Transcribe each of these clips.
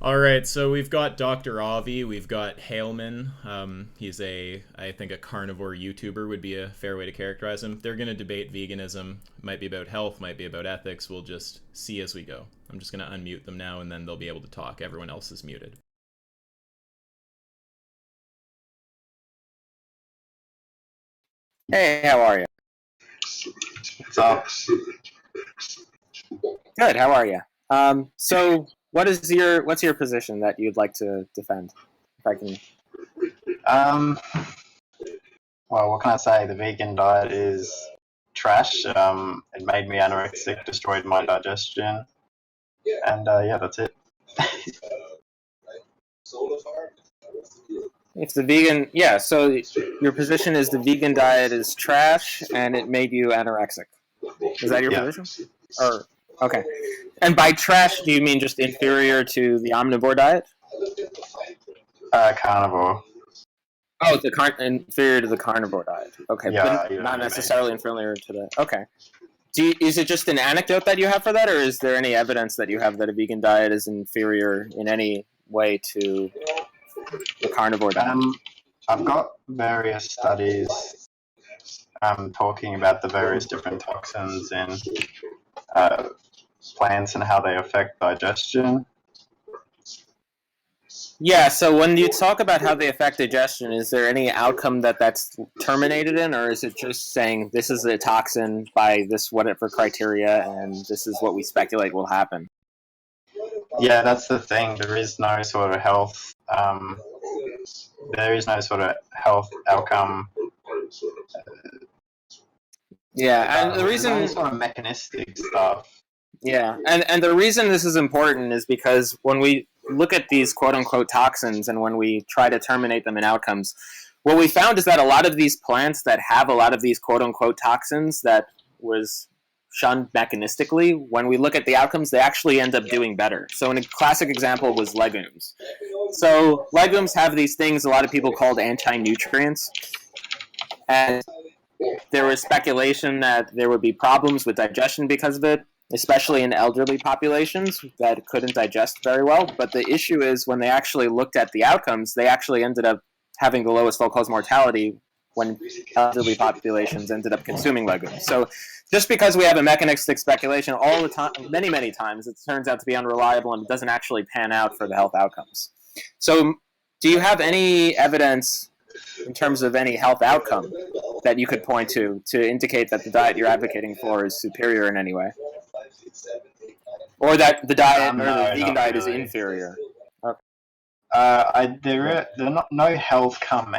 All right, so we've got Dr. Avi, we've got Haleman. He's I think a carnivore YouTuber would be a fair way to characterize him. They're going to debate veganism. Might be about health, might be about ethics. We'll just see as we go. I'm just going to unmute them now, and then they'll be able to talk. Everyone else is muted. Hey, how are you? What's up? Good. How are you? So, what's your position that you'd like to defend? If I can. Well, what can I say? The vegan diet is trash. It made me anorexic, destroyed my digestion, and yeah, that's it. If the vegan, yeah. So your position is the vegan diet is trash and it made you anorexic. Is that your position? Or okay. And by trash, do you mean just inferior to the omnivore diet? Carnivore. Oh, inferior to the carnivore diet. Okay, Yeah, but not necessarily inferior to the. Okay. Is it just an anecdote that you have for that, or is there any evidence that you have that a vegan diet is inferior in any way to the carnivore diet? I've got various studies talking about the various different toxins in plants and how they affect digestion. Yeah, so when you talk about how they affect digestion, is there any outcome that's terminated in, or is it just saying this is a toxin by this whatever criteria, and this is what we speculate will happen? Yeah, that's the thing. There is no sort of health. There is no sort of health outcome. Yeah, and the reason no sort of mechanistic stuff. Yeah, and the reason this is important is because when we look at these quote-unquote toxins and when we try to terminate them in outcomes, what we found is that a lot of these plants that have a lot of these quote-unquote toxins that was shunned mechanistically, when we look at the outcomes, they actually end up doing better. So a classic example was legumes. So legumes have these things a lot of people called anti-nutrients, and there was speculation that there would be problems with digestion because of it, especially in elderly populations that couldn't digest very well. But the issue is when they actually looked at the outcomes, they actually ended up having the lowest all-cause mortality when elderly populations ended up consuming legumes. So just because we have a mechanistic speculation all the time, many, many times, it turns out to be unreliable and it doesn't actually pan out for the health outcomes. So do you have any evidence in terms of any health outcome that you could point to indicate that the diet you're advocating for is superior in any way? Or that the diet or the vegan diet is inferior? Okay. There are no health outcome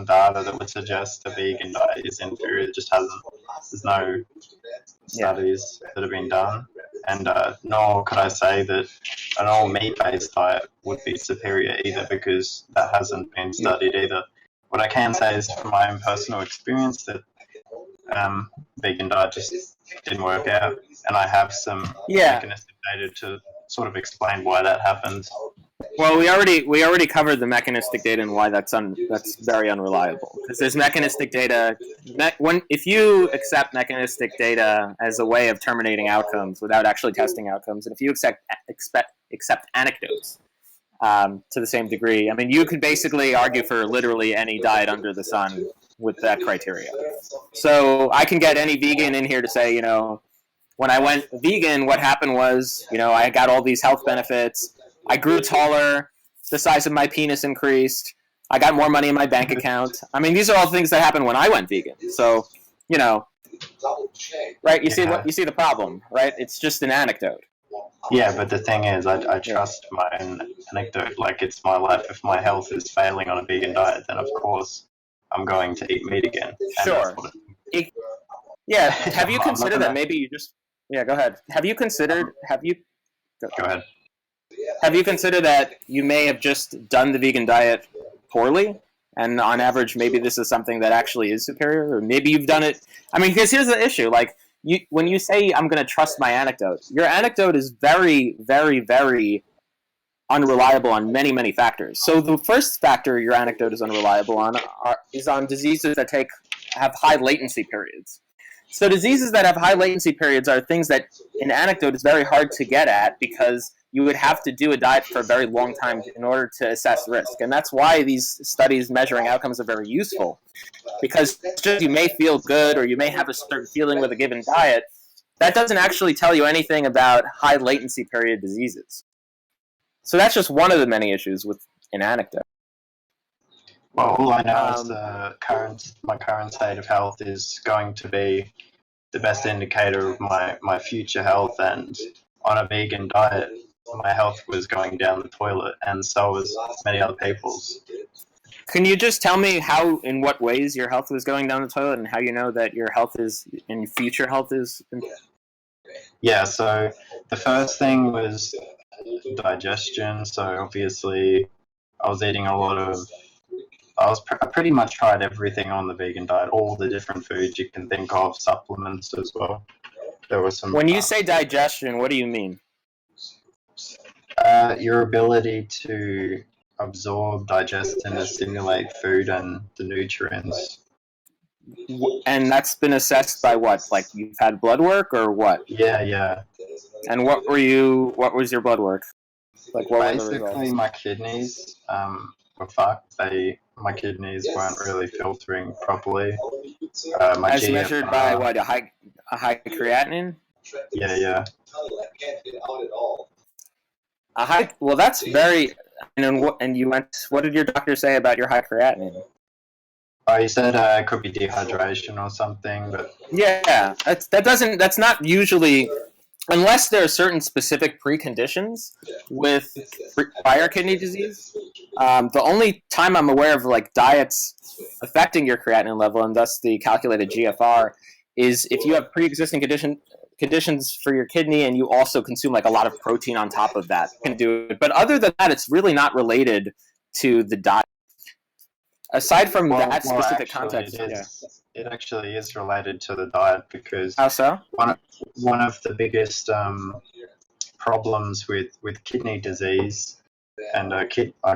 data that would suggest the vegan diet is inferior. It just hasn't. There's no studies that have been done, and nor could I say that an all meat-based diet would be superior either, because that hasn't been studied either. What I can say is from my own personal experience that vegan diet just didn't work out, and I have some mechanistic data to sort of explain why that happens. Well, we already covered the mechanistic data and why that's very unreliable. Because there's mechanistic data. If you accept mechanistic data as a way of terminating outcomes without actually testing outcomes, and if you accept anecdotes to the same degree, I mean, you could basically argue for literally any diet under the sun with that criteria. So I can get any vegan in here to say, when I went vegan, what happened was, I got all these health benefits. I grew taller. The size of my penis increased. I got more money in my bank account. I mean, these are all things that happened when I went vegan. So, right? You see the problem, right? It's just an anecdote. Yeah, but the thing is, I trust my own anecdote. Like, it's my life. If my health is failing on a vegan diet, then of course I'm going to eat meat again. Sure. Yeah. Have you considered that maybe you just... Yeah, go ahead. Go ahead. Have you considered that you may have just done the vegan diet poorly, and on average, maybe this is something that actually is superior, or maybe you've done it... I mean, because here's the issue. Like, when you say, I'm going to trust my anecdote, your anecdote is very, very, very unreliable on many, many factors. So the first factor your anecdote is unreliable on is on diseases that have high latency periods. So diseases that have high latency periods are things that an anecdote is very hard to get at because you would have to do a diet for a very long time in order to assess risk. And that's why these studies measuring outcomes are very useful, because just you may feel good or you may have a certain feeling with a given diet, that doesn't actually tell you anything about high latency period diseases. So that's just one of the many issues with an anecdote. Well, all I know is my current state of health is going to be the best indicator of my future health, and on a vegan diet, my health was going down the toilet, and so was many other people's. Can you just tell me in what ways your health was going down the toilet, and how you know that your health is, and future health is? Yeah, so the first thing was digestion. So obviously, I was eating a lot of. I pretty much tried everything on the vegan diet, all the different foods you can think of, supplements as well. There was some. When you say digestion, what do you mean? Your ability to absorb, digest, and assimilate food and the nutrients. And that's been assessed by what? Like you've had blood work or what? Yeah. And what was your blood work? Like what basically my kidneys were fucked. My kidneys weren't really filtering properly. As measured by what? A high creatinine? Yeah. Well, that's very. And you went. What did your doctor say about your high creatinine? He said it could be dehydration or something, but yeah, that's not usually, unless there are certain specific preconditions with prior kidney disease. The only time I'm aware of like diets affecting your creatinine level and thus the calculated GFR is if you have pre-existing conditions for your kidney and you also consume like a lot of protein on top of that. You can do it, but other than that, it's really not related to the diet. Aside from that specific context, it actually is related to the diet because how so? One of the biggest problems with kidney disease and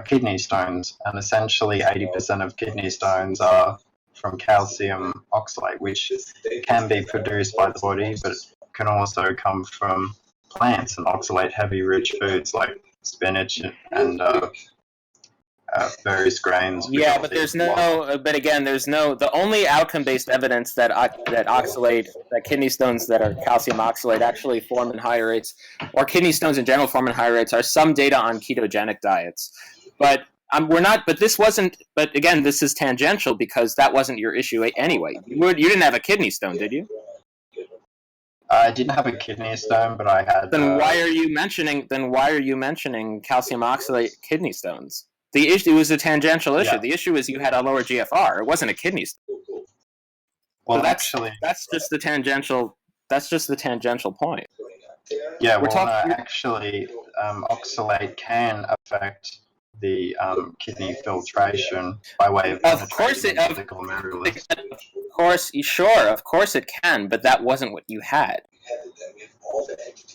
kidney stones, and essentially 80% of kidney stones are from calcium oxalate, which can be produced by the body, but can also come from plants and oxalate-heavy rich foods like spinach and various grains. Yeah, but there's no. But again, there's no. The only outcome-based evidence that kidney stones that are calcium oxalate actually form in higher rates, or kidney stones in general form in higher rates, are some data on ketogenic diets. But we're not. But this wasn't. But again, this is tangential because that wasn't your issue anyway. You didn't have a kidney stone, did you? I didn't have a kidney stone, but I had. Then why are you mentioning calcium oxalate kidney stones? The issue was a tangential issue. Yeah. The issue is you had a lower GFR. It wasn't a kidney stone. Well, so that's just the tangential. That's just the tangential point. Yeah, actually, oxalate can affect the kidney filtration by way of course it of course it can, but that wasn't what you had.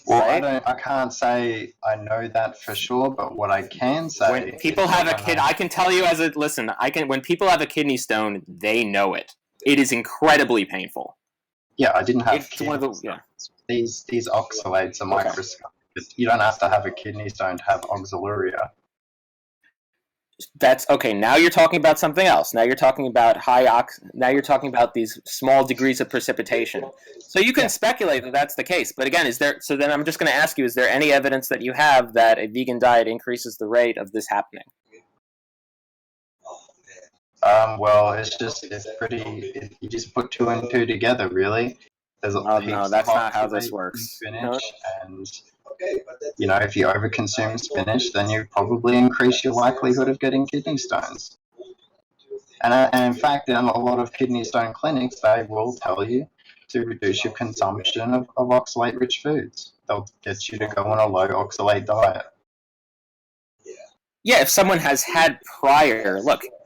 Well, right? I can't say I know that for sure, but what I can say when people have a kid, I can tell you when people have a kidney stone, they know it. It is incredibly painful. Yeah, I didn't have These oxalates are microscopic. You don't have to have a kidney stone to have oxaluria. That's okay. Now you're talking about something else. Now you're talking about Now you're talking about these small degrees of precipitation. So you can speculate that that's the case. But again, so then I'm just going to ask you: is there any evidence that you have that a vegan diet increases the rate of this happening? Well, it's pretty. You just put two and two together, really. There's no, that's not how this works. Spinach and. If you overconsume spinach, then you probably increase your likelihood of getting kidney stones. And in fact, in a lot of kidney stone clinics, they will tell you to reduce your consumption of oxalate-rich foods. They'll get you to go on a low oxalate diet. Yeah, if someone has had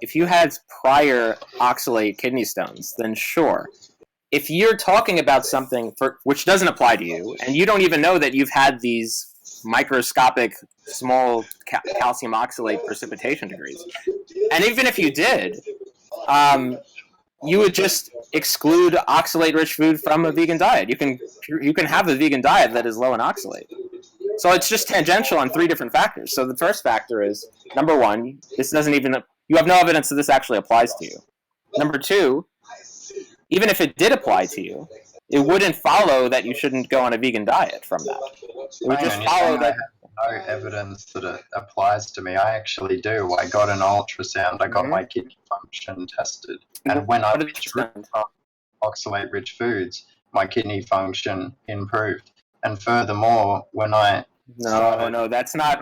if you had prior oxalate kidney stones, then sure. If you're talking about something which doesn't apply to you, and you don't even know that you've had these microscopic small calcium oxalate precipitation degrees, and even if you did, you would just exclude oxalate-rich food from a vegan diet. You can have a vegan diet that is low in oxalate. So it's just tangential on 3 different factors. So the first factor is, number 1, this doesn't even, you have no evidence that this actually applies to you. Number 2, even if it did apply to you, it wouldn't follow that you shouldn't go on a vegan diet from that. It would just follow that. I have no evidence that it applies to me. I actually do. I got an ultrasound. I got my kidney function tested. And when I withdrew oxalate-rich foods, my kidney function improved. And furthermore, when I that's not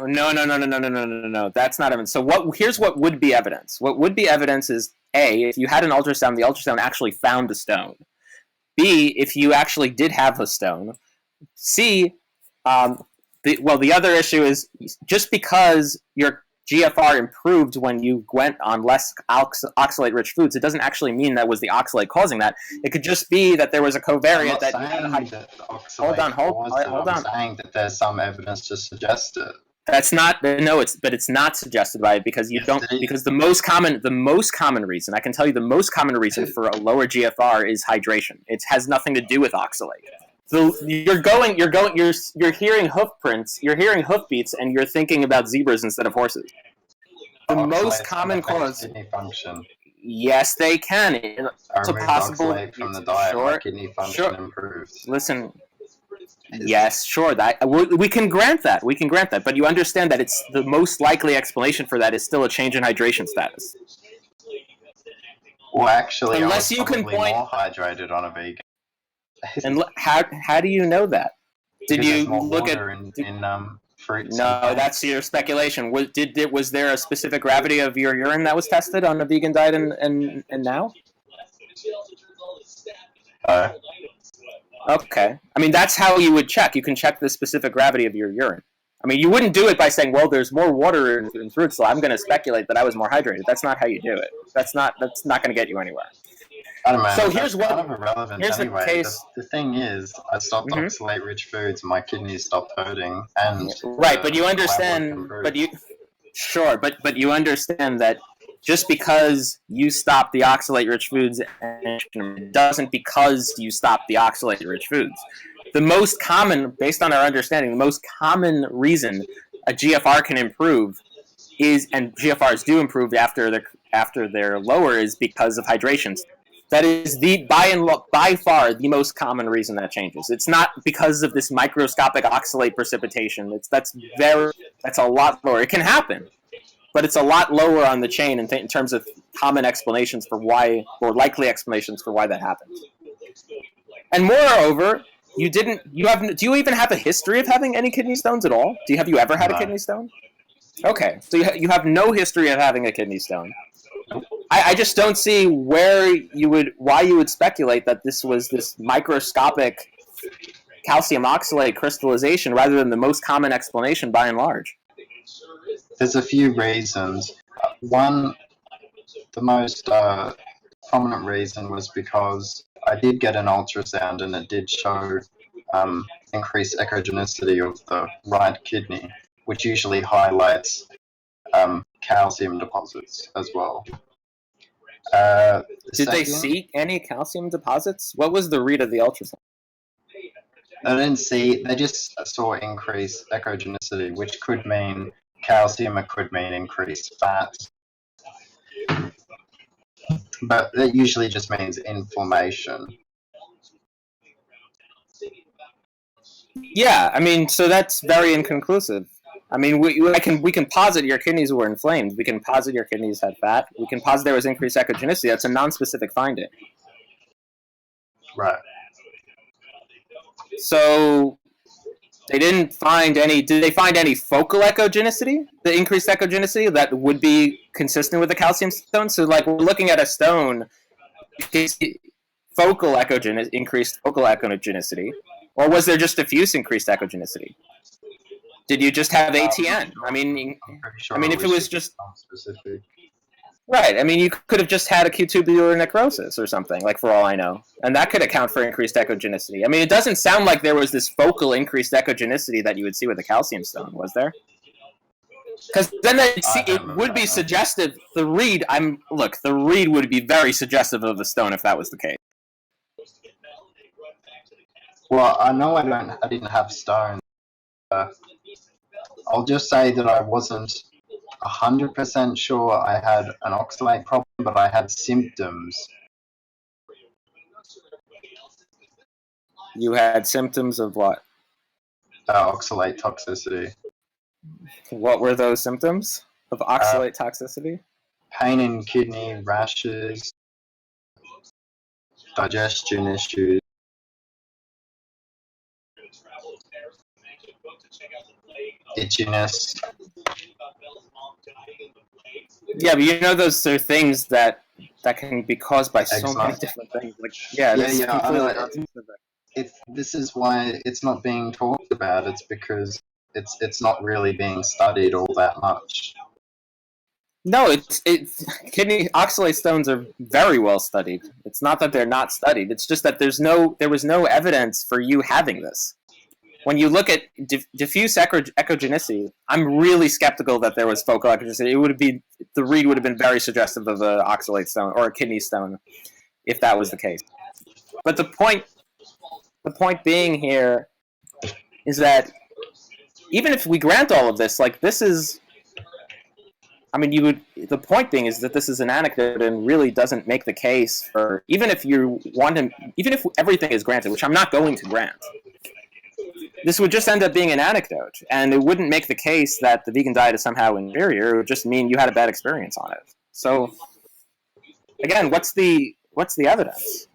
that's not evidence. So here's what would be evidence. What would be evidence is A, if you had an ultrasound, the ultrasound actually found a stone. B, if you actually did have a stone. C, the other issue is just because your GFR improved when you went on less oxalate-rich foods, it doesn't actually mean that was the oxalate causing that. It could just be that there was a covariant that. Hold on. I'm saying that there's some evidence to suggest it. That's not but it's not suggested by it because because the most common reason, I can tell you the most common reason for a lower GFR is hydration. It has nothing to do with oxalate. So you're hearing hoof prints, you're hearing hoofbeats, and you're thinking about zebras instead of horses. The most common cause. Kidney function. Yes, they can. It's possible. From the diet, my kidney function improves. Listen. Yes, sure. That we can grant that. We can grant that. But you understand that it's the most likely explanation for that is still a change in hydration status. Well, actually, unless I was probably more hydrated on a vegan. And how do you know that? Did you look at in fruits? No, that's your speculation. Was there a specific gravity of your urine that was tested on a vegan diet and now? Okay. I mean, that's how you would check. You can check the specific gravity of your urine. I mean, you wouldn't do it by saying, well, there's more water in fruits, so I'm going to speculate that I was more hydrated. That's not how you do it. That's not going to get you anywhere. I don't know. So here's kind of irrelevant anyway. The case. The thing is, I stopped oxalate-rich foods, my kidneys stopped hurting, and right. But you understand. But you understand that just because you stop the oxalate-rich foods, it doesn't because you stop the oxalate-rich foods. The most common, based on our understanding, the most common reason a GFR can improve is, and GFRs do improve after they're lower, is because of hydration. That is by far the most common reason that changes. It's not because of this microscopic oxalate precipitation. That's a lot lower. It can happen, but it's a lot lower on the chain in terms of common explanations for why, or likely explanations for why that happens. And moreover, do you even have a history of having any kidney stones at all? Have you ever had a kidney stone? Okay, so you have no history of having a kidney stone. I just don't see why you would speculate that this was this microscopic calcium oxalate crystallization rather than the most common explanation by and large. There's a few reasons. One, the most prominent reason was because I did get an ultrasound and it did show increased echogenicity of the right kidney, which usually highlights calcium deposits as well. Did they see any calcium deposits? What was the read of the ultrasound? They just saw increased echogenicity, which could mean calcium, it could mean increased fat. But that usually just means inflammation. Yeah, I mean, so that's very inconclusive. I mean, we can posit your kidneys were inflamed. We can posit your kidneys had fat. We can posit there was increased echogenicity. That's a non-specific finding. Right. So they didn't find any. Did they find any focal echogenicity? The increased echogenicity that would be consistent with the calcium stone. So, like, we're looking at a stone, increased focal echogenicity, or was there just diffuse increased echogenicity? Did you just have ATN? I mean, if it was just specific. Right. I mean, you could have just had acute tubular necrosis or something, like, for all I know. And that could account for increased echogenicity. I mean, it doesn't sound like there was this focal increased echogenicity that you would see with a calcium stone, was there? Because then it would be suggestive. The read would be very suggestive of a stone if that was the case. Well, I know I didn't have stones. I'll just say that I wasn't 100% sure I had an oxalate problem, but I had symptoms. You had symptoms of what? Oxalate toxicity. What were those symptoms of oxalate toxicity? Pain in kidney, rashes, digestion issues. Itchiness. Yeah, but you know those are things that can be caused by so Eczema. many different things. Like, this is completely non-specific. This is why it's not being talked about. It's because it's not really being studied all that much. No, it's kidney oxalate stones are very well studied. It's not that they're not studied. It's just that there was no evidence for you having this. When you look at diffuse echogenicity, I'm really skeptical that there was focal echogenicity. The read would have been very suggestive of an oxalate stone or a kidney stone, if that was the case. But the point being here is that even if we grant all of this, like this is, I mean, the point being is that this is an anecdote and really doesn't make the case for, even if everything is granted, which I'm not going to grant, this would just end up being an anecdote, and it wouldn't make the case that the vegan diet is somehow inferior. It would just mean you had a bad experience on it. So, again, what's the evidence?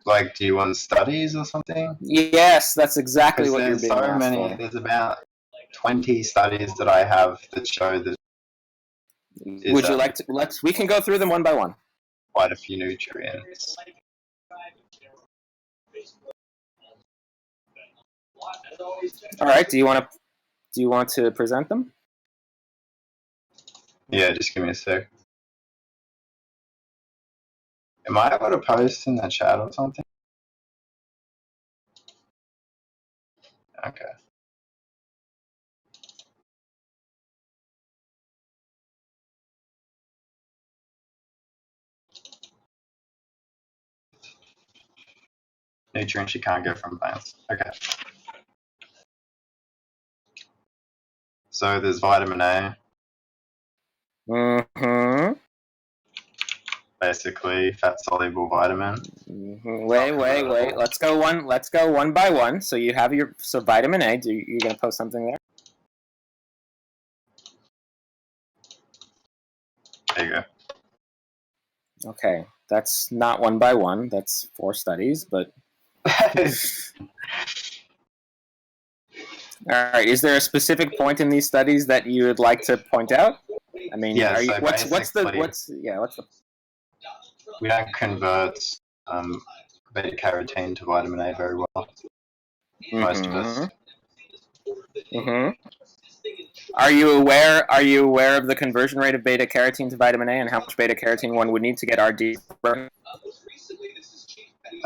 Like, do you want studies or something? Yes, that's exactly what you're being asked for. There's about 20 studies that I have that show that. Would you like to? We can go through them one by one. Quite a few nutrients. All right. Do you want to present them? Yeah, just give me a sec. Am I able to post in the chat or something? Okay. Nutrients you can't get from plants. Okay. So there's vitamin A. Mm-hmm. Basically, fat-soluble vitamin. Mm-hmm. Wait. Let's go one by one. So you have so vitamin A. You're gonna post something there? There you go. Okay, that's not one by one. That's 4 studies, but. All right. Is there a specific point in these studies that you would like to point out? I mean, yeah. What's the? We don't convert beta carotene to vitamin A very well. Most of us. Mm-hmm. Are you aware of the conversion rate of beta carotene to vitamin A and how much beta carotene one would need to get RD? I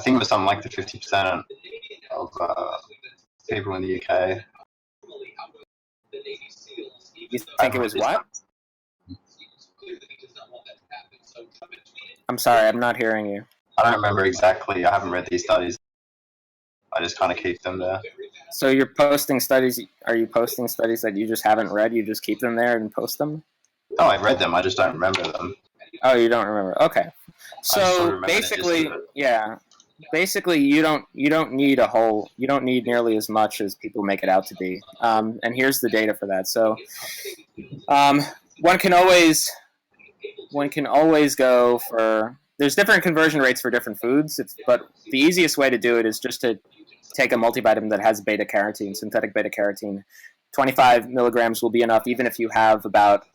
think it was something like the 50% of people in the UK. You think it was what? I'm sorry, I'm not hearing you. I don't remember exactly. I haven't read these studies. I just kind of keep them there. So you're posting studies. Are you posting studies that you just haven't read? You just keep them there and post them? Oh, I've read them. I just don't remember them. Oh, you don't remember? Okay. So basically, yeah. Basically, you don't need nearly as much as people make it out to be. And here's the data for that. So, one can always go for. There's different conversion rates for different foods, but the easiest way to do it is just to take a multivitamin that has beta carotene, synthetic beta carotene. 25 milligrams will be enough, even if you have about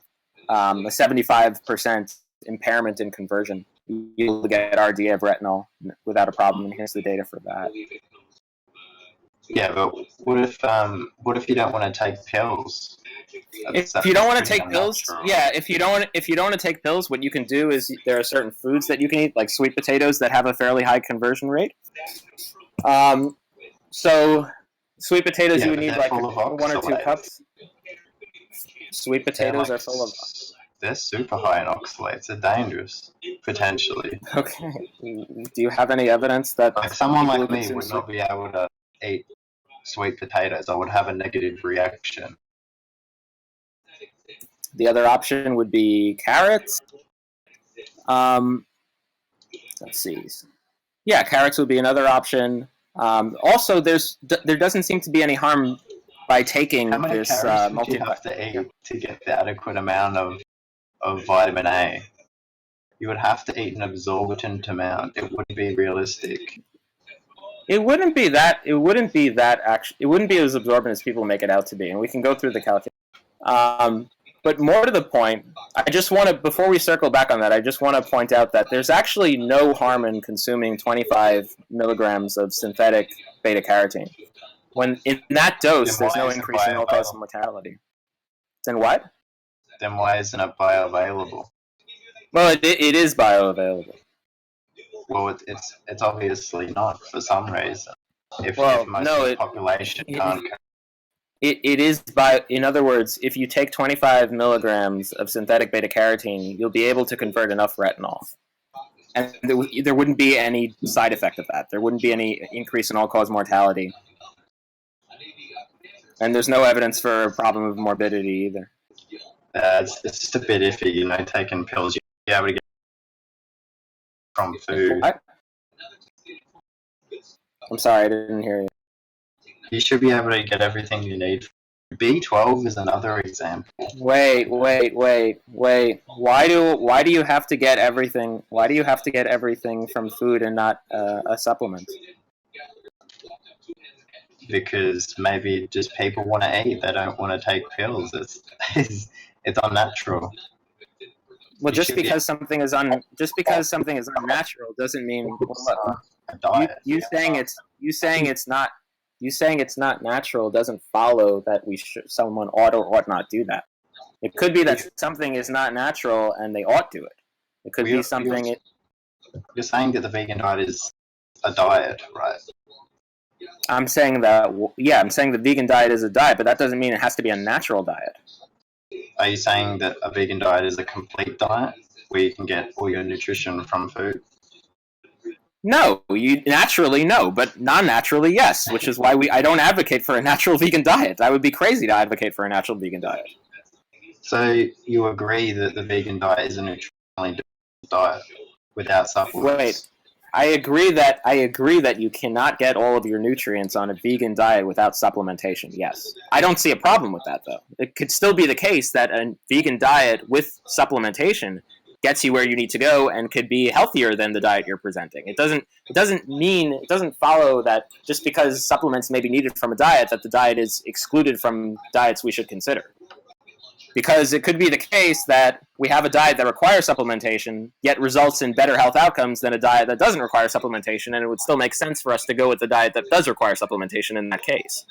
a 75% impairment in conversion. You'll get RDA of retinol without a problem, and here's the data for that. Yeah, but what if you don't want to take pills? If you don't want to take pills, if you don't want to take pills, what you can do is there are certain foods that you can eat, like sweet potatoes, that have a fairly high conversion rate. So sweet potatoes, you would need like 1 or 2 cups. Sweet potatoes are full of. They're super high in oxalates. They're dangerous, potentially. Okay. Do you have any evidence that someone like me would not be able to eat sweet potatoes, I would have a negative reaction. The other option would be carrots. Let's see. Yeah, carrots would be another option. Also, there doesn't seem to be any harm by taking How many this carrots would you have to eat to get the adequate amount of vitamin A? You would have to eat an exorbitant amount. It wouldn't be realistic. It wouldn't be as absorbent as people make it out to be, and we can go through the calculation. But more to the point, I just want to, before we circle back on that, I just want to point out that there's actually no harm in consuming 25 milligrams of synthetic beta-carotene. When in that dose, there's no increase in all-cause mortality. Then what? Then why isn't it bioavailable? Well, it is bioavailable. Well, it's obviously not for some reason. If most of the population can't. It is in other words, if you take 25 milligrams of synthetic beta-carotene, you'll be able to convert enough retinol. And there wouldn't be any side effect of that. There wouldn't be any increase in all-cause mortality. And there's no evidence for a problem of morbidity either. It's just a bit iffy, taking pills. You'll be able to get from food. What? I'm sorry, I didn't hear you. You should be able to get everything you need. B12 is another example. Wait. Why do you have to get everything? Why do you have to get everything from food and not a supplement? Because maybe just people want to eat. They don't want to take pills. It's unnatural. Well, just because something is unnatural doesn't mean a diet. You saying it's not natural doesn't follow that someone ought or ought not do that. It could be that something is not natural and they ought do it. It could be something. You're saying that the vegan diet is a diet, right? I'm saying the vegan diet is a diet, but that doesn't mean it has to be a natural diet. Are you saying that a vegan diet is a complete diet where you can get all your nutrition from food? No, you naturally no, but non-naturally yes, which is why I don't advocate for a natural vegan diet. I would be crazy to advocate for a natural vegan diet. So you agree that the vegan diet is a nutritionally diet without supplements? Wait, I agree that you cannot get all of your nutrients on a vegan diet without supplementation. Yes, I don't see a problem with that though. It could still be the case that a vegan diet with supplementation gets you where you need to go and could be healthier than the diet you're presenting. It doesn't follow that just because supplements may be needed from a diet that the diet is excluded from diets we should consider. Because it could be the case that we have a diet that requires supplementation, yet results in better health outcomes than a diet that doesn't require supplementation, and it would still make sense for us to go with the diet that does require supplementation in that case.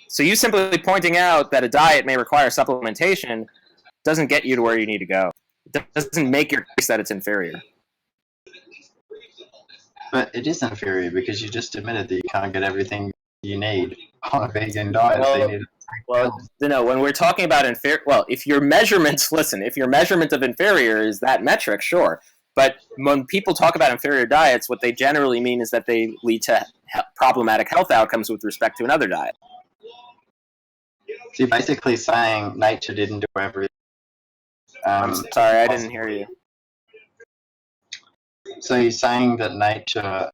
So you simply pointing out that a diet may require supplementation doesn't get you to where you need to go. It doesn't make your case that it's inferior. But it is inferior because you just admitted that you can't get everything you need on a vegan diet. When we're talking about if your measurement of inferior is that metric, sure. But when people talk about inferior diets, what they generally mean is that they lead to problematic health outcomes with respect to another diet. So you're basically saying nature didn't do everything. I'm sorry, I didn't hear you. So you're saying that nature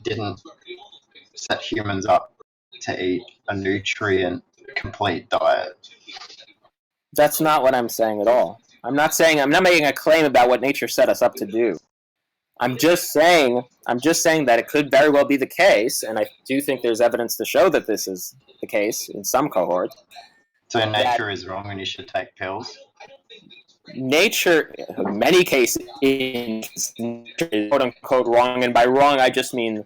didn't set humans up to eat a nutrient-complete diet? That's not what I'm saying at all. I'm not making a claim about what nature set us up to do. I'm just saying that it could very well be the case, and I do think there's evidence to show that this is the case in some cohorts. So nature is wrong and you should take pills? Nature, in many cases, is quote-unquote wrong, and by wrong I just mean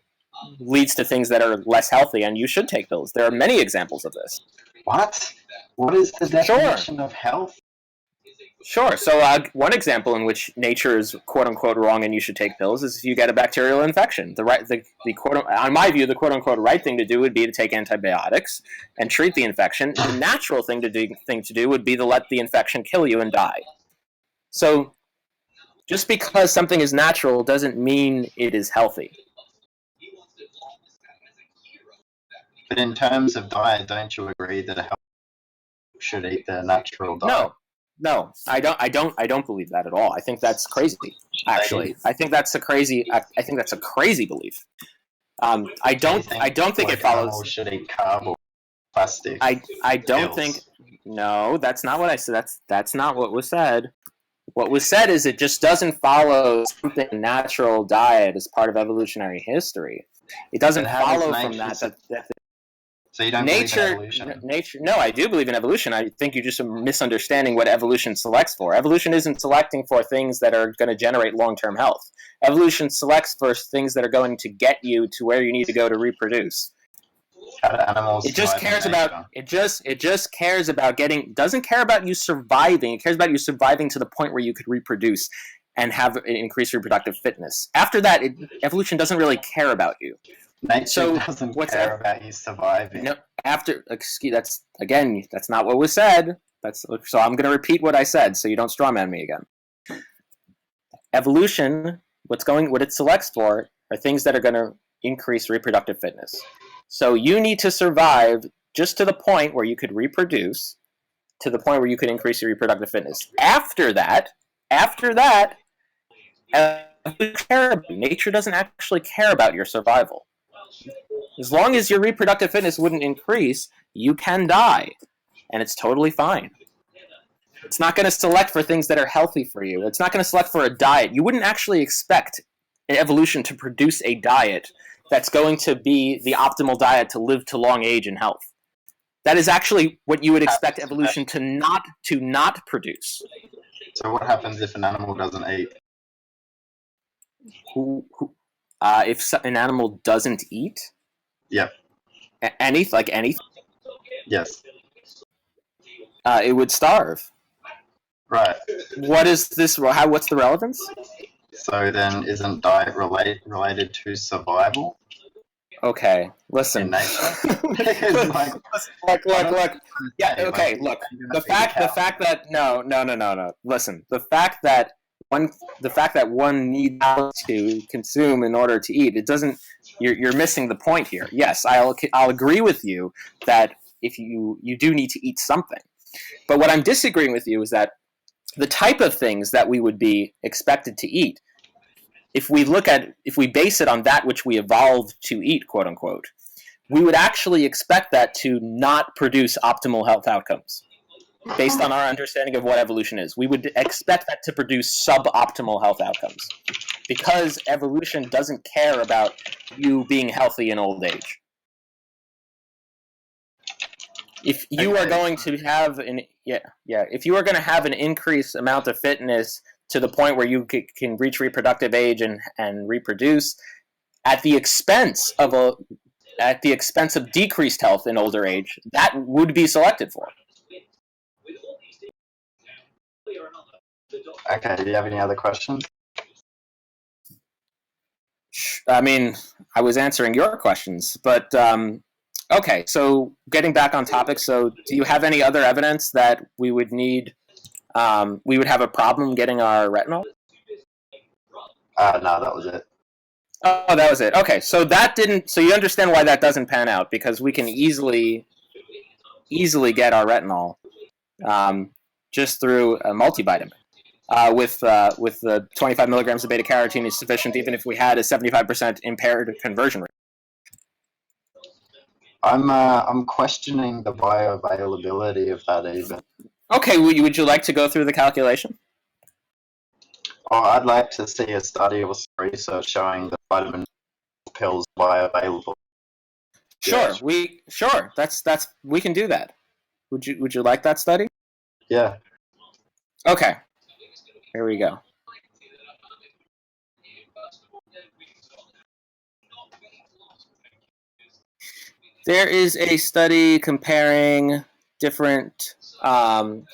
leads to things that are less healthy, and you should take pills. There are many examples of this. What? What is the definition of health? Sure. So one example in which nature is quote-unquote wrong and you should take pills is if you get a bacterial infection. On my view, the quote-unquote right thing to do would be to take antibiotics and treat the infection. The natural thing to do would be to let the infection kill you and die. So just because something is natural doesn't mean it is healthy. But in terms of diet, don't you agree that a healthy should eat their natural diet? No, I don't believe that at all. I think that's crazy. Actually, I think that's a crazy belief. I don't think it follows. Animals should eat carb or plastic. I don't think. No, that's not what I said. That's not what was said. What was said is it just doesn't follow something natural diet as part of evolutionary history. It doesn't follow from that. So you don't believe in evolution? No, I do believe in evolution. I think you're just misunderstanding what evolution selects for. Evolution isn't selecting for things that are going to generate long-term health. Evolution selects for things that are going to get you to where you need to go to reproduce. How do animals it just cares about doesn't care about you surviving. It cares about you surviving to the point where you could reproduce and have an increased reproductive fitness. After that, evolution doesn't really care about you. Nature doesn't care about you surviving. No, that's not what was said. So I'm going to repeat what I said, so you don't strawman me again. Evolution, what it selects for are things that are going to increase reproductive fitness. So you need to survive just to the point where you could reproduce, to the point where you could increase your reproductive fitness. After that, nature doesn't actually care about your survival. As long as your reproductive fitness wouldn't increase, you can die, and it's totally fine. It's not going to select for things that are healthy for you. It's not going to select for a diet. You wouldn't actually expect evolution to produce a diet that's going to be the optimal diet to live to long age and health. That is actually what you would expect evolution to not produce. So what happens if an animal doesn't eat? If an animal doesn't eat? Yep. Anything? Yes. It would starve. Right. What's the relevance? So then isn't diet related to survival? Okay, listen. In nature? Look. Yeah, okay, look. The fact that no. Listen, the fact that one needs to consume in order to eat, it doesn't. You're missing the point here. Yes, I'll agree with you that if you do need to eat something, but what I'm disagreeing with you is that the type of things that we would be expected to eat, if we base it on that which we evolved to eat, quote unquote, we would actually expect that to not produce optimal health outcomes. Based on our understanding of what evolution is, we would expect that to produce suboptimal health outcomes, because evolution doesn't care about you being healthy in old age. If you are going to have if you are going to have an increased amount of fitness to the point where you can reach reproductive age and reproduce at the expense of decreased health in older age, that would be selected for. Okay, do you have any other questions? I mean, I was answering your questions, but okay, so getting back on topic, so do you have any other evidence that we would need, we would have a problem getting our retinol? No, that was it. Oh, that was it. Okay, so you understand why that doesn't pan out, because we can easily get our retinol just through a multivitamin. With the 25 milligrams of beta carotene is sufficient, even if we had a 75% impaired conversion rate. I'm questioning the bioavailability of that even. Okay, would you like to go through the calculation? Oh, I'd like to see a study or some research showing that vitamin pills are bioavailable. Sure, we can do that. Would you like that study? Yeah. Okay. Here we go. There is a study comparing different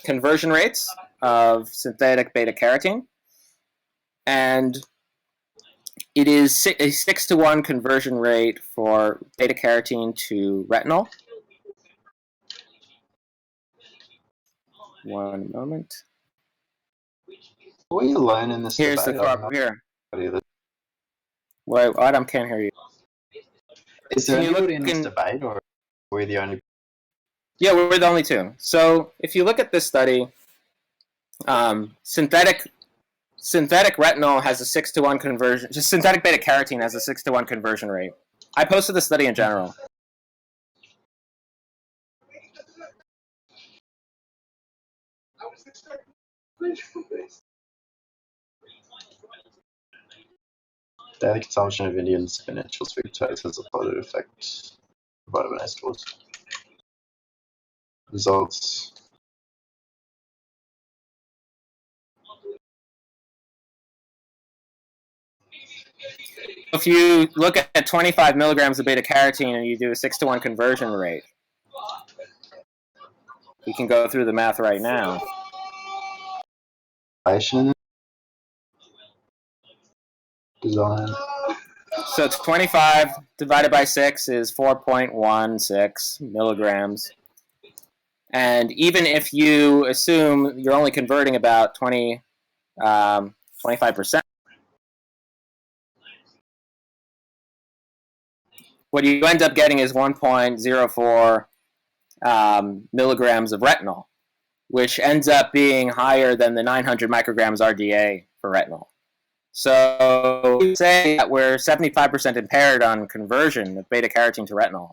conversion rates of synthetic beta carotene, and it is a 6-to-1 conversion rate for beta carotene to retinol. One moment. Are we alone in this Here's debate? the crop here. Wait, Adam can't hear you. Is there anybody in this debate? Or? We're the only. Yeah, we're the only two. So if you look at this study, synthetic retinol has a 6-to-1 conversion. Just synthetic beta carotene has a 6-to-1 conversion rate. I posted the study in general. Daily consumption of Indian spinach or sweet potatoes has a positive effect on vitamin A stores. Results. If you look at 25 milligrams of beta carotene and you do a 6-to-1 conversion rate, we can go through the math right now. Design. So 25 divided by 6 is 4.16 milligrams. And even if you assume you're only converting about 25%, what you end up getting is 1.04 milligrams of retinol, which ends up being higher than the 900 micrograms RDA for retinol. So you say that we're 75% impaired on conversion of beta carotene to retinol,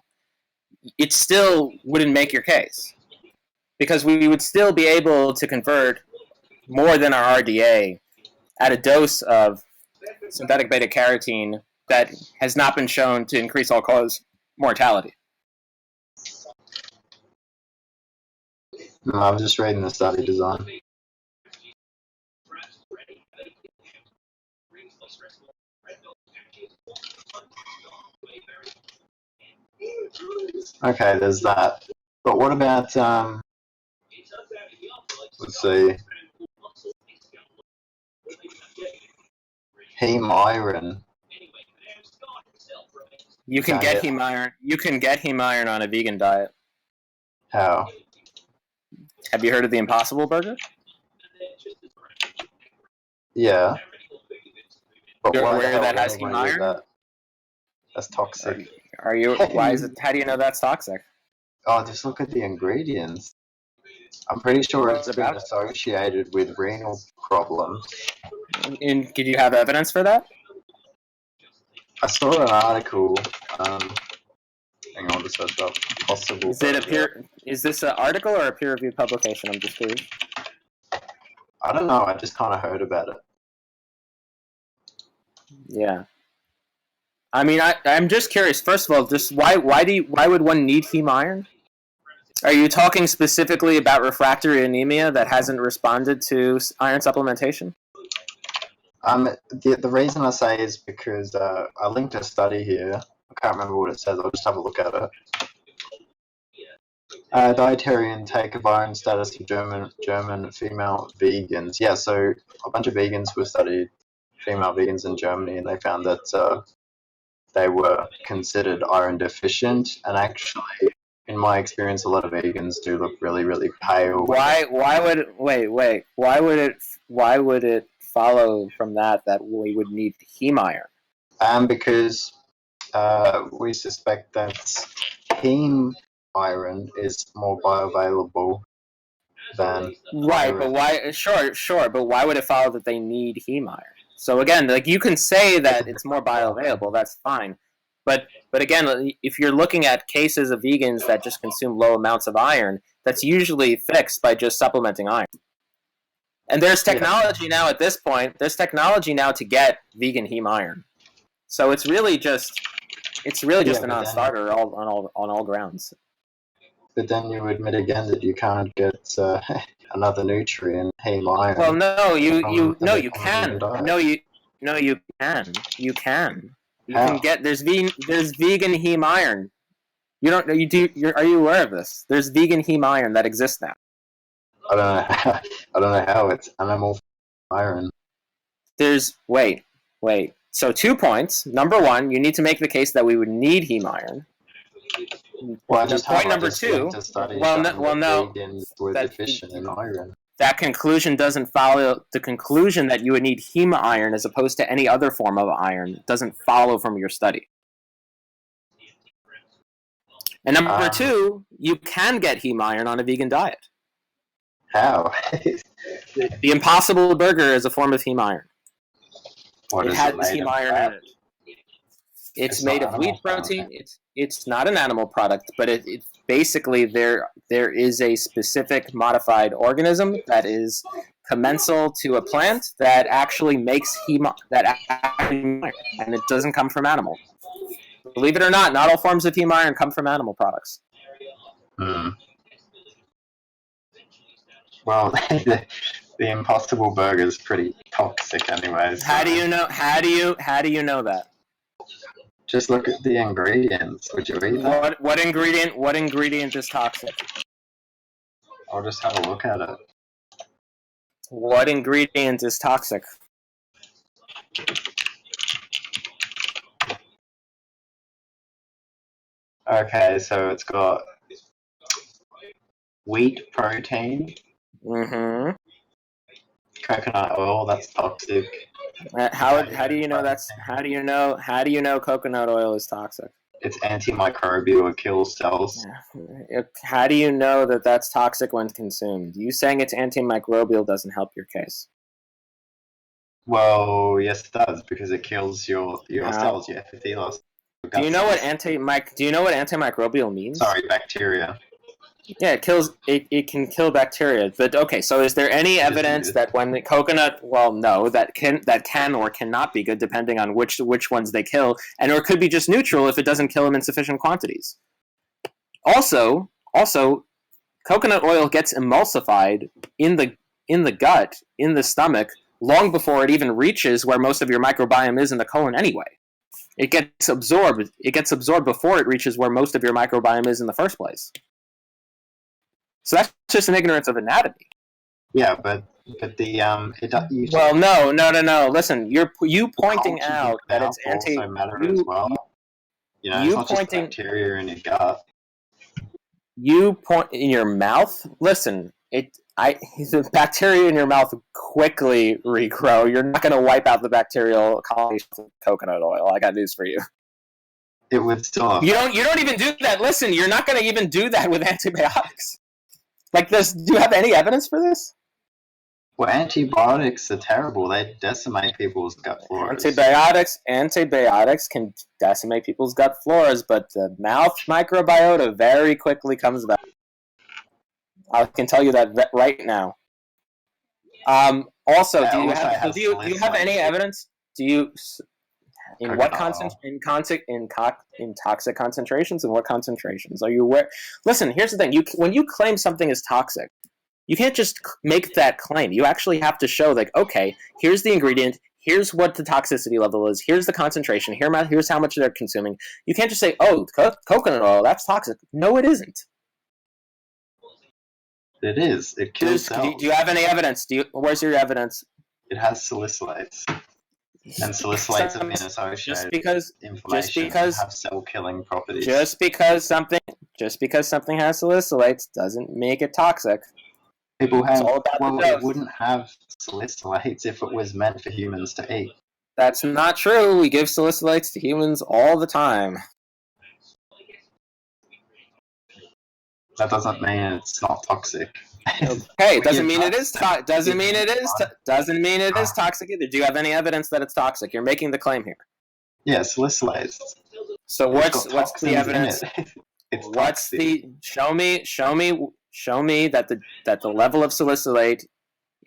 it still wouldn't make your case, because we would still be able to convert more than our RDA at a dose of synthetic beta carotene that has not been shown to increase all-cause mortality. No, I'm just reading the study design. Okay, there's that. But what about, let's see, heme iron? You can get heme iron. You can get heme iron on a vegan diet. How? Have you heard of the Impossible Burger? Yeah. But You're why aware the hell that has would anyone heme use iron? that? That's toxic. Are you? Why is it? How do you know that's toxic? Oh, just look at the ingredients. I'm pretty sure What's it's been about? associated with renal problems. And did you have evidence for that? I saw an article. Hang on to search up. Possible. Is it a peer? Is this an article or a peer-reviewed publication? I'm just curious. I don't know. I just kind of heard about it. Yeah. I mean, I'm just curious. First of all, just why would one need heme iron? Are you talking specifically about refractory anemia that hasn't responded to iron supplementation? The reason I say is because I linked a study here. I can't remember what it says. I'll just have a look at it. Dietary intake of iron status of German female vegans. Yeah, so a bunch of vegans were studied, female vegans in Germany, and they found that they were considered iron deficient. And actually, in my experience, a lot of vegans do look really, really pale. Why would it follow from that we would need heme iron? Because we suspect that heme iron is more bioavailable than right, iron. but why? Sure, but why would it follow that they need heme iron? So again, like you can say that it's more bioavailable, that's fine. But again, if you're looking at cases of vegans that just consume low amounts of iron, that's usually fixed by just supplementing iron. And there's technology now at this point. There's technology now to get vegan heme iron. So it's really just a non-starter on all grounds. But then you admit again that you can't get another nutrient, heme iron. Well, no, you can. You can get there's vegan heme iron. You don't you do are you aware of this? There's vegan heme iron that exists now. I don't know how it's animal iron. There's wait. So 2 points. Number one, you need to make the case that we would need heme iron. Well, point number two. No. We're deficient in iron. That conclusion doesn't follow. The conclusion that you would need heme iron as opposed to any other form of iron doesn't follow from your study. And number two, you can get heme iron on a vegan diet. How? The Impossible Burger is a form of heme iron. What it is has it made heme of? iron in it. It's made of wheat protein. It's not an animal product, but it basically there is a specific modified organism that is commensal to a plant that actually makes heme iron, and it doesn't come from animal. Believe it or not all forms of heme iron come from animal products. Well, the Impossible Burger is pretty toxic, anyways. How do you know? How do you know that? Just look at the ingredients. Would you eat that? What ingredient is toxic? I'll just have a look at it. What ingredient is toxic? Okay, so it's got wheat protein, Mm-hmm. coconut oil. That's toxic. How do you know that's how do you know coconut oil is toxic? It's antimicrobial. It kills cells. How do you know that that's toxic when consumed? You saying it's antimicrobial doesn't help your case. Well, yes, it does, because it kills your cells, your epithelial. Do you know what antimicrobial means? Sorry, bacteria. Yeah, it can kill bacteria. But okay, so is there any evidence that when the coconut, well, no, that can or cannot be good depending on which ones they kill, and or it could be just neutral if it doesn't kill them in sufficient quantities. Also, coconut oil gets emulsified in the gut, in the stomach, long before it even reaches where most of your microbiome is in the colon anyway. It gets absorbed before it reaches where most of your microbiome is in the first place. So that's just an ignorance of anatomy. Yeah, but the it. Well, no. Listen, you pointing out that it's anti. Also matter as well. You know, it's not just bacteria in your gut. You point in your mouth. Listen, the bacteria in your mouth quickly regrow. You're not going to wipe out the bacterial colonies with coconut oil. I got news for you. It would still. You don't even do that. Listen, you're not going to even do that with antibiotics. Like this, do you have any evidence for this? Well, antibiotics are terrible. They decimate people's gut floras. Antibiotics can decimate people's gut floras, but the mouth microbiota very quickly comes back. I can tell you that right now. Also, do you have any evidence? In toxic concentrations, and what concentrations are you aware? Listen, here's the thing: when you claim something is toxic, you can't just make that claim. You actually have to show, like, okay, here's the ingredient, here's what the toxicity level is, here's the concentration, here's how much they're consuming. You can't just say, oh, coconut oil, that's toxic. No, it isn't. It is. It kills cells. Do you have any evidence? Where's your evidence? It has salicylates. And salicylates have been associated with inflammation and have cell-killing properties. Just because something has salicylates doesn't make it toxic. It wouldn't have salicylates if it was meant for humans to eat. That's not true. We give salicylates to humans all the time. That doesn't mean it's not toxic. Okay, doesn't mean it is toxic either. Do you have any evidence that it's toxic? You're making the claim here. Yeah, salicylates. So what's the evidence? Show me that the level of salicylate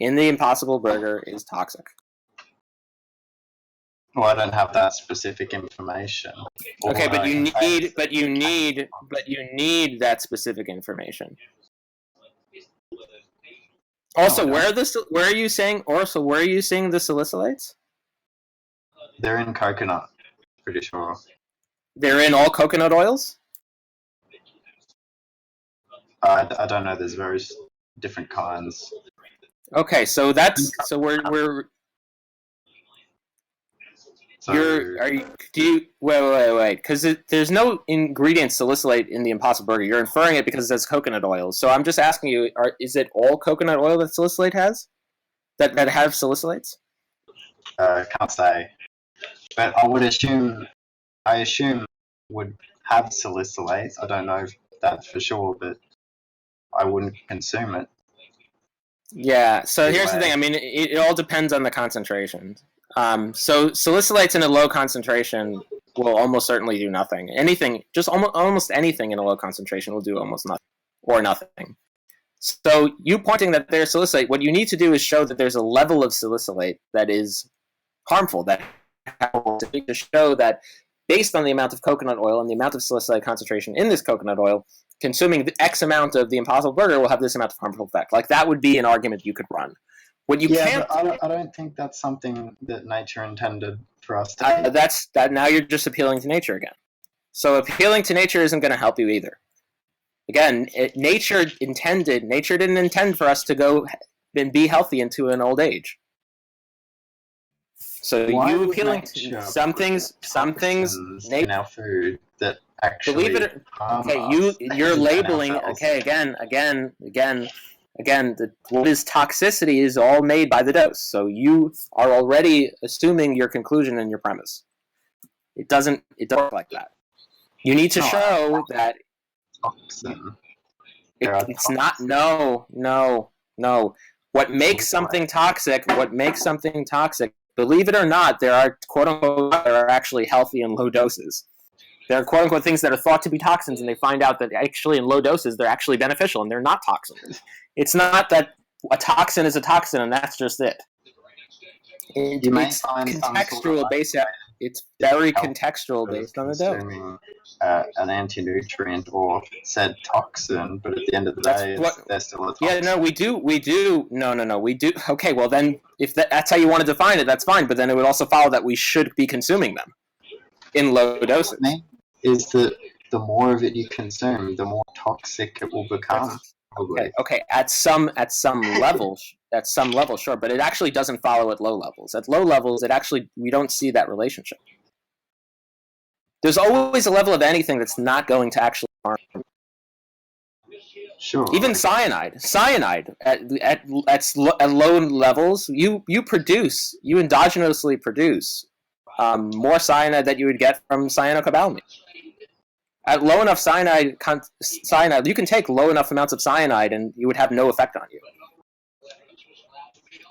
in the Impossible Burger is toxic. Well, I don't have that specific information. Okay, but you need that specific information. Also, where are you seeing the salicylates? They're in coconut, pretty sure. They're in all coconut oils? I don't know. There's various different kinds. Okay, so we're. Wait, because there's no ingredient salicylate in the Impossible Burger. You're inferring it because it says coconut oil. So I'm just asking you, is it all coconut oil that salicylate has? That have salicylates? Can't say. But I assume would have salicylates. I don't know if that's for sure, but I wouldn't consume it. Yeah, so Either here's the way. thing. I mean, it all depends on the concentration. So salicylates in a low concentration will almost certainly do nothing. Anything, just almost anything in a low concentration will do almost nothing or nothing. So you pointing that there's salicylate, what you need to do is show that there's a level of salicylate that is harmful, that to show that based on the amount of coconut oil and the amount of salicylate concentration in this coconut oil, consuming the X amount of the Impossible Burger will have this amount of harmful effect. Like, that would be an argument you could run. What you can't... But I don't think that's something that nature intended for us to do. Now you're just appealing to nature again. So appealing to nature isn't going to help you either. Again, nature didn't intend for us to go and be healthy into an old age. So you appealing to some things in our food that actually believe it. Okay, you're labeling. Okay, again. What is toxicity is all made by the dose. So you are already assuming your conclusion and your premise. It doesn't work like that. You need to show that toxin. It's not. No. What makes something toxic? Believe it or not, there are quote unquote that are actually healthy in low doses. There are quote unquote things that are thought to be toxins, and they find out that actually in low doses they're actually beneficial and they're not toxins. It's not that a toxin is a toxin and that's just it. It's contextual based. It's very contextual based on the dose. An anti-nutrient or said toxin, but at the end of the day, they're still a toxin. Yeah, no, we do. No, we do. Okay, well then, if that's how you want to define it, that's fine. But then it would also follow that we should be consuming them in low doses. What I mean is that the more of it you consume, the more toxic it will become. Okay. At some level, sure, but it actually doesn't follow at low levels. At low levels, we don't see that relationship. There's always a level of anything that's not going to actually harm. Sure. Even cyanide at low levels, you endogenously produce more cyanide that you would get from cyanocobalamin. At low enough cyanide, you can take low enough amounts of cyanide and you would have no effect on you.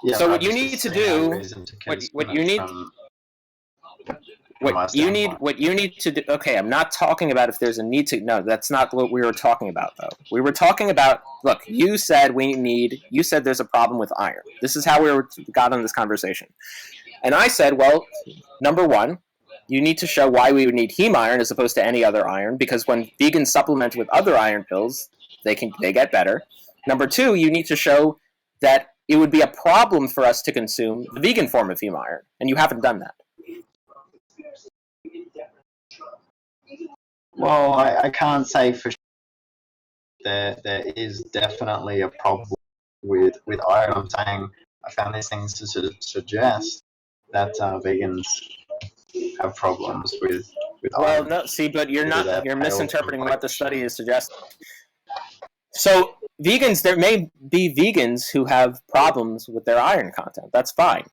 Yeah, so what you need to do, okay, I'm not talking about if there's a need to, no, that's not what we were talking about, though. We were talking about, look, you said there's a problem with iron. This is how we got on this conversation. And I said, well, number one, you need to show why we would need heme iron as opposed to any other iron, because when vegans supplement with other iron pills, they get better. Number two, you need to show that it would be a problem for us to consume the vegan form of heme iron, and you haven't done that. Well, I can't say for sure. There is definitely a problem with iron. I'm saying I found these things to suggest that vegans have problems with iron. Well, no, see, but you're misinterpreting what the study is suggesting. So there may be vegans who have problems with their iron content. That's fine.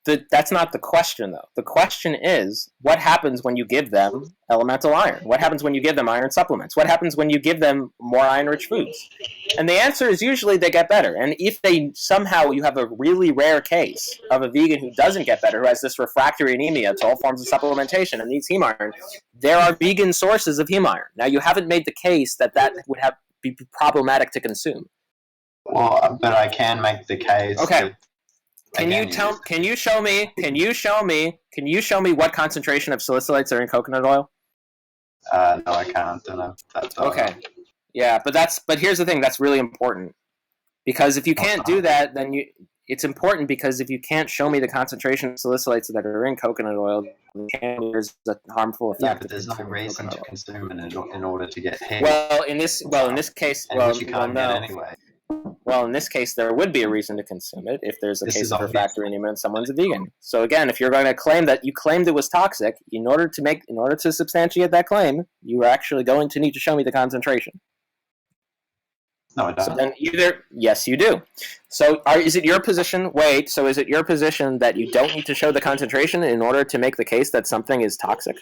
That's not the question, though. The question is, what happens when you give them elemental iron? What happens when you give them iron supplements? What happens when you give them more iron-rich foods? And the answer is usually they get better. And if you have a really rare case of a vegan who doesn't get better, who has this refractory anemia to all forms of supplementation and needs heme iron, there are vegan sources of heme iron. Now, you haven't made the case that would be problematic to consume. Well, but I can make the case. Okay. Can you show me what concentration of salicylates are in coconut oil? No, I can't. Okay. Yeah, but here's the thing, that's really important. Because if you can't do that, then it's important, because if you can't show me the concentration of salicylates that are in coconut oil, there's a harmful effect. Yeah, but there's no reason to consume it in order to get hit. Well, in this case, which you can't get anyway. Well, in this case, there would be a reason to consume it if there's a case of refractory anemia and someone's a vegan. So again, if you're going to claim that you claimed it was toxic, in order to substantiate that claim, you are actually going to need to show me the concentration. No, I don't. So then yes, you do. So is it your position that you don't need to show the concentration in order to make the case that something is toxic?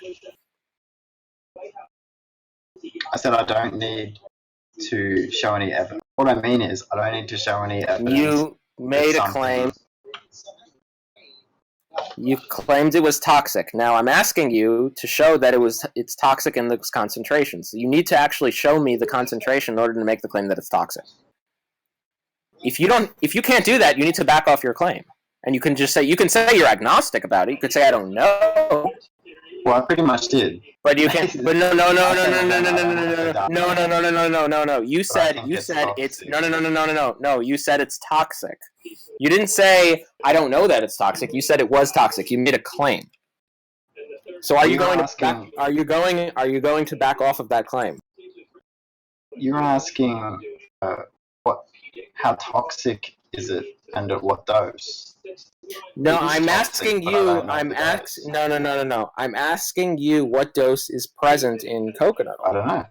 I said I don't need to show any evidence. What I mean is I don't need to show any evidence. You made a claim. You claimed it was toxic. Now I'm asking you to show that it's toxic in those concentrations. You need to actually show me the concentration in order to make the claim that it's toxic. If you can't do that, you need to back off your claim. And you can say you're agnostic about it. You could say I don't know. Well, I pretty much did. But you can. But no. You said it's no. You said it's toxic. You didn't say I don't know that it's toxic. You said it was toxic. You made a claim. So are you going to back off of that claim? You're asking how toxic is it and at what dose? No, I'm asking you. I'm asking you what dose is present in coconut oil. I don't know.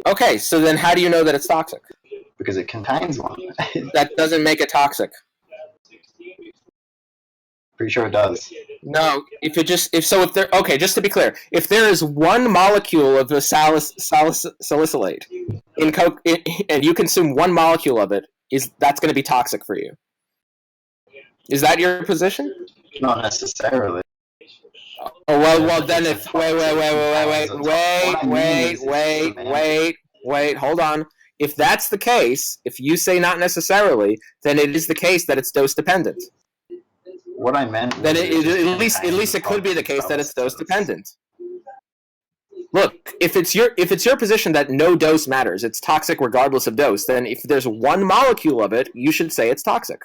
Okay, so then how do you know that it's toxic? Because it contains one. That doesn't make it toxic. Pretty sure it does. No, just to be clear, if there is one molecule of the salicylate in coke, and you consume one molecule of it, that's going to be toxic for you. Is that your position? Not necessarily. Oh well. Then if wait, hold on. If that's the case, if you say not necessarily, then it is the case that it's dose dependent. What I meant. Then at least it could be the case that it's dose dependent. Look, if it's your position that no dose matters, it's toxic regardless of dose, then if there's one molecule of it, you should say it's toxic.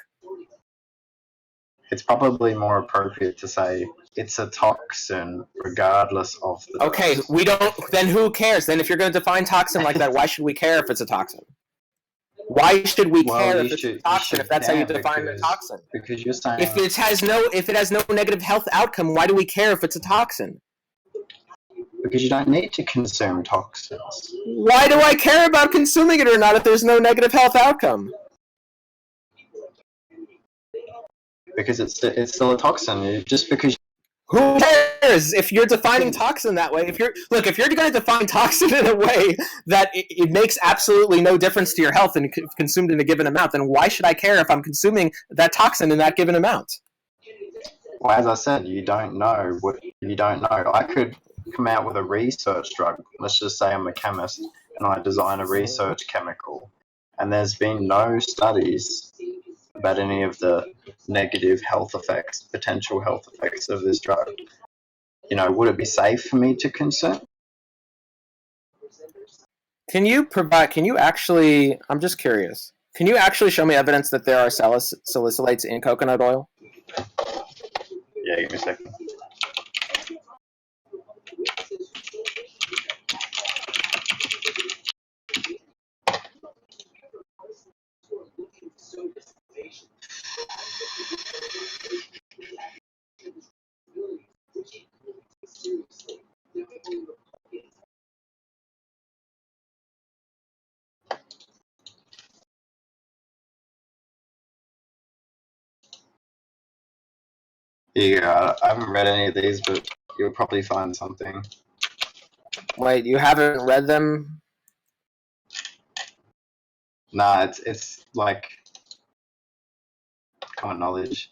It's probably more appropriate to say it's a toxin regardless of the dose. Okay, we don't. Then who cares? Then if you're going to define toxin like that, why should we care if it's a toxin? Why should we care if it's a toxin if that's how you define the toxin? Because you're saying if it has no negative health outcome, why do we care if it's a toxin? Because you don't need to consume toxins. Why do I care about consuming it or not if there's no negative health outcome? Because it's still a toxin. Just because. Who cares if you're defining toxin that way? If you're going to define toxin in a way that it makes absolutely no difference to your health and consumed in a given amount, then why should I care if I'm consuming that toxin in that given amount? Well, as I said, you don't know what you don't know. I could come out with a research drug. Let's just say I'm a chemist and I design a research chemical, and there's been no studies about any of the negative health effects, potential health effects of this drug. Would it be safe for me to consume? I'm just curious, can you actually show me evidence that there are salicylates in coconut oil? Yeah, give me a second. Yeah, I haven't read any of these, but you'll probably find something. Wait, you haven't read them? Nah, it's like common knowledge.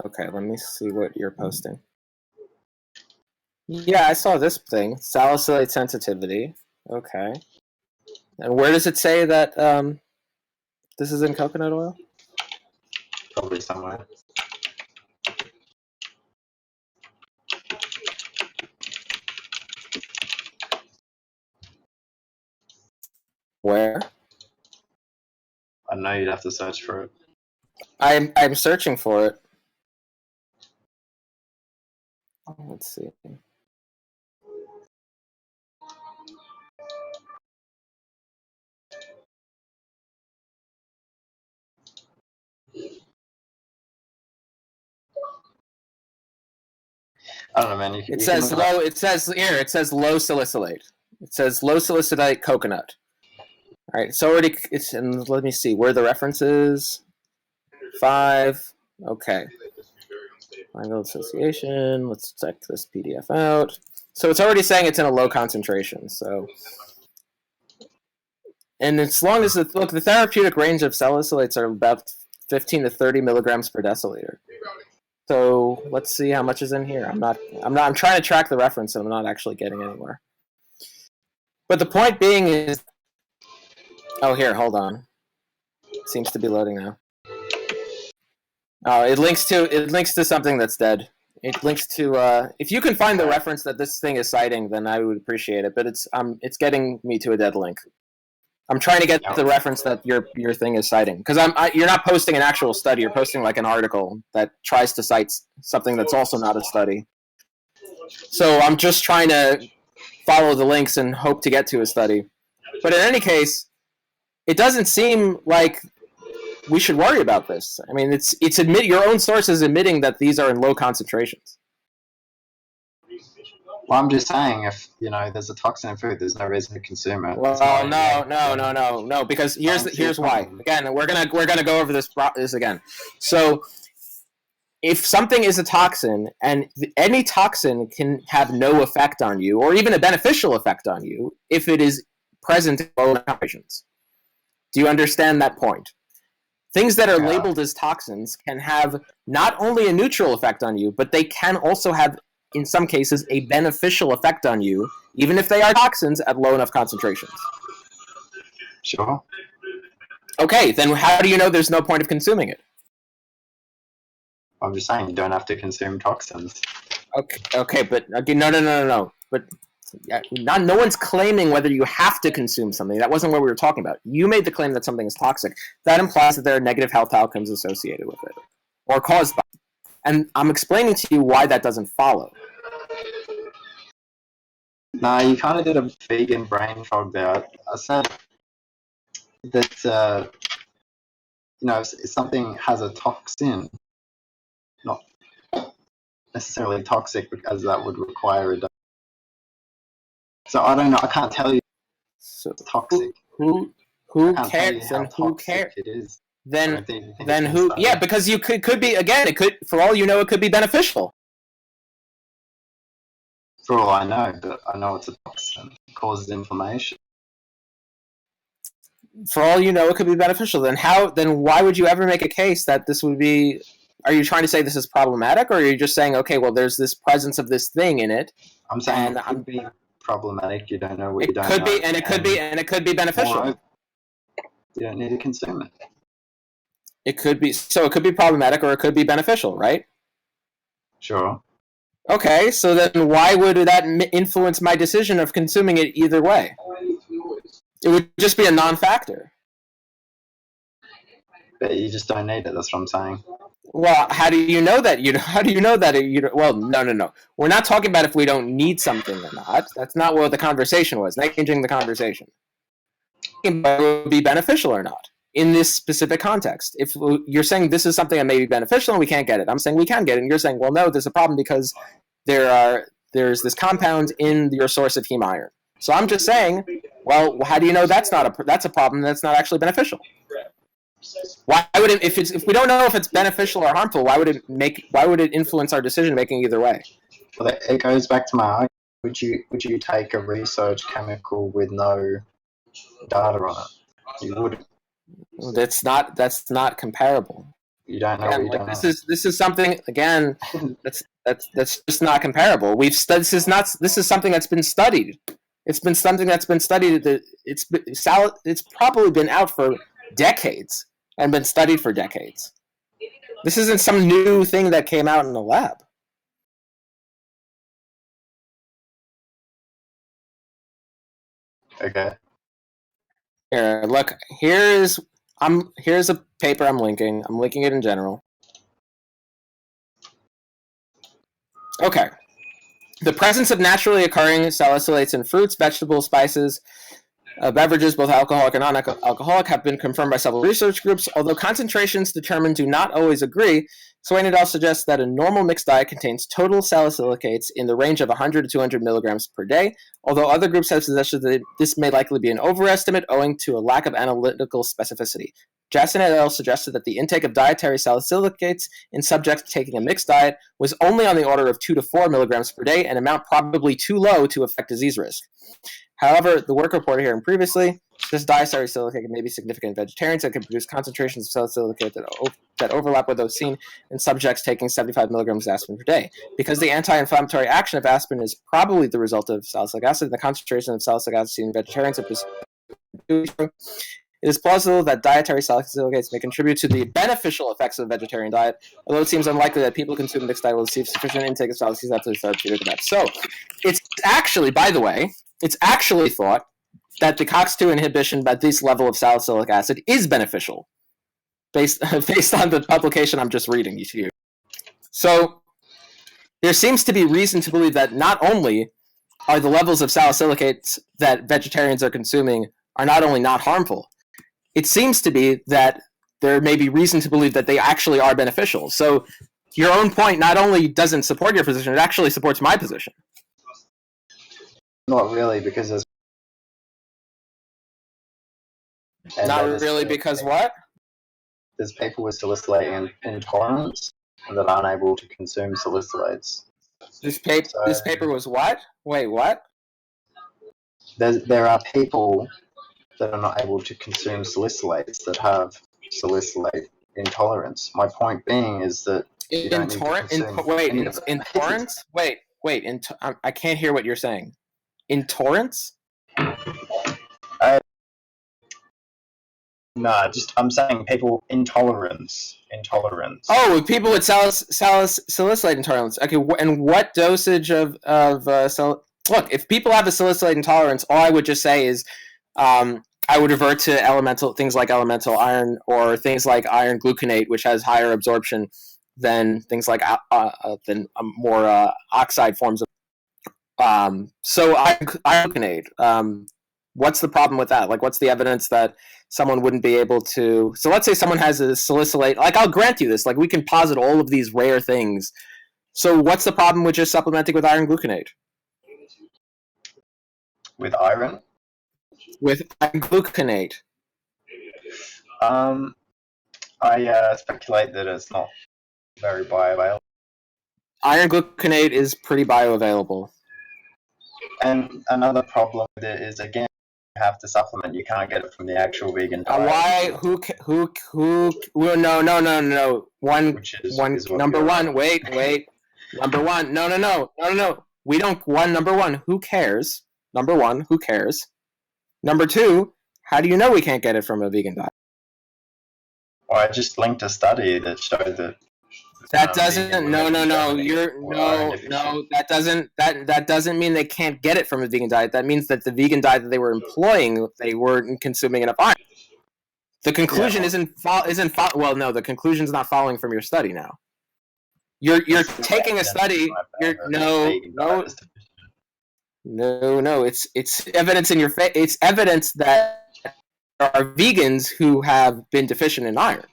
Okay, let me see what you're posting. Yeah, I saw this thing. Salicylate sensitivity. Okay. And where does it say that this is in coconut oil? Probably somewhere. Where? I know you'd have to search for it. I'm searching for it. Let's see. I don't know, man. It says low salicylate. It says low salicylate coconut. All right, it's already, and let me see, where the references? 5, okay. Final association, let's check this PDF out. So it's already saying it's in a low concentration, so. And as long as, look, the therapeutic range of salicylates are about 15 to 30 milligrams per deciliter. So let's see how much is in here. I'm trying to track the reference and I'm not actually getting anywhere. But the point being is, oh, here, hold on. It seems to be loading now. Oh, it links to something that's dead. It links to, if you can find the reference that this thing is citing, then I would appreciate it. But it's getting me to a dead link. I'm trying to get the reference that your thing is citing, because you're not posting an actual study. You're posting like an article that tries to cite something that's also not a study. So I'm just trying to follow the links and hope to get to a study. But in any case, it doesn't seem like we should worry about this. I mean, it's your own source is admitting that these are in low concentrations. Well, I'm just saying, if there's a toxin in food, there's no reason to consume it. Well, no, because here's why. Again, we're gonna go over this again. So, if something is a toxin, and any toxin can have no effect on you, or even a beneficial effect on you, if it is present in low concentrations. Do you understand that point? Things that are labeled as toxins can have not only a neutral effect on you, but they can also have, in some cases, a beneficial effect on you, even if they are toxins at low enough concentrations. Sure. Okay, then how do you know there's no point of consuming it? I'm just saying you don't have to consume toxins. Okay, but no. But no one's claiming whether you have to consume something. That wasn't what we were talking about. You made the claim that something is toxic. That implies that there are negative health outcomes associated with it, or caused by it. And I'm explaining to you why that doesn't follow. Nah, you kind of did a vegan brain fog there. I said that, if something has a toxin, not necessarily toxic, because that would require a. So I don't know. I can't tell you. So toxic. Who cares? And who cares? It is. Then who? Yeah, because you could be, again. It could, for all you know, it could be beneficial. For all I know, but I know it's a toxin. It causes inflammation. For all you know, it could be beneficial. Then why would you ever make a case that this would be? Are you trying to say this is problematic, or are you just saying, okay, well, there's this presence of this thing in it? I'm saying it could be problematic. You don't know what you don't know. It could be, and it could be beneficial. Moreover, you don't need to consume it. It could be, so it could be problematic or it could be beneficial, right? Sure. Okay, so then why would that influence my decision of consuming it either way? It would just be a non-factor. But you just don't need it. That's what I'm saying. Well, how do you know that? Well, no. We're not talking about if we don't need something or not. That's not what the conversation was. Not changing the conversation. It would be beneficial or not in this specific context. If you're saying this is something that may be beneficial and we can't get it, I'm saying we can get it, and you're saying, well, no, there's a problem because there's this compound in your source of heme iron. So I'm just saying, well, how do you know that's a problem that's not actually beneficial? Why would it, if we don't know if it's beneficial or harmful, why would it influence our decision making either way? Well, it goes back to my argument. Would you take a research chemical with no data on it? You wouldn't. That's not comparable. You don't know. Again, what you don't know. This is something, again, that's just not comparable. This is something that's been studied. It's been something that's been studied. It's probably been out for decades and been studied for decades. This isn't some new thing that came out in the lab. Okay. Here, look. Here's a paper I'm linking. I'm linking it in general. Okay. The presence of naturally occurring salicylates in fruits, vegetables, spices, Beverages, both alcoholic and non-alcoholic, have been confirmed by several research groups. Although concentrations determined do not always agree, Swain et al. Suggests that a normal mixed diet contains total salicylates in the range of 100 to 200 milligrams per day, although other groups have suggested that this may likely be an overestimate owing to a lack of analytical specificity. Jackson et al. Suggested that the intake of dietary salicylates in subjects taking a mixed diet was only on the order of 2 to 4 milligrams per day, an amount probably too low to affect disease risk. However, the work reported here and previously, this dietary silicate may be significant in vegetarians and can produce concentrations of salicylic that overlap with those seen in subjects taking 75 milligrams of aspirin per day. Because the anti-inflammatory action of aspirin is probably the result of salicylic acid, the concentration of salicylic acid seen in vegetarians it is plausible that dietary salicylates may contribute to the beneficial effects of a vegetarian diet, although it seems unlikely that people consuming mixed diet will receive sufficient intake of salicylates to therapeutic effects. So, it's actually, by the way, it's actually thought that the COX-2 inhibition at this level of salicylic acid is beneficial, based on the publication I'm just reading to you. So, there seems to be reason to believe that not only are the levels of salicylates that vegetarians are consuming are not only not harmful, it seems to be that there may be reason to believe that they actually are beneficial. So your own point not only doesn't support your position, it actually supports my position. Not really, because there's... Not really, because what? There's people with salicylate intolerance and that aren't able to consume salicylates. This paper was what? Wait, what? There are people that are not able to consume salicylates that have salicylate intolerance. My point being is that intolerance? Wait, I can't hear what you're saying. Intolerance? I'm saying people intolerance. Oh, people with salicylate intolerance. Okay, and what dosage of look, if people have a salicylate intolerance, all I would just say is I would revert to things like elemental iron or things like iron gluconate, which has higher absorption than things like more oxide forms of. So iron gluconate. What's the problem with that? Like, what's the evidence that someone wouldn't be able to? So let's say someone has a salicylate. Like, I'll grant you this. Like, we can posit all of these rare things. So what's the problem with just supplementing with iron gluconate? With iron? With iron gluconate. I speculate that it's not very bioavailable. Iron gluconate is pretty bioavailable. And another problem with it is, again, you have to supplement. You can't get it from the actual vegan diet. Why? No. Number one. Wait. Number one. No. We don't. Number one. Who cares? Number one. Who cares? Number two. How do you know we can't get it from a vegan diet? Well, I just linked a study that showed that. That doesn't. No. That doesn't mean they can't get it from a vegan diet. That means that the vegan diet that they were employing, they weren't consuming enough iron. The conclusion isn't. Well, no. The conclusion's not following from your study now. You're taking a study. No. It's evidence in your face. It's evidence that there are vegans who have been deficient in iron.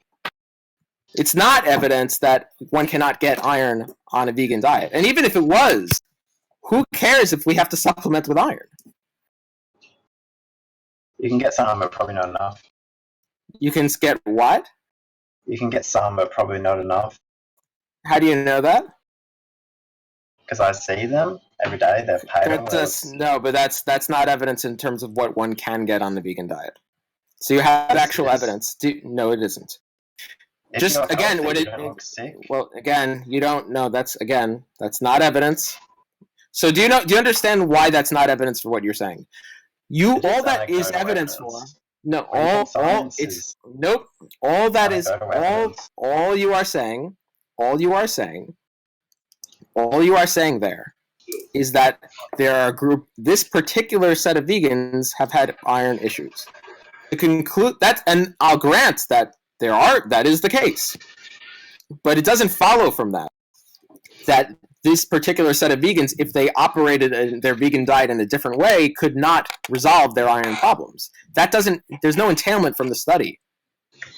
It's not evidence that one cannot get iron on a vegan diet. And even if it was, who cares if we have to supplement with iron? You can get some, but probably not enough. You can get what? You can get some, but probably not enough. How do you know that? Because I see them every day. They're pale. No, but that's not evidence in terms of what one can get on the vegan diet. So you have actual evidence. No, it isn't. If just again, you don't know. That's not evidence. So do you understand why that's not evidence for what you're saying? All that is evidence for. No, all you are saying there is that there are this particular set of vegans have had iron issues. To conclude that, and I'll grant that that is the case, but it doesn't follow from that. that this particular set of vegans, if they operated their vegan diet in a different way, could not resolve their iron problems. There's no entailment from the study.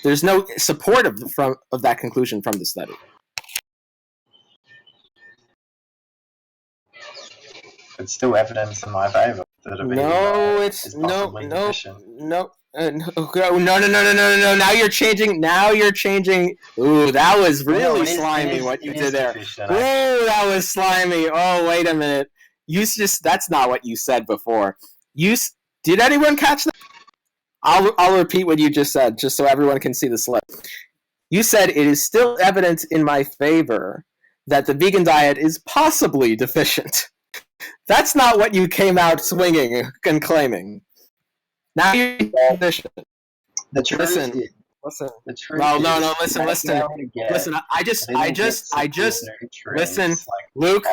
There's no support of that conclusion from the study. It's still evidence in my favor that a vegan diet is possibly deficient. No. Now you're changing. Ooh, that was really slimy what you did there. Ooh, that was slimy. Oh, wait a minute. That's not what you said before. Did anyone catch that? I'll repeat what you just said, just so everyone can see the slip. You said it is still evidence in my favor that the vegan diet is possibly deficient. That's not what you came out swinging and claiming. Now you're deficient. The truth listen. The truth no. Listen. I just. Listen, Luke.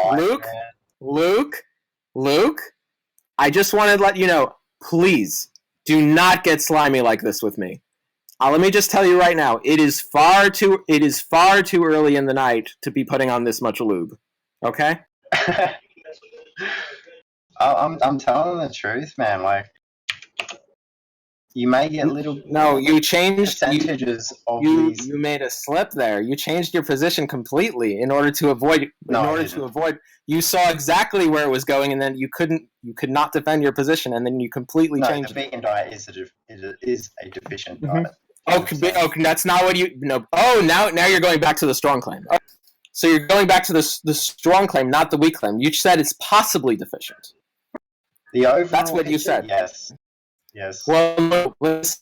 I just wanted to let you know. Please do not get slimy like this with me. Let me just tell you right now. It is far too early in the night to be putting on this much lube. Okay. I'm telling the truth, man. Like, you may get little. No, you changed percentages of these. You made a slip there. You changed your position completely in order to avoid. You saw exactly where it was going, and then you could not defend your position, and then you completely changed. The vegan diet is a deficient diet. Okay, that's not what you. No. Oh, now you're going back to the strong claim. Okay. So you're going back to the strong claim, not the weak claim. You said it's possibly deficient. That's what you said. Yes. Well,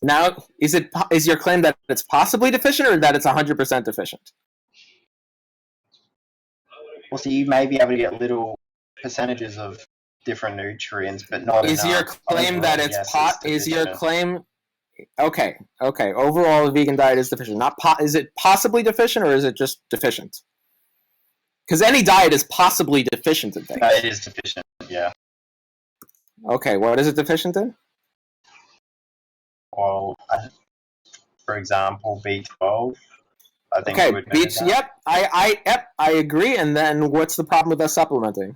now is your claim that it's possibly deficient or that it's 100% deficient? Well, so you may be able to get little percentages of different nutrients, but not enough. Is your claim that it's Is your claim? Okay. Overall, the vegan diet is deficient. Is it possibly deficient or is it just deficient? Because any diet is possibly deficient in things. No, it is deficient. Yeah. Okay, what is it deficient in? Well, for example, B12. I think. Okay, Yep, I agree. And then, what's the problem with us supplementing?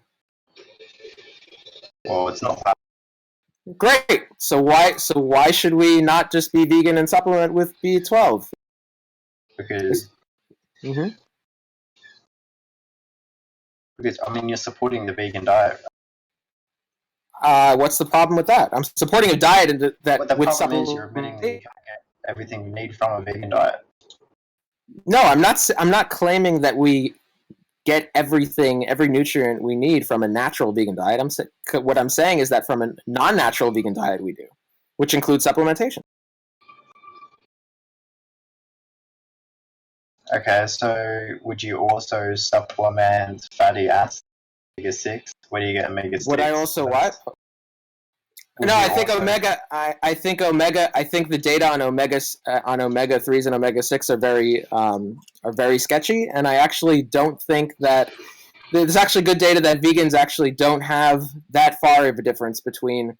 Well, it's not. Great. So why should we not just be vegan and supplement with B12? Because. Because you're supporting the vegan diet. What's the problem with that? I'm supporting a diet with supplements. You're admitting that you can't get everything you need from a vegan diet. No, I'm not claiming that we get every nutrient we need from a natural vegan diet. What I'm saying is that from a non-natural vegan diet we do, which includes supplementation. Okay, so would you also supplement fatty acids, omega-6? Where do you get omega-6? Would I also what? No, I think omega. I think the data on omega-3s and omega-6 are very sketchy, and I actually don't think that there's actually good data that vegans actually don't have that far of a difference between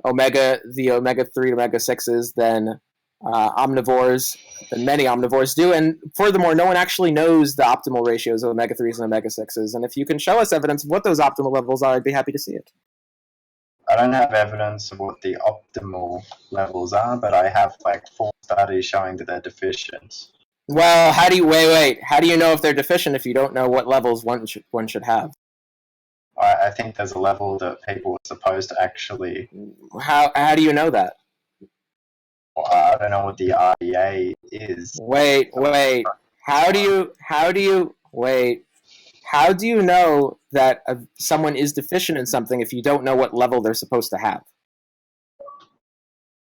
the omega-3 omega-6s than omnivores, than many omnivores do. And furthermore, no one actually knows the optimal ratios of omega-3s and omega-6s. And if you can show us evidence of what those optimal levels are, I'd be happy to see it. I don't have evidence of what the optimal levels are, but I have 4 studies showing that they're deficient. Well, how do you know if they're deficient if you don't know what levels one should have? I think there's a level that people are supposed to actually. How do you know that? Well, I don't know what the RDA is. Wait. How do you know that someone is deficient in something if you don't know what level they're supposed to have?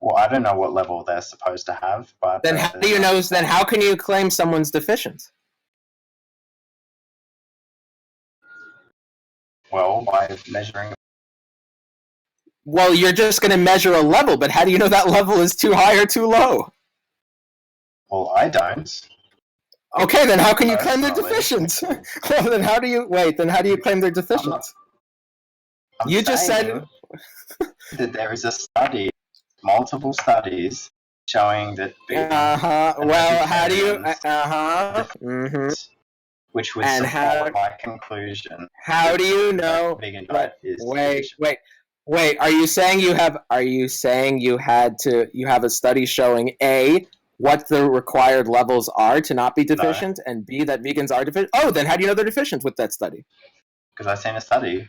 Well, I don't know what level they're supposed to have, but then how do you know? Then how can you claim someone's deficient? Well, by measuring. Well, you're just going to measure a level, but how do you know that level is too high or too low? Well, I don't. Okay, then how can you claim they're deficient? Well, then how do you claim they're deficient? You just said that there is a study, multiple studies, showing that. Well, how do you? which would And support my conclusion. How do you know? Vegan diet is Wait. deficient. Wait. Are you saying you have a study showing A, what the required levels are to not be deficient, and B, that vegans are deficient? Oh, then how do you know they're deficient with that study? Because I've seen a study.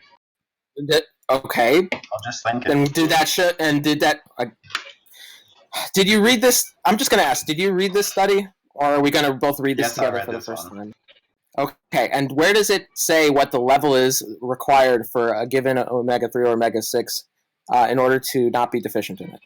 Okay. I'll just link it. Then did you read this? I'm just going to ask, did you read this study? Or are we going to both read this together for the first time? Okay, and where does it say what the level is required for a given omega-3 or omega-6 in order to not be deficient in it?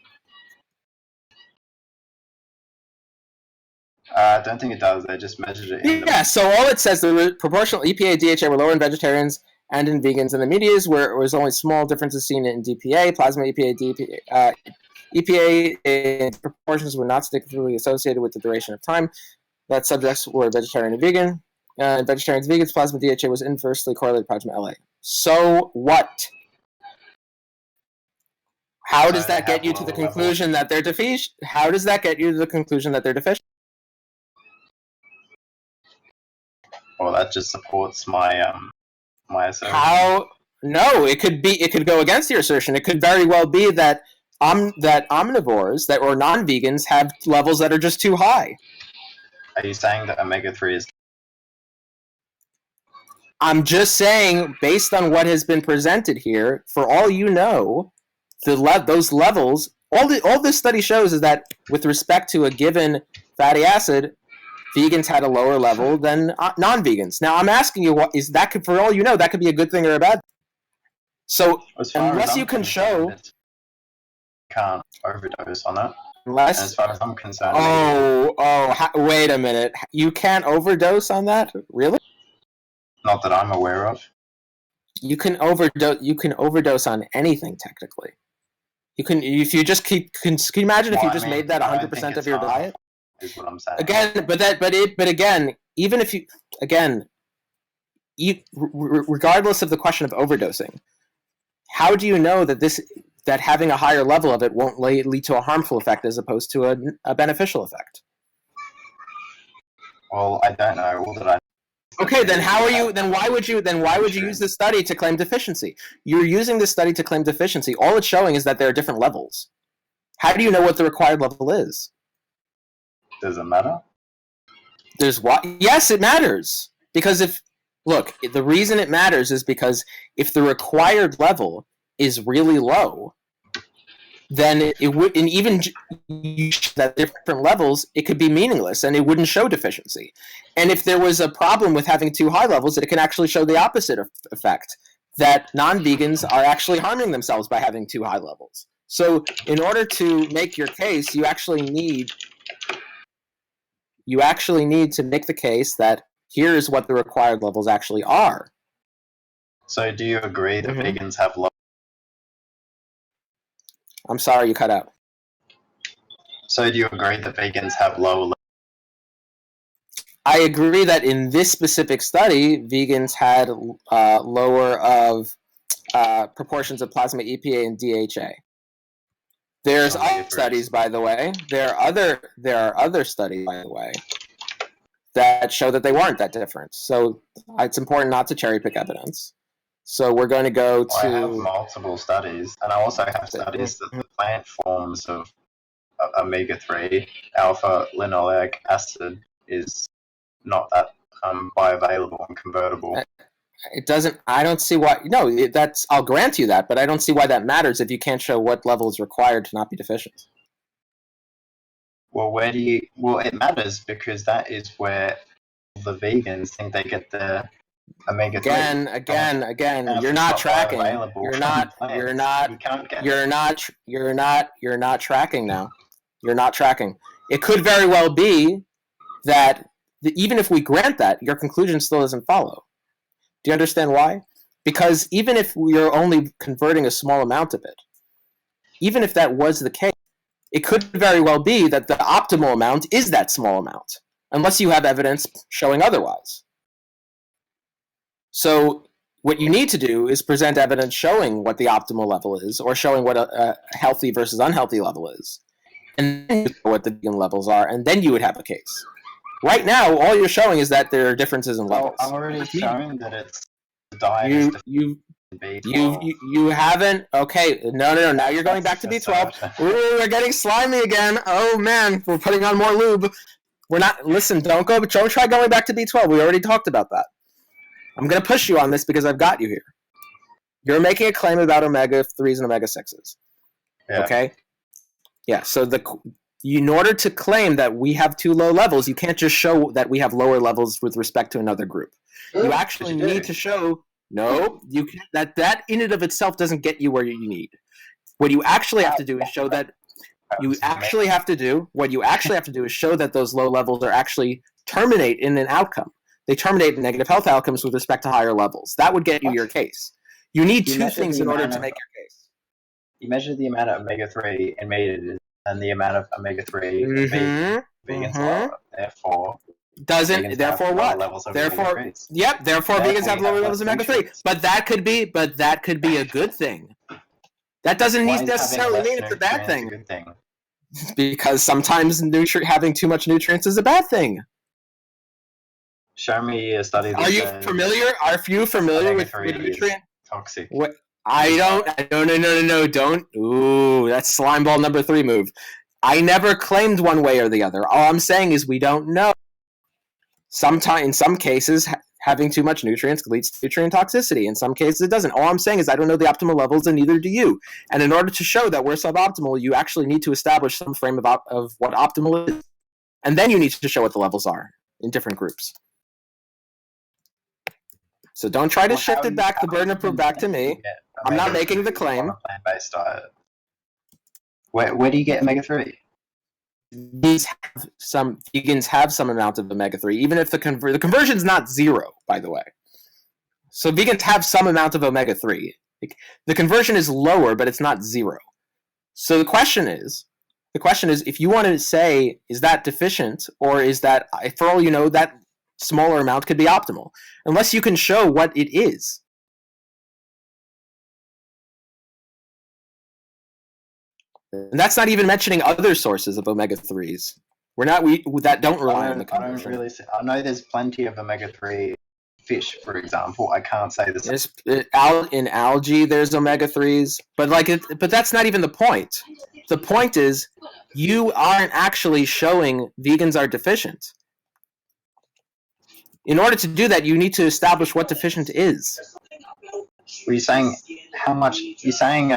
I don't think it does. They just measured it. So all it says, the proportional EPA and DHA were lower in vegetarians and in vegans. In the medias, where it was only small differences seen in DPA, plasma EPA, EPA in proportions were not significantly associated with the duration of time that subjects were vegetarian and vegan. In vegetarians and vegans, plasma DHA was inversely correlated with plasma LA. So what? How does that get you to the conclusion that they're deficient? How does that get you to the conclusion that they're deficient? Well, that just supports my my assertion. How? No, it could go against your assertion. It could very well be that that omnivores or non-vegans have levels that are just too high. Are you saying that omega-3 is? I'm just saying, based on what has been presented here, for all you know, those levels, all this study shows is that with respect to a given fatty acid, vegans had a lower level than non-vegans. Now, I'm asking you, what is that? For all you know, that could be a good thing or a bad thing. So, unless you can show, can't overdose on it. Unless, and as far as I'm concerned, wait a minute, you can't overdose on that? Really? Not that I'm aware of. You can overdose on anything technically. You can, if you just keep. Can you imagine if you just made that 100% of your diet? Is what I'm saying. Again, but again, even if you regardless of the question of overdosing, how do you know that having a higher level of it won't lead to a harmful effect as opposed to a beneficial effect? Well, I don't know. All that I. Okay, then how are you? Then why would you use this study to claim deficiency? You're using this study to claim deficiency. All it's showing is that there are different levels. How do you know what the required level is? Does it matter? There's what? Yes, it matters. Because the reason it matters is because if the required level is really low, then it would, and even at different levels, it could be meaningless and it wouldn't show deficiency. And if there was a problem with having too high levels, it can actually show the opposite effect, that non-vegans are actually harming themselves by having too high levels. So in order to make your case, you actually need to make the case that here's what the required levels actually are. So do you agree that vegans have low? I'm sorry, you cut out. So do you agree that vegans have low? I agree that in this specific study, vegans had lower of proportions of plasma EPA and DHA. There's other studies, by the way. There are other studies, by the way, that show that they weren't that different. So it's important not to cherry pick evidence. So we're going to go to. I have multiple studies, and I also have studies that the plant forms of omega-3 alpha linoleic acid is not that bioavailable and convertible. It doesn't. I don't see why. No, that's. I'll grant you that, but I don't see why that matters if you can't show what level is required to not be deficient. Well, it matters because that is where the vegans think they get the omega-3. Again. You're not tracking. You're not tracking now. You're not tracking. It could very well be that even if we grant that, your conclusion still doesn't follow. Do you understand why? Because even if you're only converting a small amount of it, even if that was the case, it could very well be that the optimal amount is that small amount, unless you have evidence showing otherwise. So what you need to do is present evidence showing what the optimal level is, or showing what a healthy versus unhealthy level is, and then you know what the vegan levels are, and then you would have a case. Right now, all you're showing is that there are differences in levels. I've already shown that it's the diet is you haven't. Okay, no. Now you're going back to B12. Ooh, we're getting slimy again. Oh man, we're putting on more lube. We're not. Listen, don't try going back to B12. We already talked about that. I'm gonna push you on this because I've got you here. You're making a claim about omega-3s and omega-6s. Yeah. Okay? Yeah, so in order to claim that we have too low levels, you can't just show that we have lower levels with respect to another group. You actually need to show, no, you can't, that in and of itself doesn't get you where you need. What you actually have to do is show that what you actually have to do is show that those low levels are actually terminate in an outcome. They terminate in negative health outcomes with respect to higher levels. That would get you your case. You need two things in order to make your case. You measure the amount of omega-3 in meat and the amount of omega-3 vegans are. Therefore, therefore what? Therefore vegans have lower levels of omega-3. But that could be a good thing. That doesn't necessarily mean it's a bad thing. Because sometimes having too much nutrients is a bad thing. Show me a study that Are you familiar with nutrient? Toxic. What? No, don't. Ooh, that's slime ball number 3 move. I never claimed one way or the other. All I'm saying is we don't know. In some cases, having too much nutrients leads to nutrient toxicity. In some cases, it doesn't. All I'm saying is I don't know the optimal levels, and neither do you. And in order to show that we're suboptimal, you actually need to establish some frame of what optimal is. And then you need to show what the levels are in different groups. So don't try to shift it back, the burden of proof back to me. I'm not making the claim. Plant-based diet. Where do you get omega-3? Vegans have some amount of omega-3, even if the conversion's not 0, by the way. So vegans have some amount of omega-3. The conversion is lower, but it's not 0. So the question is, if you want to say, is that deficient, or is that, for all you know, that smaller amount could be optimal, unless you can show what it is. And that's not even mentioning other sources of omega-3s. That don't rely on the conversion. I know there's plenty of omega-3 fish, for example. I can't say this. In algae, there's omega-3s, but that's not even the point. The point is, you aren't actually showing vegans are deficient. In order to do that, you need to establish what deficient is. Were you saying how much? You're saying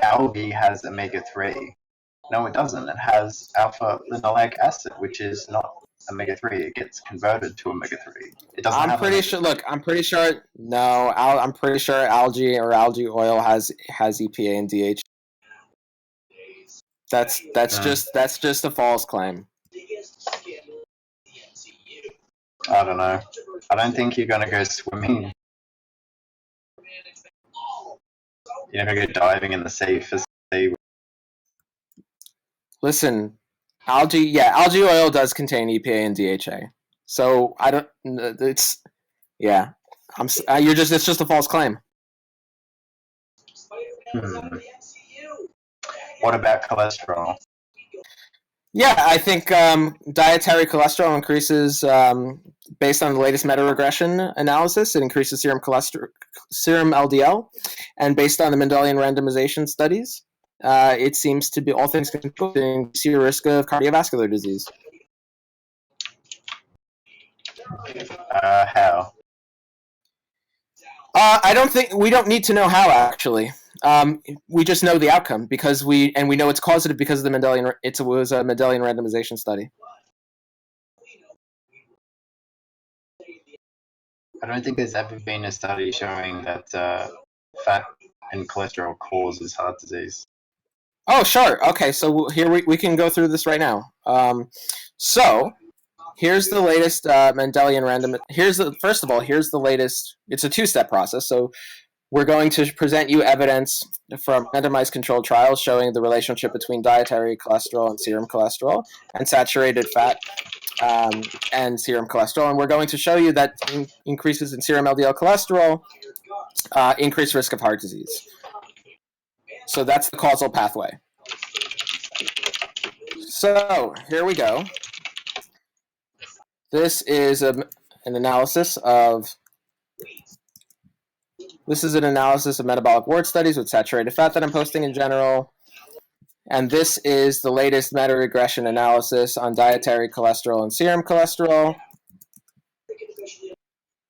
algae has omega-3. No, it doesn't. It has alpha-linoleic acid, which is not omega-3. It gets converted to omega-3. It doesn't. I'm pretty sure. No, I'm pretty sure algae or algae oil has EPA and DHA. That's just a false claim. I don't know. I don't think you're going to go swimming. You're going to go diving in the sea for sea. Listen, algae oil does contain EPA and DHA. So I don't. It's just a false claim. What about cholesterol? Yeah, I think dietary cholesterol increases based on the latest meta-regression analysis. It increases serum LDL, and based on the Mendelian randomization studies, it seems to be all things considered increase your risk of cardiovascular disease. How? We don't need to know how, actually. We just know the outcome because we know it's causative because of the Mendelian. It was a Mendelian randomization study. I don't think there's ever been a study showing that fat and cholesterol causes heart disease. Oh, sure. Okay, so here we can go through this right now. So here's the latest Mendelian random. Here's the latest. It's a 2-step process. So we're going to present you evidence from randomized controlled trials showing the relationship between dietary cholesterol and serum cholesterol and saturated fat and serum cholesterol. And we're going to show you that increases in serum LDL cholesterol increase risk of heart disease. So that's the causal pathway. So here we go. This is an analysis of metabolic wart studies with saturated fat that I'm posting in general. And this is the latest meta-regression analysis on dietary cholesterol and serum cholesterol.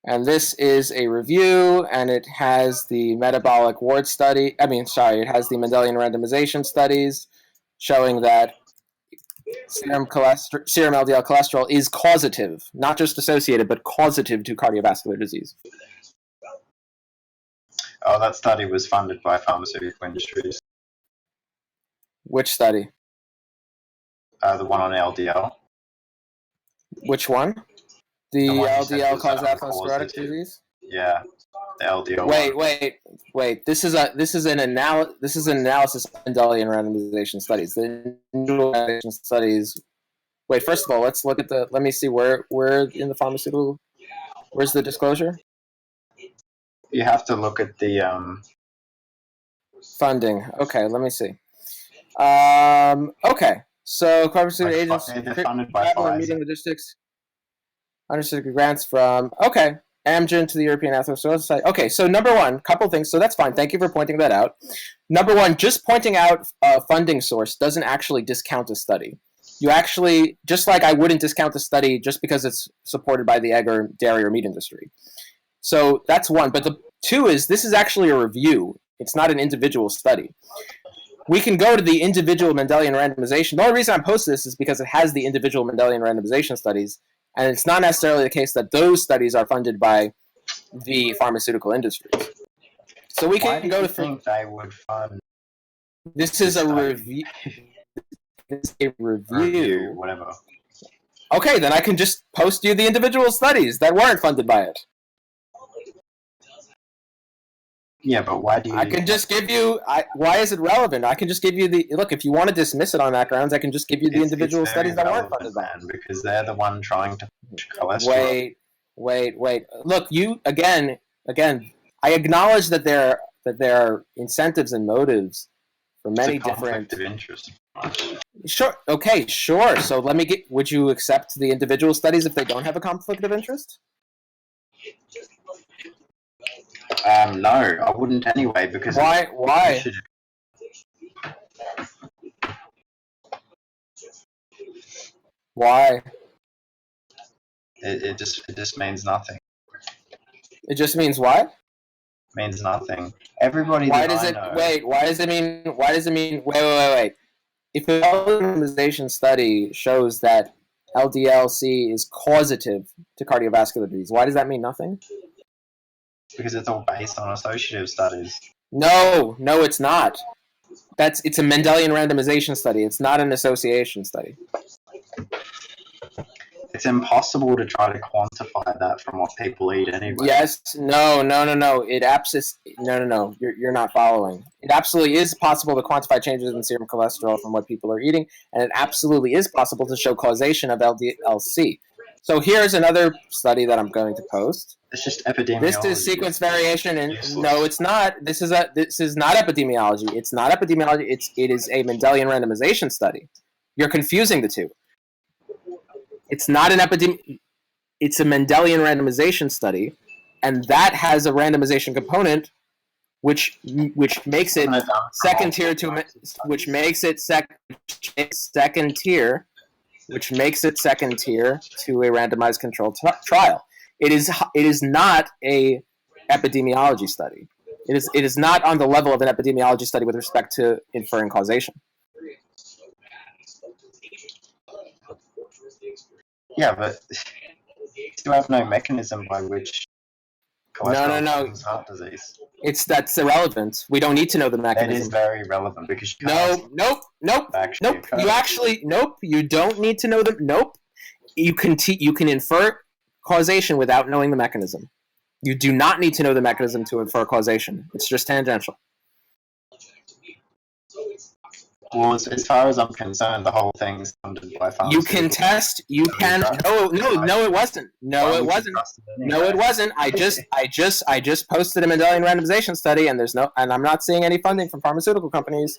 And this is a review, and it has the metabolic wart study. It has the Mendelian randomization studies showing that serum LDL cholesterol is causative, not just associated, but causative to cardiovascular disease. Oh, that study was funded by pharmaceutical industries. Which study? The one on LDL. Which one? The LDL causes atherosclerotic disease? Yeah, the LDL. Wait. This is an analysis of Mendelian randomization studies. The randomization studies. Wait, first of all, let's look at let me see where in the pharmaceutical. Where's the disclosure? You have to look at the funding. Okay, let me see. Okay, so pharmaceutical agents they're funded by Pfizer. Meeting logistics. Understood grants from Amgen to the European Atherosclerosis Society. Okay, so number one, couple things. So that's fine. Thank you for pointing that out. Number one, just pointing out a funding source doesn't actually discount a study. You actually, just like I wouldn't discount a study just because it's supported by the egg or dairy or meat industry. So that's one. But the two is this is actually a review. It's not an individual study. We can go to the individual Mendelian randomization. The only reason I post this is because it has the individual Mendelian randomization studies. And it's not necessarily the case that those studies are funded by the pharmaceutical industry. So we can go to think they would fund. This is a review. This is a review. Whatever. Okay, then I can just post you the individual studies that weren't funded by it. Yeah, but why do you... I can just give you... why is it relevant? I can just give you the... Look, if you want to dismiss it on that grounds, I can just give you the individual studies that weren't funded by it. Because they're the one trying to push cholesterol. Wait. Look, you... Again, I acknowledge that there are incentives and motives for many different... conflict of interest. Sure. Okay, sure. So let me get... Would you accept the individual studies if they don't have a conflict of interest? No, I wouldn't anyway, because... Why? Why? It just means nothing. It just means what? Means nothing. Everybody Why that does I it... know... Wait, why does it mean... Wait. If a randomization study shows that LDL-C is causative to cardiovascular disease, why does that mean nothing? Because it's all based on associative studies. No, it's not. It's a Mendelian randomization study. It's not an association study. It's impossible to try to quantify that from what people eat anyway. Yes, no. No. You're not following. It absolutely is possible to quantify changes in serum cholesterol from what people are eating, and it absolutely is possible to show causation of LDL-C. So here's another study that I'm going to post. It's just epidemiology. This is sequence variation, and no, it's not. This is not epidemiology. It's not epidemiology. It is a Mendelian randomization study. You're confusing the two. It's not an It's a Mendelian randomization study, and that has a randomization component, which makes it second tier to a randomized controlled trial. It is not a epidemiology study. It is not on the level of an epidemiology study with respect to inferring causation. Yeah, but you have no mechanism by which cholesterol causes heart disease. That's irrelevant. We don't need to know the mechanism. It is very relevant because you nope. You don't need to know Nope. You can infer causation without knowing the mechanism. You do not need to know the mechanism to infer causation. It's just tangential. Well, as far as I'm concerned, the whole thing's funded by pharmaceuticals. You can test. You can. No, it wasn't. No, it wasn't. I just posted a Mendelian randomization study, and I'm not seeing any funding from pharmaceutical companies.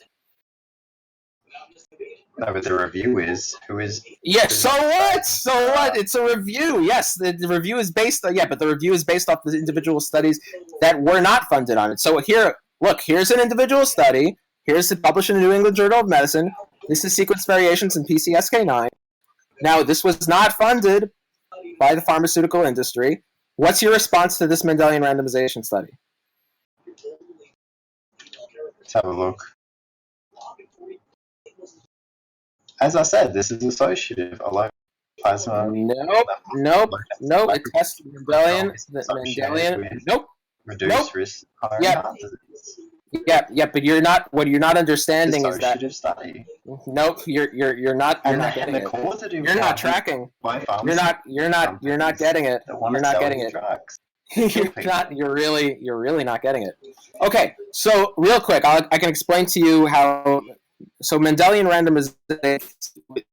No, but the review is who is. Yeah. So what? So what? It's a review. Yes, the review is based. But the review is based off the individual studies that were not funded on it. So here, look. Here's an individual study. Here's it published in the New England Journal of Medicine. This is sequence variations in PCSK9. Now, this was not funded by the pharmaceutical industry. What's your response to this Mendelian randomization study? Let's have a look. As I said, this is associative. I like plasma. Nope. It tests Mendelian. Nope. Reduced risk. Yeah, but you're not. What you're not understanding is that. Study. Nope, you're not. You're not getting it. You're not tracking. You're not getting it. You're not getting it. You're really not getting it. Okay, so real quick, I can explain to you how. So Mendelian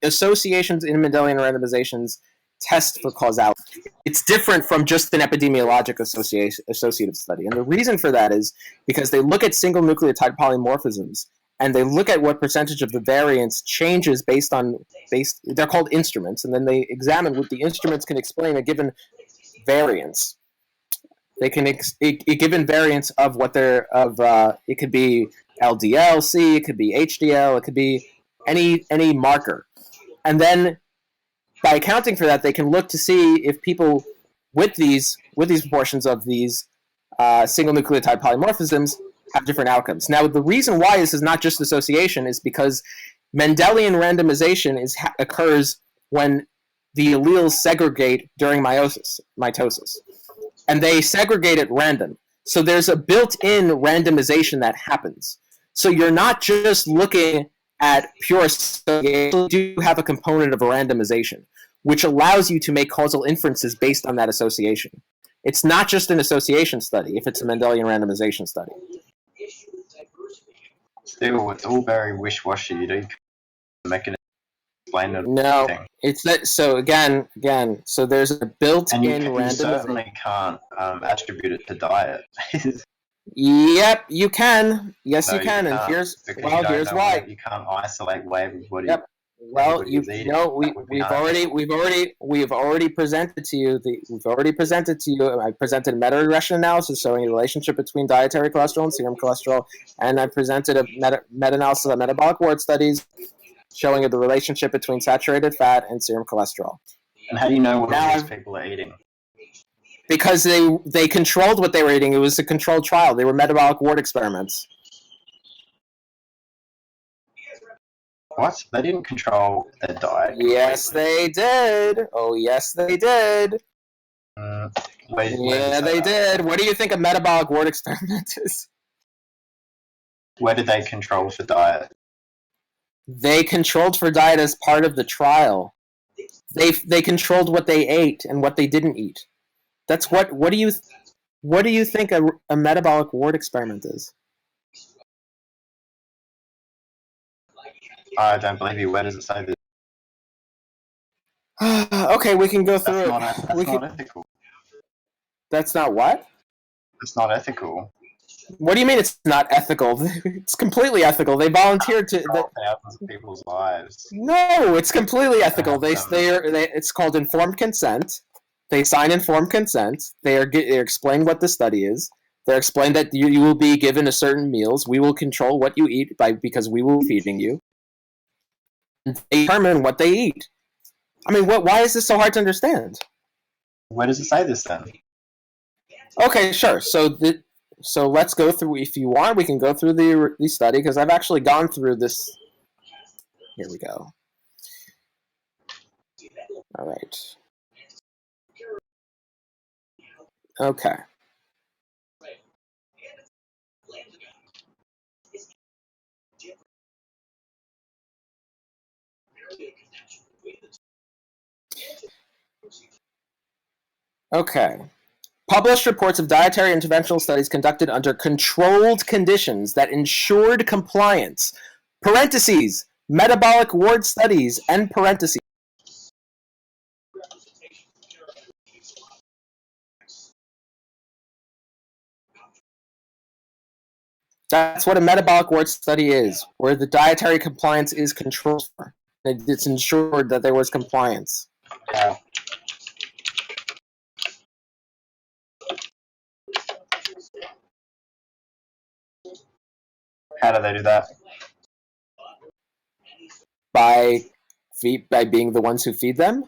associations in Mendelian randomizations test for causality. It's different from just an epidemiologic associative study. And the reason for that is because they look at single nucleotide polymorphisms and they look at what percentage of the variance changes they're called instruments, and then they examine what the instruments can explain a given variance. They can a given variance of what it could be LDL-C, it could be HDL, it could be any marker. And then by accounting for that, they can look to see if people with these proportions of these single nucleotide polymorphisms have different outcomes. Now, the reason why this is not just association is because Mendelian randomization occurs when the alleles segregate during mitosis, and they segregate at random. So there's a built-in randomization that happens. So you're not just looking at pure association, you do have a component of randomization, which allows you to make causal inferences based on that association. It's not just an association study if it's a Mendelian randomization study. Still, it's all very wish-washy. You don't mechanism explain it. No, it's that. So again, so there's a built-in randomization. You certainly can't attribute it to diet. Yep, you can. Yes, No, you can. And here's why. You can't isolate what everybody. Yep. Well, we've already presented to you. I presented a meta-regression analysis showing the relationship between dietary cholesterol and serum cholesterol, and I presented a meta-analysis of metabolic ward studies showing the relationship between saturated fat and serum cholesterol. And how do you know what all these people are eating? Because they controlled what they were eating. It was a controlled trial. They were metabolic ward experiments. What? They didn't control their diet. Yes, they did. Oh, yes, they did. They did. What do you think a metabolic ward experiment is? Where did they control for diet? They controlled for diet as part of the trial. They controlled what they ate and what they didn't eat. That's what do you think a metabolic ward experiment is? I don't believe you. Where does it say this? Okay, we can go through That's not ethical. That's not what? It's not ethical. What do you mean it's not ethical? It's completely ethical. They volunteered to thousands of people's lives. No, it's completely ethical. It's called informed consent. They sign informed consent. They're explained what the study is. They're explained that you will be given a certain meals. We will control what you eat because we will be feeding you. And they determine what they eat. I mean, why is this so hard to understand? Where does it say this then? Okay, sure. So let's go through. If you want, we can go through the study because I've actually gone through this. Here we go. All right. Okay. Okay. Published reports of dietary interventional studies conducted under controlled conditions that ensured compliance. Parentheses. Metabolic ward studies. End parentheses. That's what a metabolic ward study is, where the dietary compliance is controlled for. it's ensured that there was compliance. Yeah. How do they do that? By being the ones who feed them.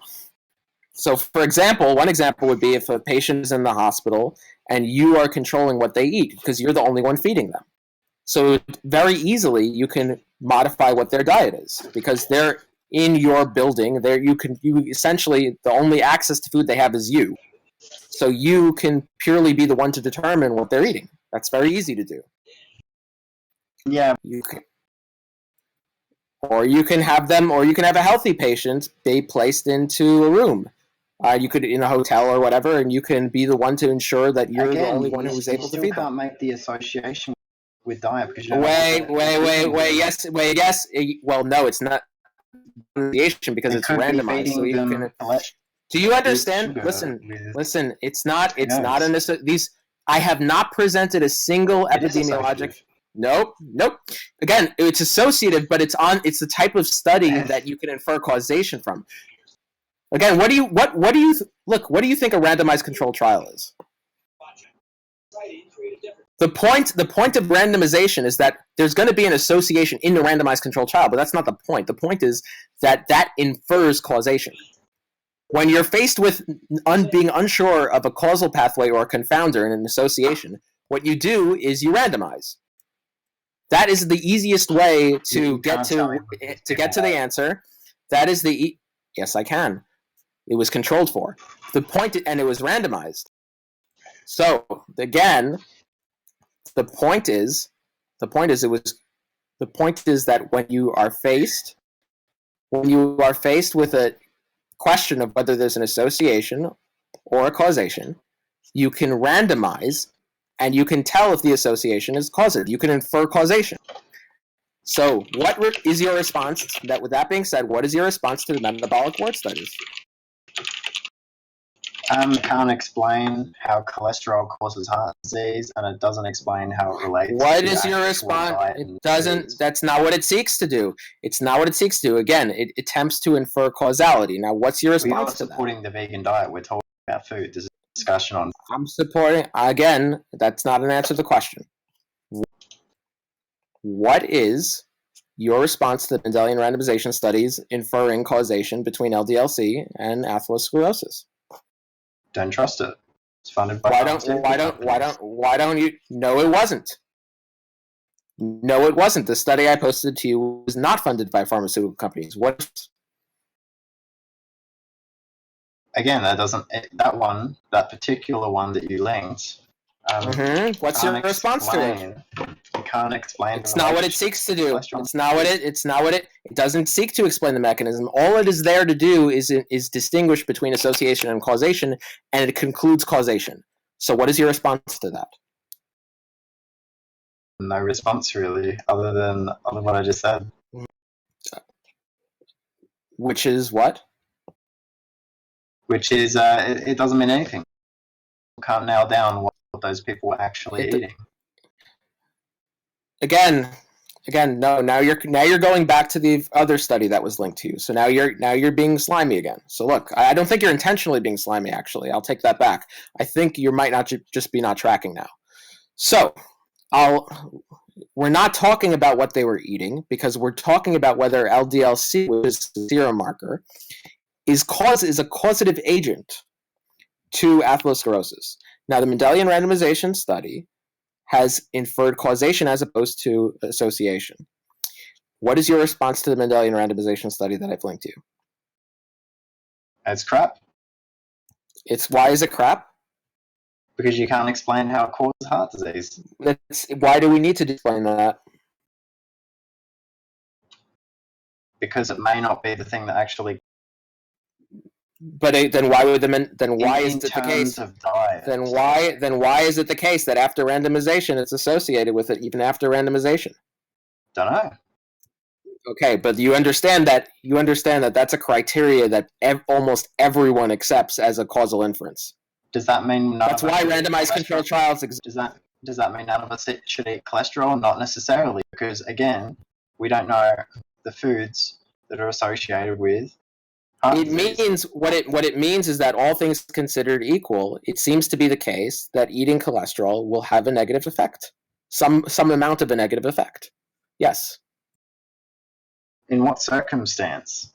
So, for example, one example would be if a patient is in the hospital and you are controlling what they eat because you're the only one feeding them. So very easily you can modify what their diet is because they're in your building. You essentially, the only access to food they have is you. So you can purely be the one to determine what they're eating. That's very easy to do. Yeah. Or you can have a healthy patient be placed into a room. You could in a hotel or whatever, and you can be the one to ensure that you're the only one who's able to feed them. You still can't make the association with diet because you wait. Yes. Well, no, it's not association because it's randomized. So you can. Do you understand? Listen. It's not these. I have not presented a single epidemiologic. Nope. Again, it's associative, but it's the type of study that you can infer causation from. Again, what do you think a randomized controlled trial is? The point of randomization is that there's going to be an association in the randomized controlled trial, but that's not the point. The point is that infers causation. When you're faced with being unsure of a causal pathway or a confounder in an association, what you do is you randomize. That is the easiest way to get to the answer. That is yes, I can. It was controlled for. And it was randomized. So again, the point is that when you are faced with a question of whether there's an association or a causation, you can randomize and you can tell if the association is causative. You can infer causation. So what is your response? With that being said, what is your response to the metabolic wart studies? Can't explain how cholesterol causes heart disease, and it doesn't explain how it relates. What is your response? It doesn't. That's not what it seeks to do. It's not what it seeks to do. Again, it attempts to infer causality. Now, what's your response to that? We're not supporting the vegan diet. We're talking about food. There's a discussion on. I'm supporting. Again, that's not an answer to the question. What is your response to the Mendelian randomization studies inferring causation between LDL-C and atherosclerosis? Don't trust it. It's funded by. Why don't you? No, it wasn't. No, it wasn't. The study I posted to you was not funded by pharmaceutical companies. What? Again, that particular one that you linked. What's your response to it? You can't explain. It's not what it seeks to do. It doesn't seek to explain the mechanism. All it is there to do is distinguish between association and causation, and it concludes causation. So what is your response to that? No response really, other than what I just said. Which is what? Which is it doesn't mean anything. You can't nail down what those people were actually eating. Again, no. Now you're going back to the other study that was linked to you. So now you're being slimy again. So look, I don't think you're intentionally being slimy. Actually, I'll take that back. I think you might not just be not tracking now. So we're not talking about what they were eating because we're talking about whether LDL-C, which is a serum marker, is a causative agent to atherosclerosis. Now, the Mendelian randomization study has inferred causation as opposed to association. What is your response to the Mendelian randomization study that I've linked to you? It's crap. Why is it crap? Because you can't explain how it causes heart disease. Why do we need to explain that? Because it may not be the thing that actually. But then why would why is it the case? Then why is it the case that after randomization it's associated with it even after randomization? Don't know. Okay, but you understand that that's a criteria that almost everyone accepts as a causal inference. Does that mean that's why randomized controlled trials exist? Does that mean none of us should eat cholesterol? Not necessarily, because again, we don't know the foods that are associated with heart It disease. means what it means is that all things considered equal, it seems to be the case that eating cholesterol will have a negative effect, some amount of a negative effect. Yes. In what circumstance?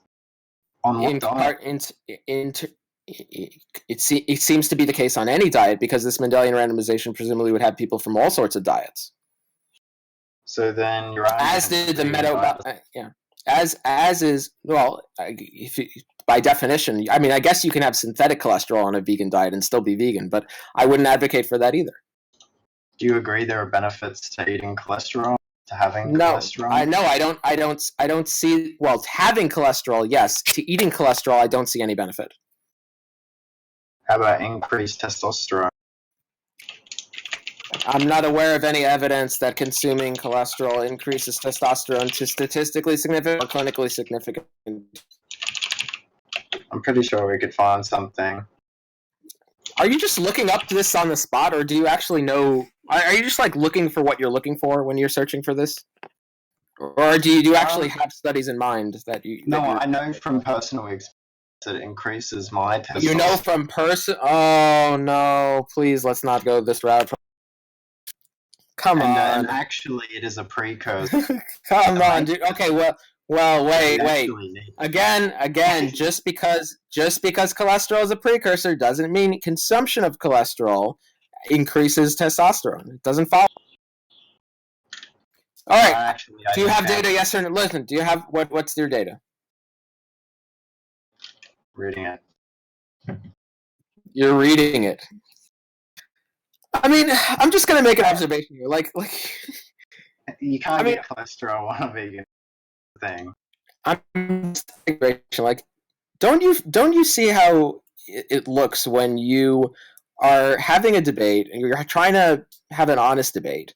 On what diet? It seems to be the case on any diet, because this Mendelian randomization presumably would have people from all sorts of diets. So then you're As did the as is, well, by definition, I mean, I guess you can have synthetic cholesterol on a vegan diet and still be vegan, but I wouldn't advocate for that either. Do you agree there are benefits to eating cholesterol, to having cholesterol? I don't see, well, having cholesterol, yes. To eating cholesterol, I don't see any benefit. How about increased testosterone? I'm not aware of any evidence that consuming cholesterol increases testosterone to statistically significant or clinically significant. I'm pretty sure we could find something. Are you just looking up this on the spot, or do you actually know? Are you just like looking for what you're looking for when you're searching for this? Or do you actually have studies in mind that you... No, I know from personal experience that it increases my testosterone. You know from Oh, no. Please, let's not go this route. Come on. And actually, it is a precursor. Come on, dude. Okay, well, wait. Again, just because cholesterol is a precursor doesn't mean consumption of cholesterol increases testosterone. It doesn't follow. All right. Do you have data? Yes or no? Listen. Do you have what's your data? Reading it. You're reading it. I mean, I'm just gonna make an observation here. Like you can't get cholesterol on a vegan thing. I'm like, don't you see how it looks when you are having a debate and you're trying to have an honest debate,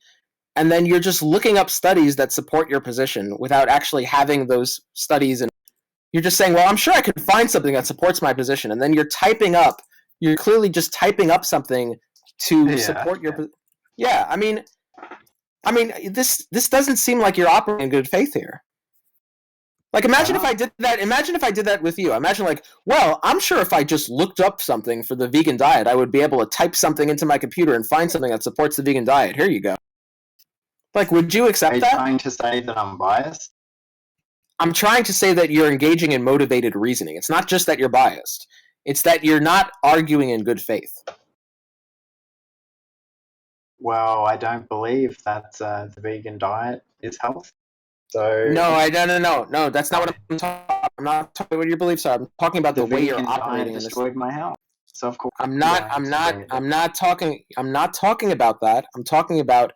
and then you're just looking up studies that support your position without actually having those studies, and you're just saying, well, I'm sure I could find something that supports my position, and then you're clearly just typing up something to support your position. Yeah, I mean, this doesn't seem like you're operating in good faith here. Like, imagine if I did that. Imagine if I did that with you. Imagine, like, well, I'm sure if I just looked up something for the vegan diet, I would be able to type something into my computer and find something that supports the vegan diet. Here you go. Like, would you accept that? Are you trying to say that I'm biased? I'm trying to say that you're engaging in motivated reasoning. It's not just that you're biased. It's that you're not arguing in good faith. Well, I don't believe that the vegan diet is healthy. So no, that's not what I'm talking about. I'm not talking about what your beliefs are. I'm talking about the way you're operating. Destroyed my health. So of course I'm not talking about that. I'm talking about,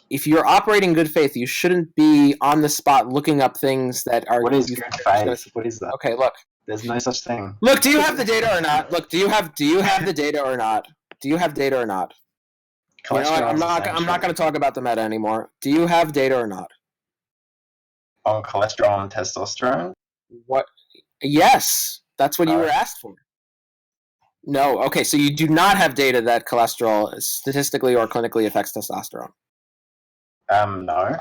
if you're operating in good faith, you shouldn't be on the spot looking up things that are... What is good faith? What is that? Okay, look. There's no such thing. Look, do you have the data or not? Look, do you have the data or not? Do you have data or not? You know what? I'm not going to talk about the meta anymore. Do you have data or not? On cholesterol and testosterone? What? Yes, that's what you were asked for. No, okay, so you do not have data that cholesterol statistically or clinically affects testosterone. No.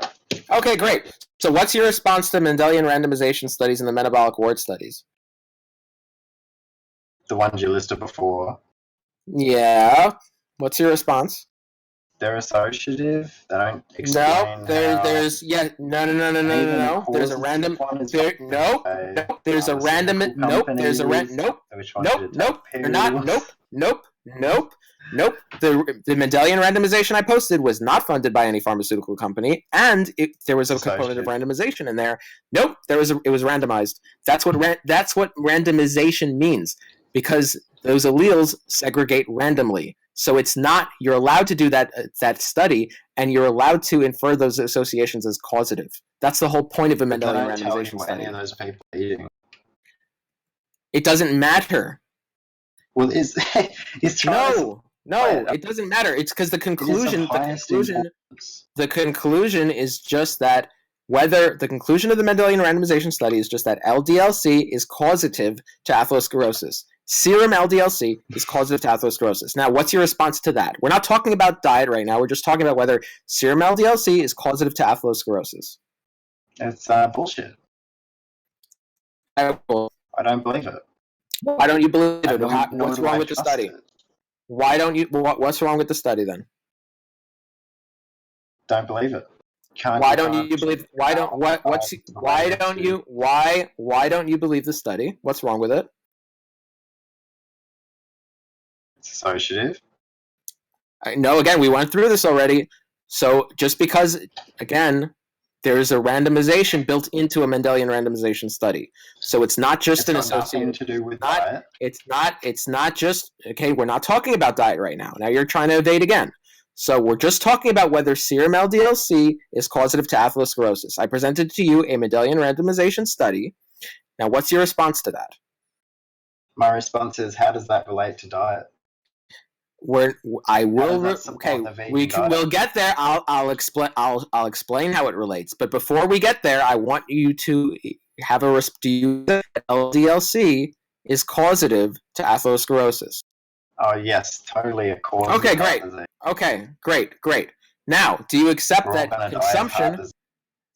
Okay, great. So what's your response to Mendelian randomization studies and the metabolic ward studies? The ones you listed before. Yeah. What's your response? They're associative. They don't explain. No. There's a random. They're not. Nope. The Mendelian randomization I posted was not funded by any pharmaceutical company, and there was a component of randomization in there. Nope, it was randomized. That's what randomization means, because those alleles segregate randomly. So it's not, you're allowed to do that study, and you're allowed to infer those associations as causative. That's the whole point of a Mendelian randomization study. Any of those people are eating. It doesn't matter. Well, No, it doesn't matter. It's because the conclusion is just that the conclusion of the Mendelian randomization study is just that LDL-C is causative to atherosclerosis. Serum LDL-C is causative to atherosclerosis. Now, what's your response to that? We're not talking about diet right now. We're just talking about whether serum LDL-C is causative to atherosclerosis. It's bullshit. I don't believe it. Why don't you believe it? Nor What's do wrong I with the trust study? it. Why don't you? What's wrong with the study then? Don't believe it. Why don't you believe? Why don't what? What's why don't you? Why don't you believe the study? What's wrong with it? It's associative. No, again, we went through this already. So just because, again, there is a randomization built into a Mendelian randomization study. So it's not just an associative. Nothing to do with diet. It's not just, okay, we're not talking about diet right now. Now you're trying to evade again. So we're just talking about whether serum LDL-C is causative to atherosclerosis. I presented to you a Mendelian randomization study. Now what's your response to that? My response is, how does that relate to diet? We'll get there. I'll explain how it relates. But before we get there, I want you to have a do you think LDL-C is causative to atherosclerosis? Oh yes, totally a cause. Okay, great. Okay, great. Now, do you accept that consumption?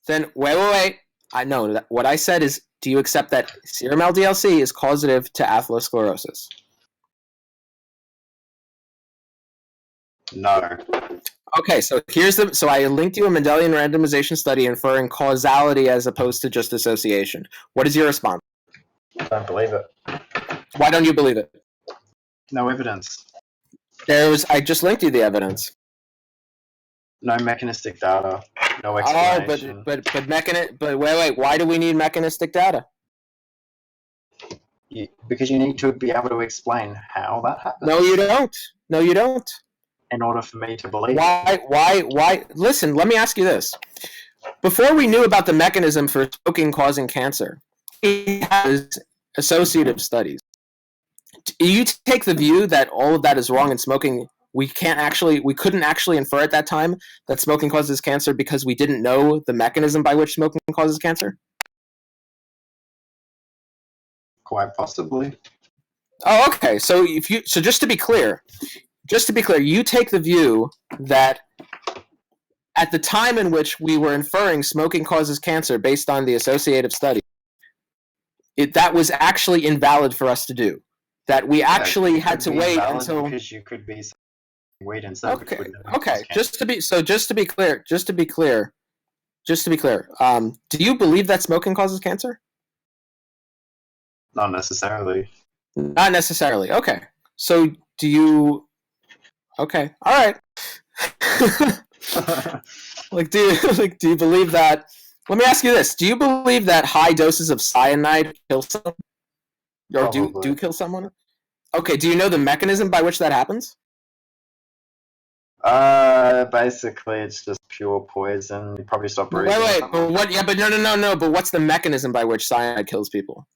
Then wait. I know that what I said is, do you accept that serum LDL-C is causative to atherosclerosis? No. Okay, so so I linked you a Mendelian randomization study inferring causality as opposed to just association. What is your response? I don't believe it. Why don't you believe it? No evidence. I just linked you the evidence. No mechanistic data. No explanation. But wait. Why do we need mechanistic data? Because you need to be able to explain how that happens. No, you don't. In order for me to believe. Why? Listen, let me ask you this. Before we knew about the mechanism for smoking causing cancer, we had associative studies. Do you take the view that all of that is wrong in smoking? We couldn't actually infer at that time that smoking causes cancer because we didn't know the mechanism by which smoking causes cancer? Quite possibly. Oh, okay. So just to be clear, you take the view that at the time in which we were inferring smoking causes cancer based on the associative study, that was actually invalid for us to do. That we actually had to wait until because you could be wait and see. Okay. Just to be clear. Do you believe that smoking causes cancer? Not necessarily. Not necessarily. Okay. So do you? Okay. All right. Do you believe that? Let me ask you this: do you believe that high doses of cyanide kill someone, or do kill someone? Okay. Do you know the mechanism by which that happens? Basically, it's just pure poison. You probably stop breathing. Wait. But what? Yeah, but no. But what's the mechanism by which cyanide kills people?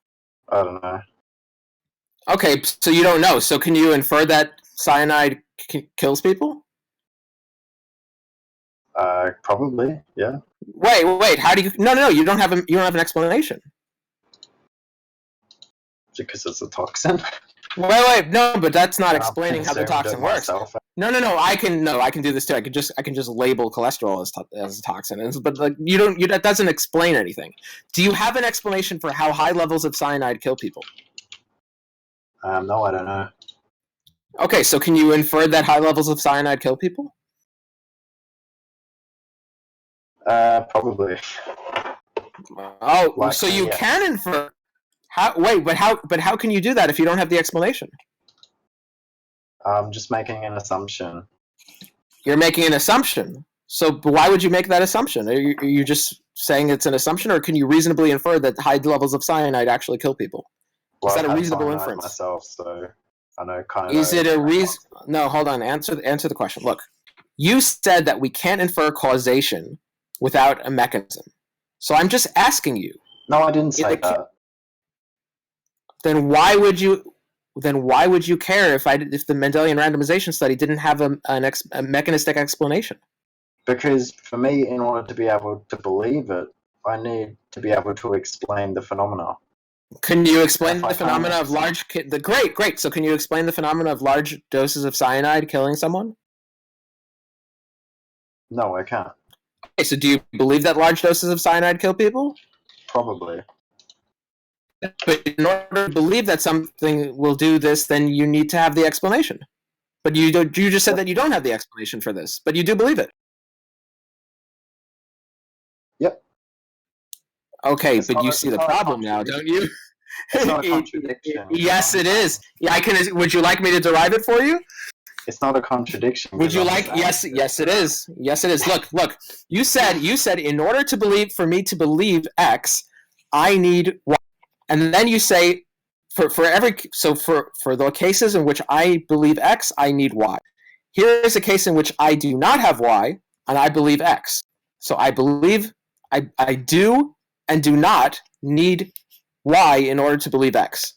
I don't know. Okay, so you don't know. So can you infer that cyanide kills people? Probably, yeah. Wait. How do you? No. You don't have an explanation. Because it's a toxin. Wait. No, but that's not explaining how the toxin works. No. I can do this too. I can just label cholesterol as a toxin, but like that doesn't explain anything. Do you have an explanation for how high levels of cyanide kill people? No, I don't know. Okay, so can you infer that high levels of cyanide kill people? Probably. Oh, so you can infer. But how can you do that if you don't have the explanation? I'm just making an assumption. You're making an assumption. So why would you make that assumption? Are you just saying it's an assumption, or can you reasonably infer that high levels of cyanide actually kill people? Is that a reasonable inference? Myself, so I know kind of. Is it a reason? No, hold on. Answer the question. Look, you said that we can't infer causation without a mechanism. So I'm just asking you. No, I didn't say that. Then why would you care if the Mendelian randomization study didn't have a mechanistic explanation? Because for me, in order to be able to believe it, I need to be able to explain the phenomena. Can you explain the phenomena of large? Great. So can you explain the phenomena of large doses of cyanide killing someone? No, I can't. Okay, so do you believe that large doses of cyanide kill people? Probably. But in order to believe that something will do this, then you need to have the explanation. But you just said that you don't have the explanation for this, but you do believe it. Yep. Okay, but you see the problem now, don't you? It's not a contradiction. Yes, it is. Yeah, I can. Would you like me to derive it for you? It's not a contradiction. Would you like? Yes, yes, it is. Yes, it is. Look. You said in order for me to believe X, I need Y, and then you say for the cases in which I believe X, I need Y. Here is a case in which I do not have Y, and I believe X. So I believe I do and do not need Y in order to believe X.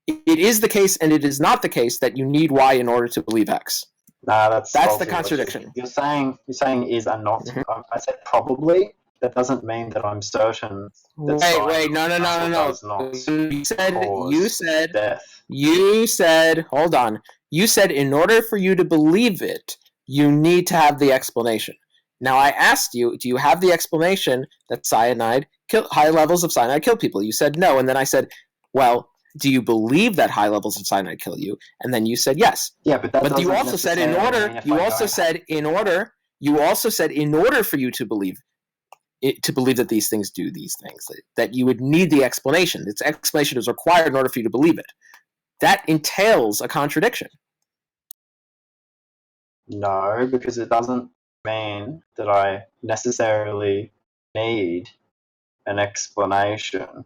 It is the case, and it is not the case that you need Y in order to believe X. Nah, that's the contradiction. You're saying is and not. Mm-hmm. I said probably. That doesn't mean that I'm certain. That wait, no. You said. Hold on. You said in order for you to believe it, you need to have the explanation. Now I asked you, do you have the explanation that high levels of cyanide kill people? You said no, and then I said, well, do you believe that high levels of cyanide kill you? And then you said yes. Yeah, but you also said in order. You also said in order. You also said in order for you to believe that these things do these things, that you would need the explanation. Its explanation is required in order for you to believe it. That entails a contradiction. No, because it doesn't mean that I necessarily need an explanation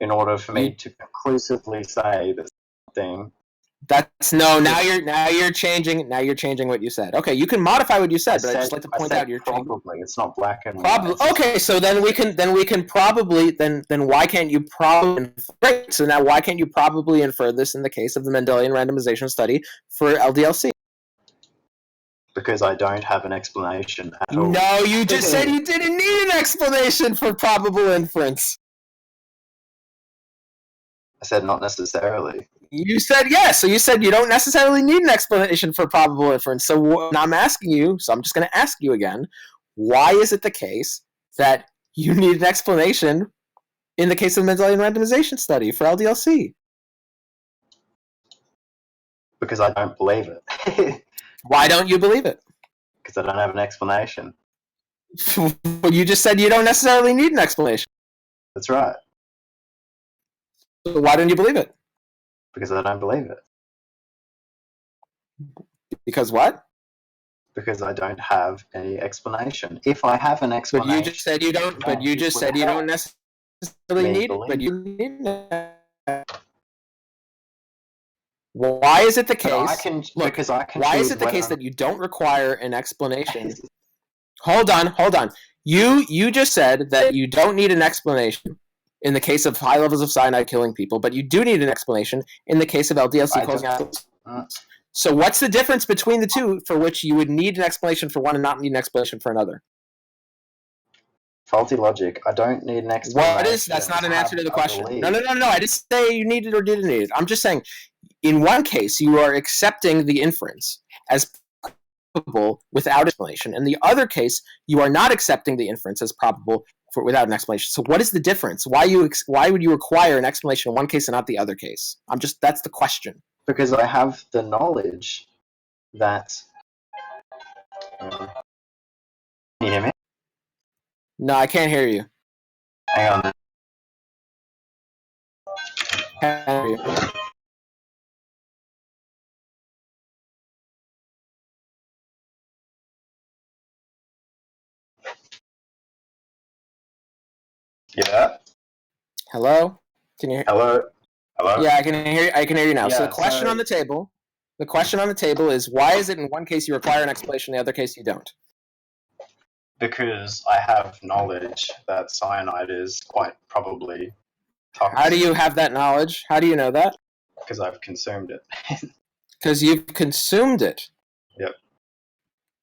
in order for me to conclusively say that something. Now you're changing what you said. Okay, you can modify what you said, but I'd just like to point out you're probably changing. It's not black and white. Okay, so then we can probably then why can't you probably infer? So now why can't you probably infer this in the case of the Mendelian randomization study for LDLC? Because I don't have an explanation at all. No, you just said you didn't need an explanation for probable inference. I said not necessarily. You said yes, so you said you don't necessarily need an explanation for probable inference. So I'm asking you, so I'm just going to ask you again, why is it the case that you need an explanation in the case of the Mendelian randomization study for LDLC? Because I don't believe it. Why don't you believe it? Because I don't have an explanation. But you just said you don't necessarily need an explanation. That's right. So why don't you believe it? Because I don't believe it. Because what? Because I don't have any explanation. If I have an explanation, but you just said you don't. But you just said you don't necessarily need it. But you need it. Why is it the case? Why is it the case that you don't require an explanation? Hold on. You just said that you don't need an explanation in the case of high levels of cyanide killing people, but you do need an explanation in the case of LDLC closing out. So what's the difference between the two for which you would need an explanation for one and not need an explanation for another? Faulty logic. I don't need an explanation. What is? That's not an answer to the question. No. I didn't say you need it or didn't need it. I'm just saying, in one case, you are accepting the inference as probable without explanation. In the other case, you are not accepting the inference as probable without an explanation. So what is the difference? Why would you require an explanation in one case and not the other case? That's the question. Because I have the knowledge that. Can you hear me? No, I can't hear you. Hang on. Can't hear you. Yeah. Hello? Can you hear? Hello. Yeah, I can hear you now. Yeah, so the question on the table is, why is it in one case you require an explanation, in the other case you don't? Because I have knowledge that cyanide is quite probably toxic. How do you have that knowledge? How do you know that? Because I've consumed it. Because you've consumed it? Yep.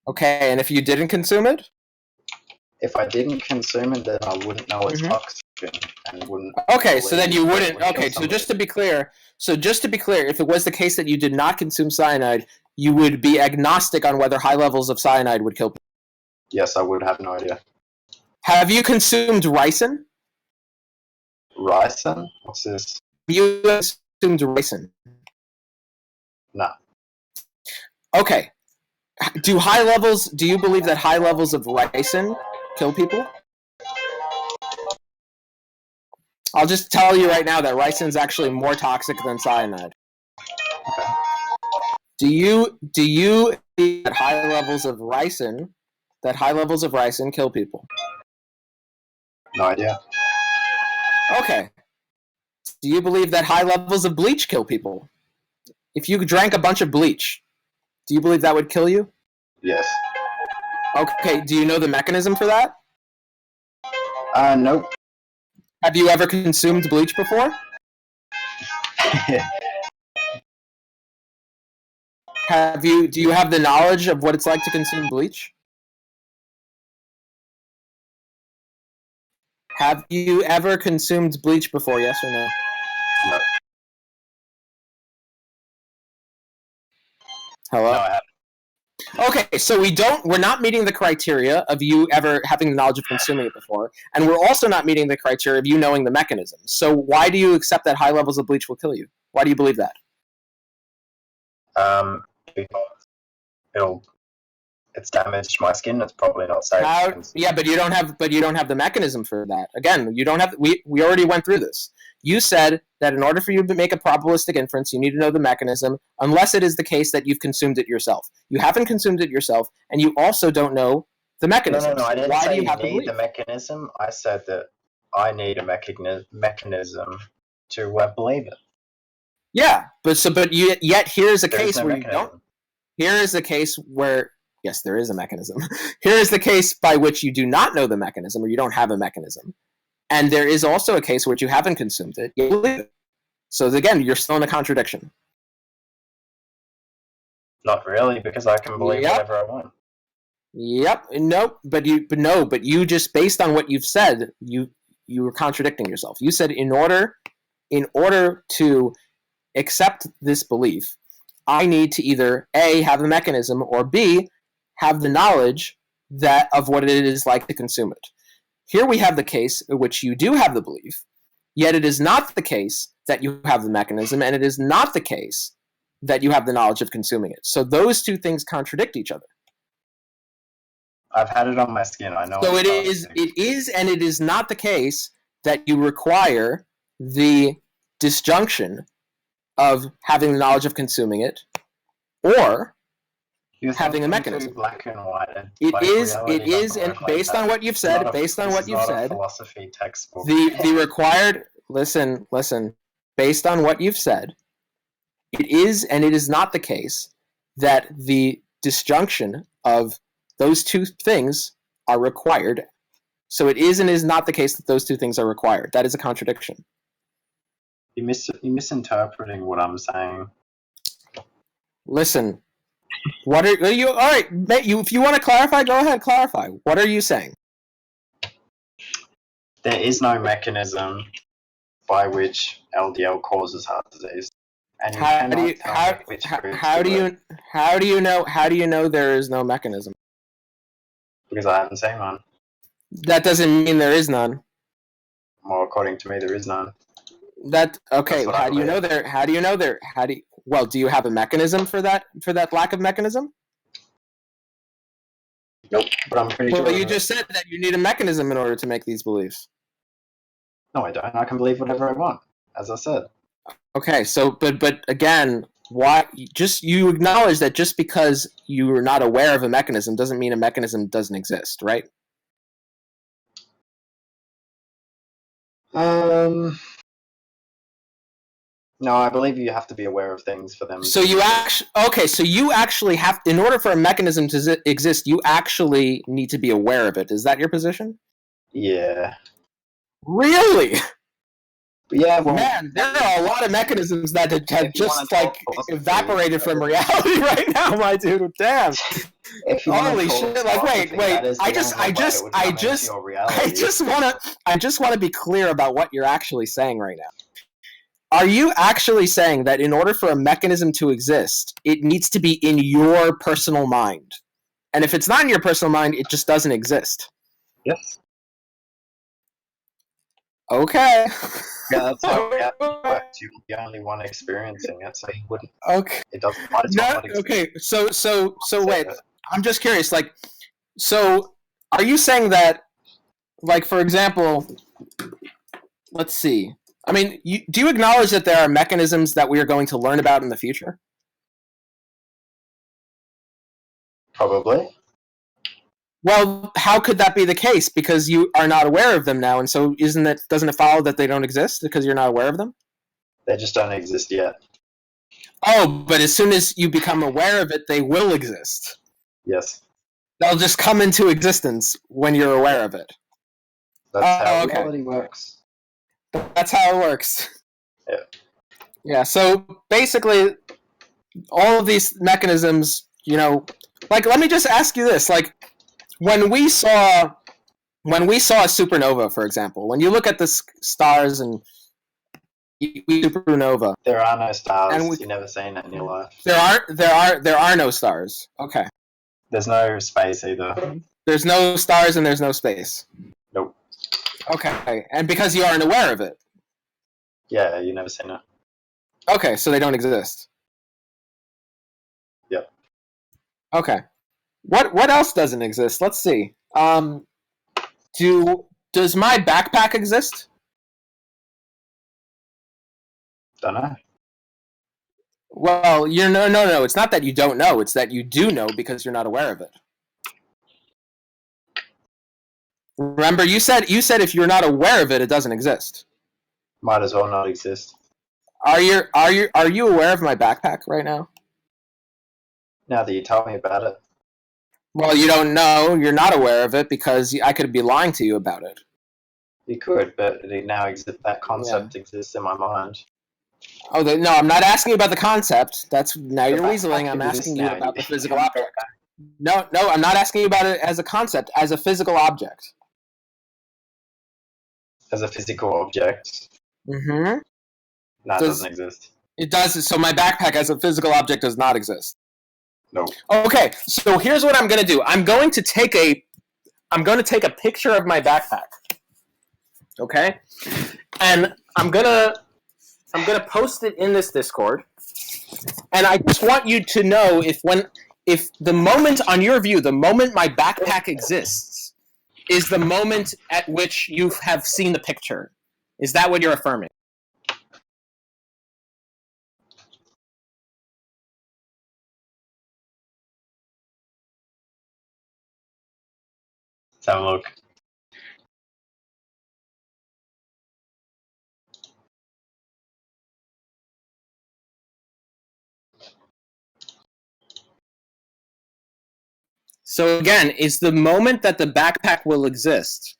Okay, and if you didn't consume it? If I didn't consume it, then I wouldn't know it's toxic and wouldn't. Okay, so then you wouldn't. Okay, so just to be clear, if it was the case that you did not consume cyanide, you would be agnostic on whether high levels of cyanide would kill people. Yes, I would have no idea. Have you consumed ricin? Ricin? What's this? You assumed ricin. No. Okay. Do you believe that high levels of ricin kill people? I'll just tell you right now that ricin is actually more toxic than cyanide. Okay. Do you believe that high levels of ricin kill people? No idea. Okay. Do you believe that high levels of bleach kill people? If you drank a bunch of bleach, do you believe that would kill you? Yes. Okay, do you know the mechanism for that? Nope. Have you ever consumed bleach before? Do you have the knowledge of what it's like to consume bleach? Have you ever consumed bleach before, yes or no? No. Hello? No, I haven't. Okay, so we're not meeting the criteria of you ever having the knowledge of consuming it before, and we're also not meeting the criteria of you knowing the mechanism. So why do you accept that high levels of bleach will kill you? Why do you believe that? Because it's damaged my skin. It's probably not safe. Yeah, but you don't have the mechanism for that. Again, you don't have. We already went through this. You said that in order for you to make a probabilistic inference, you need to know the mechanism, unless it is the case that you've consumed it yourself. You haven't consumed it yourself, and you also don't know the mechanism. No. I didn't Why say do you have need to the mechanism. I said that I need a mechanism to believe it. Yeah, yet here's a There is case no where mechanism. you don't. Here is a case where yes, there is a mechanism. Here is the case by which you do not know the mechanism, or you don't have a mechanism. And there is also a case where you haven't consumed it, you believe it. So again, you're still in a contradiction. Not really, because I can believe Yep. whatever I want. Yep. Nope. But you just based on what you've said, you were contradicting yourself. You said in order to accept this belief, I need to either A, have the mechanism, or B, have the knowledge of what it is like to consume it. Here we have the case in which you do have the belief, yet it is not the case that you have the mechanism, and it is not the case that you have the knowledge of consuming it. So those two things contradict each other. I've had it on my skin. I know. So it is, and it is not the case that you require the disjunction of having the knowledge of consuming it, or having a mechanism. Black and white. It is, and based on what you've said, philosophy textbook. The required listen. Based on what you've said, it is, and it is not the case that the disjunction of those two things are required. So it is and is not the case that those two things are required. That is a contradiction. You're misinterpreting what I'm saying. Listen, what are you? All right, if you want to clarify, go ahead, clarify. What are you saying? There is no mechanism by which LDL causes heart disease. And how do you know there is no mechanism? Because I haven't seen one. That doesn't mean there is none. Well, according to me, there is none. Okay. How do you know there? Well, do you have a mechanism for that lack of mechanism? Nope, but I'm pretty sure. Well, you just said that you need a mechanism in order to make these beliefs. No, I don't. I can believe whatever I want, as I said. Okay, so but again, why? You acknowledge that just because you are not aware of a mechanism doesn't mean a mechanism doesn't exist, right? No, I believe you have to be aware of things for them. So you actually have, in order for a mechanism to exist, you actually need to be aware of it. Is that your position? Yeah. Really? Yeah, well, man, there are a lot of mechanisms that have just evaporated from reality right now, my dude. Damn. Holy shit! Like, wait. I just want to be clear about what you're actually saying right now. Are you actually saying that in order for a mechanism to exist, it needs to be in your personal mind? And if it's not in your personal mind, it just doesn't exist? Yes. Okay. Yeah, that's how reality works. You're the only one experiencing it, so you wouldn't. Okay. It doesn't matter. No, okay. So wait. I'm just curious. Like, so are you saying that, like, for example, let's see. I mean, do you acknowledge that there are mechanisms that we are going to learn about in the future? Probably. Well, how could that be the case? Because you are not aware of them now, and so doesn't it follow that they don't exist because you're not aware of them? They just don't exist yet. Oh, but as soon as you become aware of it, they will exist. Yes. They'll just come into existence when you're aware of it. That's how reality works. That's how it works. Yeah. Yeah, so basically, all of these mechanisms, like, let me just ask you this, like, when we saw a supernova, for example, when you look at the stars and supernova, there are no stars. You've never seen it in your life. There are no stars. Okay. There's no space either. There's no stars and there's no space. Nope. Okay, and because you aren't aware of it. Yeah, you've never seen it. Okay, so they don't exist. Yep. Okay. What else doesn't exist? Let's see. Does my backpack exist? Don't know. Well, no. It's not that you don't know. It's that you do know because you're not aware of it. Remember, you said if you're not aware of it, it doesn't exist. Might as well not exist. Are you aware of my backpack right now? Now that you told me about it. Well, you don't know. You're not aware of it because I could be lying to you about it. You could, but it now that concept exists in my mind. Oh, no, I'm not asking you about the concept. Now you're weaseling. I'm asking you about the physical object. No, I'm not asking you about it as a concept, as a physical object. As a physical object? Mm-hmm. No, it doesn't exist. It does. So my backpack as a physical object does not exist. No. Okay, so here's what I'm going to do. I'm going to take a picture of my backpack. Okay? And I'm going to post it in this Discord. And I just want you to know if the moment, on your view, the moment my backpack exists is the moment at which you have seen the picture. Is that what you're affirming? Let's have a look. So again, is the moment that the backpack will exist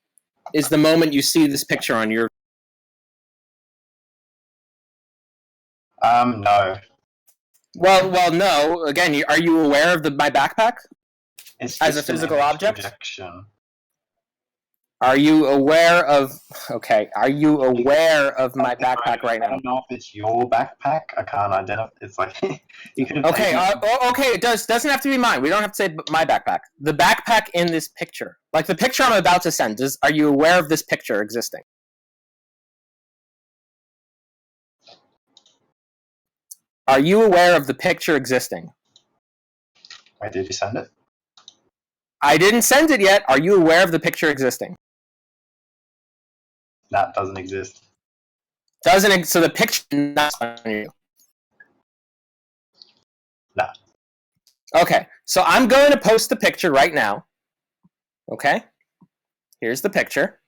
is the moment you see this picture on your... No. Well, no. Again, are you aware of my backpack It's as a physical object? Projection. Are you aware of... Okay, are you aware of my backpack right now? I don't know if it's your backpack. I can't identify. It's like... you could have okay, it doesn't have to be mine. We don't have to say my backpack. The backpack in this picture. Like the picture I'm about to send. Are you aware of this picture existing? Are you aware of the picture existing? Wait, did you send it? I didn't send it yet. Are you aware of the picture existing? That doesn't exist. So the picture is not on you. No. Okay, so I'm going to post the picture right now. Okay? Here's the picture.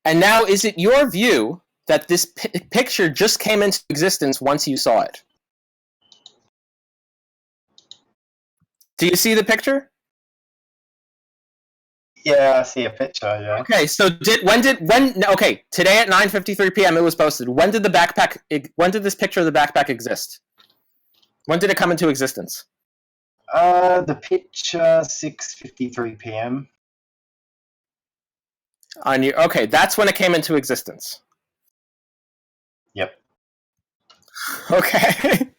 And now, is it your view that this picture just came into existence once you saw it? Do you see the picture? Yeah, I see a picture, yeah. Okay, so today at 9:53 p.m. it was posted. When did this picture of the backpack exist? When did it come into existence? The picture, 6:53 p.m. Okay, that's when it came into existence. Yep. Okay.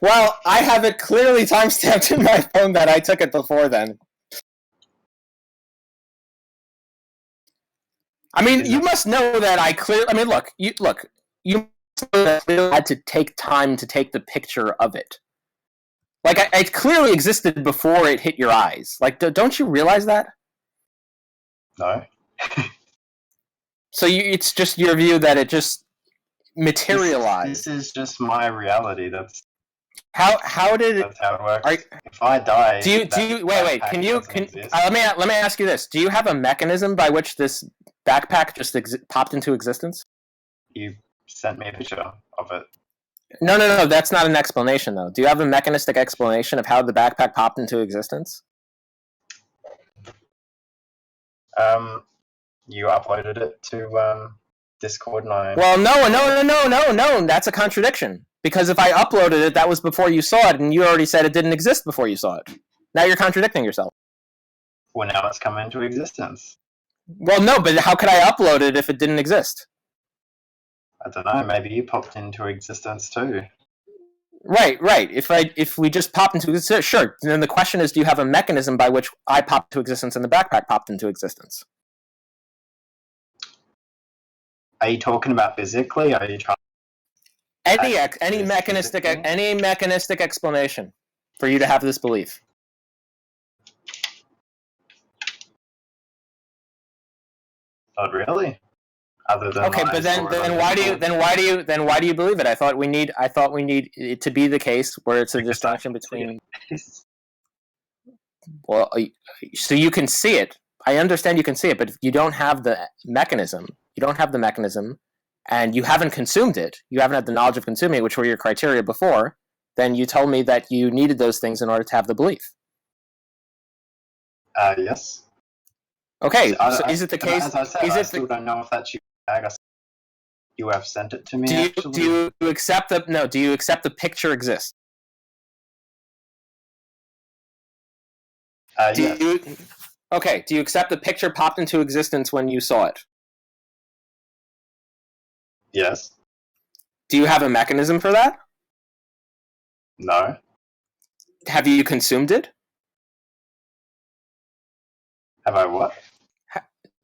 Well, I have it clearly timestamped in my phone that I took it before then. I mean, you must know that I mean, look. You must know that I had to take time to take the picture of it. Like, it clearly existed before it hit your eyes. Like, don't you realize that? No. So it's just your view that it just materialized. This is just my reality. That's how it works. If I die, do you wait? Can let me ask you this? Do you have a mechanism by which this backpack just popped into existence? You sent me a picture of it. No. That's not an explanation, though. Do you have a mechanistic explanation of how the backpack popped into existence? You uploaded it to Discord, and I... Well, no. That's a contradiction. Because if I uploaded it, that was before you saw it, and you already said it didn't exist before you saw it. Now you're contradicting yourself. Well, now it's come into existence. Well, no, but how could I upload it if it didn't exist? I don't know. Maybe you popped into existence too. Right. If we just popped into existence, sure. Then the question is, do you have a mechanism by which I popped into existence and the backpack popped into existence? Are you talking about physically? Or are you trying? Any mechanistic explanation for you to have this belief? Not really. Other than okay, but then why do you believe it? I thought we need it to be the case where it's a distinction between. Well, so you can see it. I understand you can see it, but if you don't have the mechanism, and you haven't consumed it, you haven't had the knowledge of consuming it, which were your criteria before, then you told me that you needed those things in order to have the belief. Yes. Okay, so is it the case? As I said, I still don't know if that's your bag. You have sent it to me. Do you accept that? No. Do you accept the picture exists? Yes. Do you accept the picture popped into existence when you saw it? Yes. Do you have a mechanism for that? No. Have you consumed it? Have I what?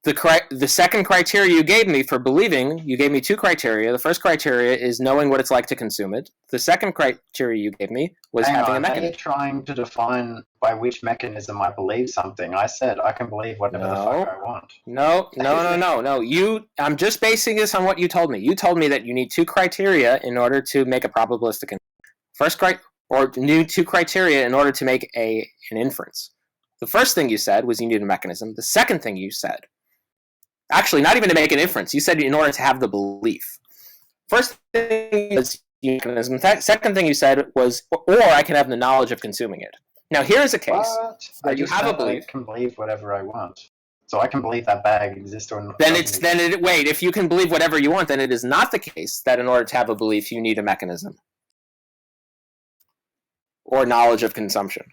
The second criteria you gave me for believing, you gave me two criteria. The first criteria is knowing what it's like to consume it. The second criteria you gave me was having a mechanism. Are you trying to define by which mechanism I believe something? I said I can believe whatever the fuck I want. No. I'm just basing this on what you told me. You told me that you need two criteria in order to make a probabilistic two criteria in order to make an inference. The first thing you said was you need a mechanism. The second thing you said, actually, not even to make an inference. You said in order to have the belief. First thing was mechanism. Second thing you said was, or I can have the knowledge of consuming it. Now, here is a case where you have a belief. I can believe whatever I want. So I can believe that bag exists or not. Wait, if you can believe whatever you want, then it is not the case that in order to have a belief, you need a mechanism. Or knowledge of consumption.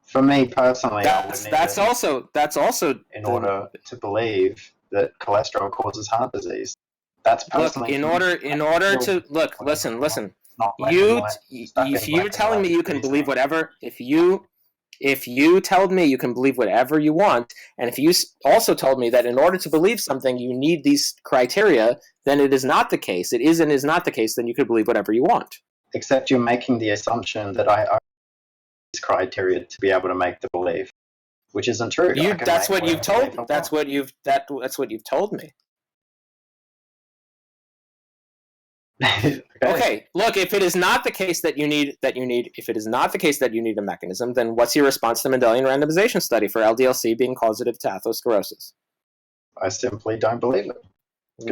For me personally, that's also in order to believe that cholesterol causes heart disease. That's personally. Look, in order to look, listen. If you're telling me you can believe whatever, if you told me you can believe whatever you want, and if you also told me that in order to believe something you need these criteria, then it is not the case. It is and is not the case. Then you could believe whatever you want. Except you're making the assumption that I criteria to be able to make the belief, which isn't true. That's what you've told me. That's what you've told me. Okay. Look, if it is not the case that you need a mechanism, then what's your response to the Mendelian randomization study for LDLC being causative to atherosclerosis? I simply don't believe it.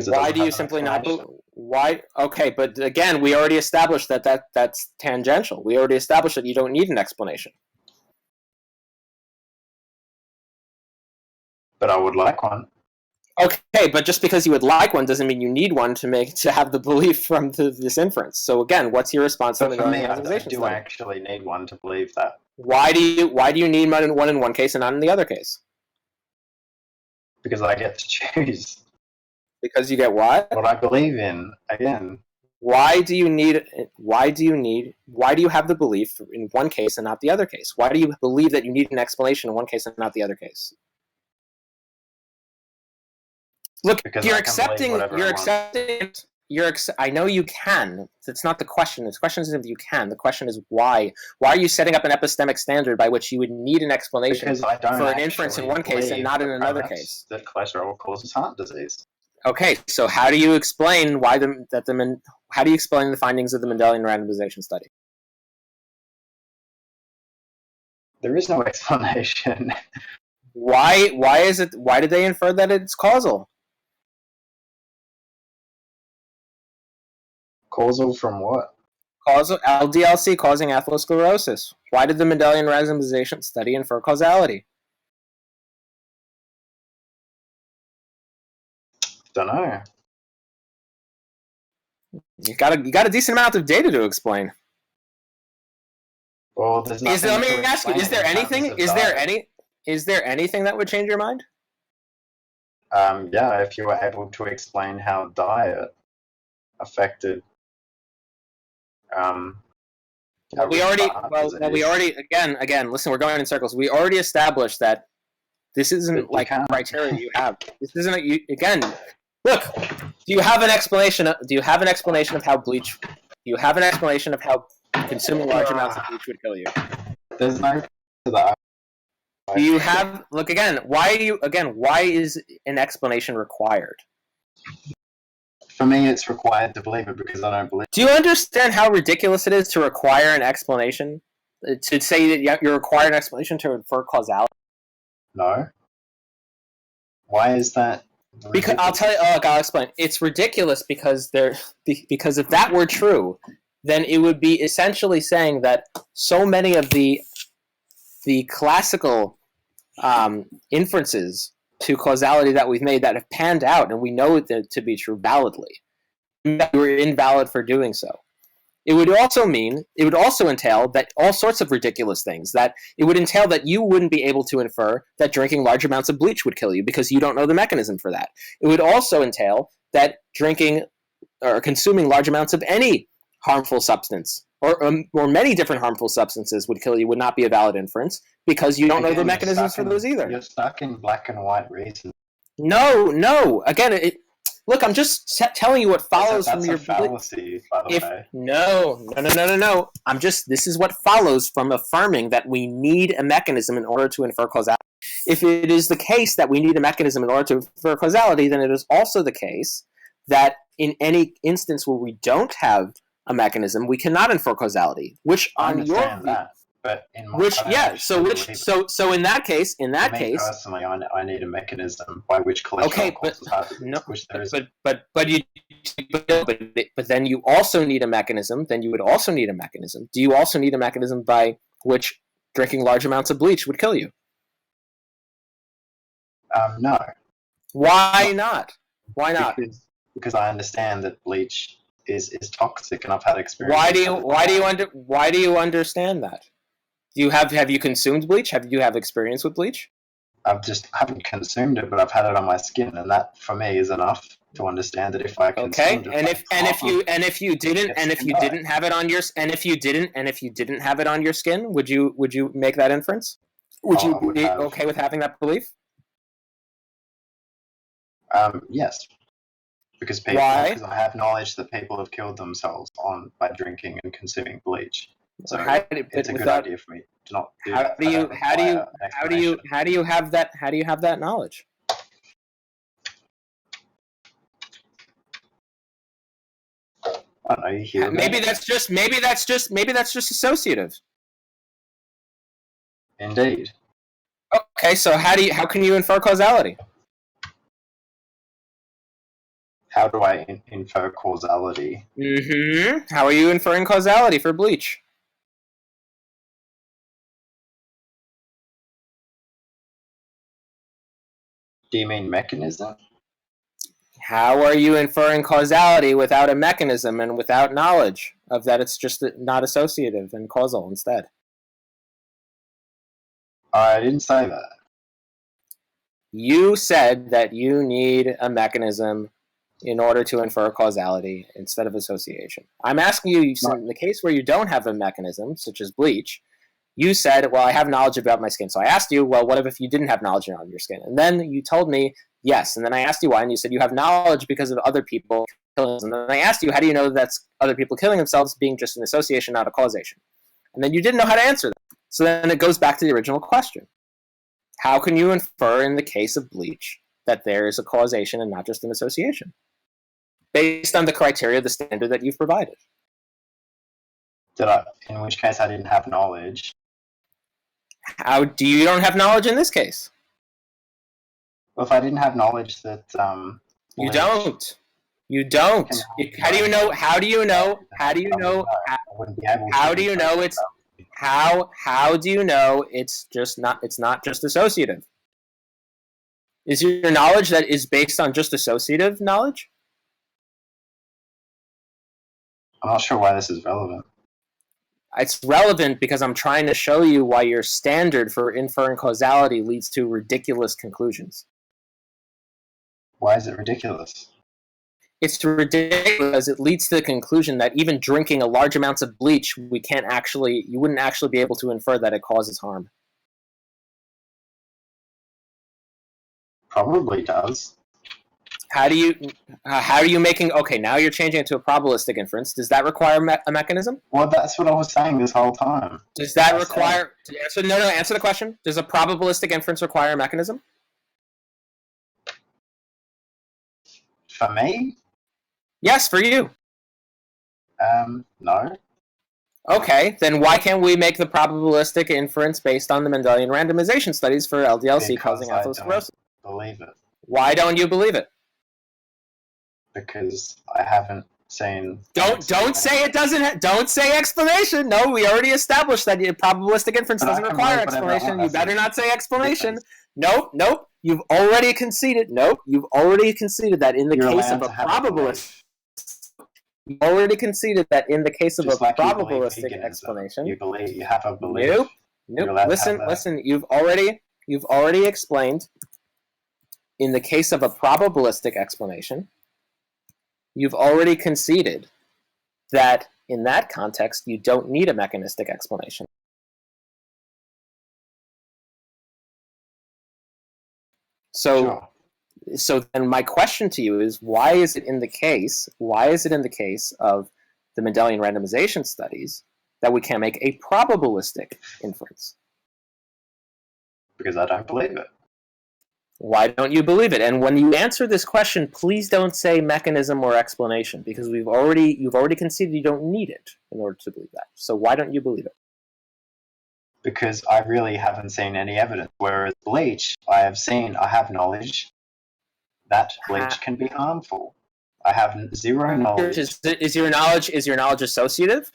Why do you simply not believe? Why? Okay, but again, we already established that's tangential. We already established that you don't need an explanation. But I would like one. Okay, but just because you would like one doesn't mean you need one to have the belief from this inference. So again, what's your response to the randomization study? I actually need one to believe that. Why do you need one in one case and not in the other case? Because I get to choose. Because you get what? What I believe in, again. Why do you have the belief in one case and not the other case? Why do you believe that you need an explanation in one case and not the other case? Look, Because you're I can believe accepting. whatever I You're want. accepting. I know you can. That's not the question. The question isn't if you can. The question is why. Why are you setting up an epistemic standard by which you would need an explanation Because I don't for an inference in one case and not in another case? that cholesterol causes heart disease. Okay, so how do you explain how do you explain the findings of the Mendelian randomization study? There is no explanation. Why did they infer that it's causal? Causal from what? Causal LDLC causing atherosclerosis. Why did the Mendelian randomization study infer causality? Don't know. You got a decent amount of data to explain. Well, there's nothing. Let me ask you: is there anything that would change your mind? Yeah, if you were able to explain how diet affected. We already again. Listen, we're going in circles. We already established that this isn't like criteria you have. This isn't again. Look, do you have an explanation? Do you have an explanation of how bleach? Do you have an explanation of how consuming large amounts of bleach would kill you? There's no to that. Do you have look again? Why is an explanation required? For me, it's required to believe it because I don't believe it. Do you understand how ridiculous it is to require an explanation? To say that you're required an explanation to infer causality? No. Why is that? Because I'll tell you. I'll explain. It's ridiculous because if that were true, then it would be essentially saying that so many of the classical inferences to causality that we've made that have panned out, and we know it to be true validly, that we're invalid for doing so. It would also entail that all sorts of ridiculous things. That it would entail that you wouldn't be able to infer that drinking large amounts of bleach would kill you because you don't know the mechanism for that. It would also entail that drinking or consuming large amounts of any harmful substance or many different harmful substances would kill you would not be a valid inference because you don't know the mechanisms for those either. You're stuck in black and white reason. No. Again, look, I'm just telling you what follows from your fallacy, by the way. No. This is what follows from affirming that we need a mechanism in order to infer causality. If it is the case that we need a mechanism in order to infer causality, then it is also the case that in any instance where we don't have a mechanism, we cannot infer causality. Which on your that, but in my so in that case, personally, I need a mechanism by which cholesterol causes heart disease, which there is. But then you also need a mechanism. Then you would also need a mechanism. Do you also need a mechanism by which drinking large amounts of bleach would kill you? No. Why not? Why not? Because I understand that bleach is toxic, and I've had experience. Why do you understand that? Have you consumed bleach? Have you experience with bleach? I haven't consumed it, but I've had it on my skin, and that for me is enough to understand that if I consumed it. If you didn't have it on your skin, would you make that inference? Would you be okay with having that belief? Yes. Because Why? Because I have knowledge that people have killed themselves by drinking and consuming bleach. So it's a good idea for me to not do that. How do you have that knowledge? I don't know. You hear maybe that's just associative. Indeed. Okay, so how can you infer causality? How do I infer causality? How are you inferring causality for bleach? Do you mean mechanism? How are you inferring causality without a mechanism and without knowledge of that it's just not associative and causal instead? I didn't say that. You said that you need a mechanism in order to infer causality instead of association. I'm asking you, in the case where you don't have a mechanism, such as bleach, you said, well, I have knowledge about my skin. So I asked you, well, what if you didn't have knowledge on your skin? And then you told me Yes. And then I asked you why, and you said you have knowledge because of other people killing themselves. And then I asked you, how do you know that's other people killing themselves being just an association, not a causation? And then you didn't know how to answer that. So then it goes back to the original question. How can you infer in the case of bleach that there is a causation and not just an association? Based on the criteria, the standard that you've provided. In which case I didn't have knowledge. How do you don't have knowledge in this case? Well, if I didn't have knowledge that You don't. You don't. How do you know? How do you know? How do you know? How do you know it's how do you know it's not just associative? Is your knowledge that is based on just associative knowledge? I'm not sure why this is relevant. It's relevant because I'm trying to show you why your standard for inferring causality leads to ridiculous conclusions. Why is it ridiculous? It's ridiculous. It leads to the conclusion that even drinking a large amounts of bleach, you wouldn't actually be able to infer that it causes harm. Probably does. How are you making? Okay, now you're changing it to a probabilistic inference. Does that require a mechanism? Well, that's what I was saying this whole time. Does that require? Answer the question. Does a probabilistic inference require a mechanism? For me? Yes, for you. No. Okay, then why can't we make the probabilistic inference based on the Mendelian randomization studies for LDLC causing atherosclerosis? Believe it. Why don't you believe it? Because I haven't seen. Don't say it doesn't. Don't say explanation. No, we already established that probabilistic inference doesn't require explanation. You better not say explanation. Nope. You've already conceded. Nope. You've already conceded that in the case of a probabilist. You already conceded that in the case of a probabilistic explanation. You have a belief. Nope. Listen. You've already explained. In the case of a probabilistic explanation, you've already conceded that in that context, you don't need a mechanistic explanation. So then my question to you is, why is it in the case of the Mendelian randomization studies that we can make a probabilistic inference? Because I don't believe it. Why don't you believe it? And when you answer this question, please don't say mechanism or explanation, because you've already conceded you don't need it in order to believe that. So why don't you believe it? Because I really haven't seen any evidence. Whereas bleach, I have knowledge that bleach can be harmful. I have zero knowledge. Is your knowledge associative?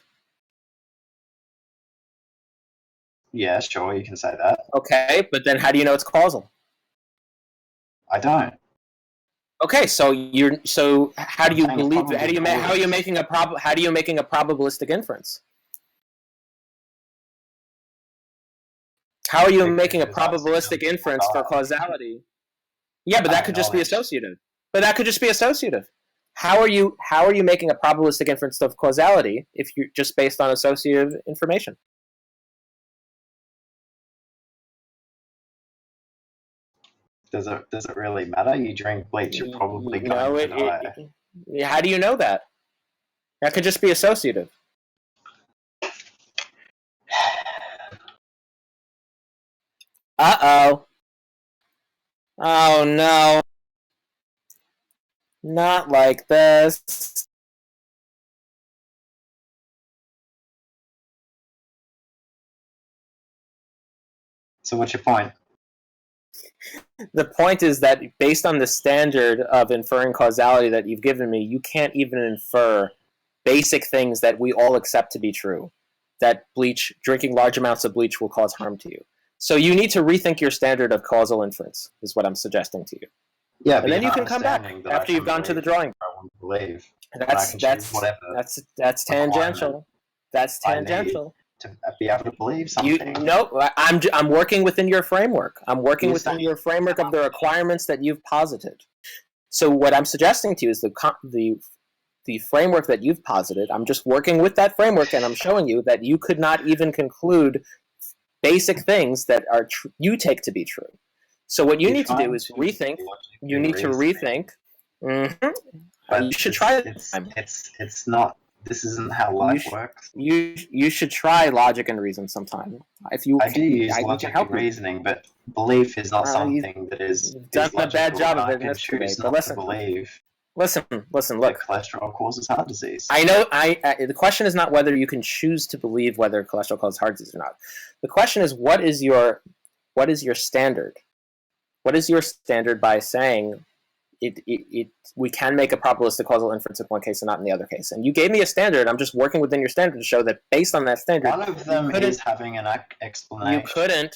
Yeah, sure, you can say that. Okay, but then how do you know it's causal? I don't. Okay, so how do you believe? How are you making a probabilistic inference? How are you making a probabilistic inference for causality? Yeah, but that could just be associative. How are you making a probabilistic inference of causality if you're just based on associative information? Does it really matter? You drink bleach, you're probably going to die. How do you know that? That could just be associative. Uh-oh. Oh, no. Not like this. So what's your point? The point is that based on the standard of inferring causality that you've given me, you can't even infer basic things that we all accept to be true, that drinking large amounts of bleach will cause harm to you. So you need to rethink your standard of causal inference, is what I'm suggesting to you. Yeah, and then you can come back after you've gone to the drawing board. That's tangential. That's tangential. To be able to believe something. I'm working within your framework. I'm working within your framework of the requirements that you've posited. So what I'm suggesting to you is the framework that you've posited. I'm just working with that framework, and I'm showing you that you could not even conclude basic things that you take to be true. So what you You're need to do trying is to rethink. You logically need to reason, rethink. Mhm. but You should try it. it's not. This isn't how You life sh- works. you should try logic and reason sometime. If you I do can, use we can logic help and you. reasoning, but belief is not You've something that is done a bad logical, job and of I it in can this debate. choose But not to listen, believe listen. that Look, cholesterol causes heart disease. I know. The question is not whether you can choose to believe whether cholesterol causes heart disease or not. The question is what is your standard? What is your standard by saying we can make a probabilistic causal inference in one case and not in the other case? And you gave me a standard. I'm just working within your standard to show that based on that standard, One of them is having an explanation.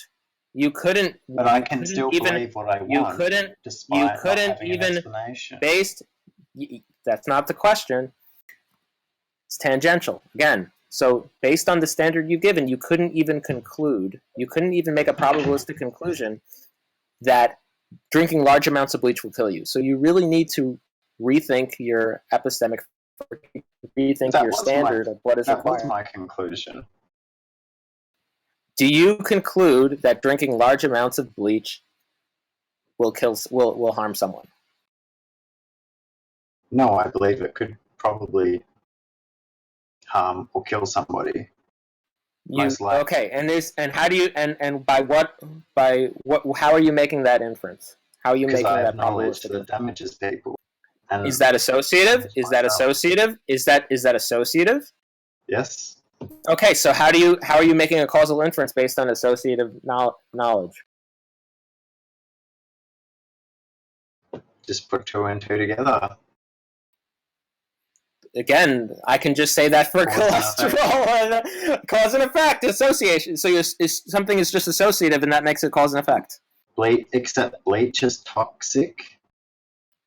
You couldn't. But I can still believe what I want, despite not having an explanation. That's not the question. It's tangential again. So based on the standard you've given, you couldn't even make a probabilistic conclusion that drinking large amounts of bleach will kill you. So you really need to rethink your epistemic, your standard of what is required. That was my conclusion. Do you conclude that drinking large amounts of bleach will harm someone? No, I believe it could probably harm or kill somebody. Okay, and how do you how are you making that inference? How are you making that knowledge that damages people? And is that associative? Is that associative? Is that associative? Yes. Okay, so how are you making a causal inference based on associative knowledge? Just put two and two together. Again, I can just say that for cholesterol. Cause and effect, association. So something is just associative, and that makes it cause and effect. Except bleach is toxic.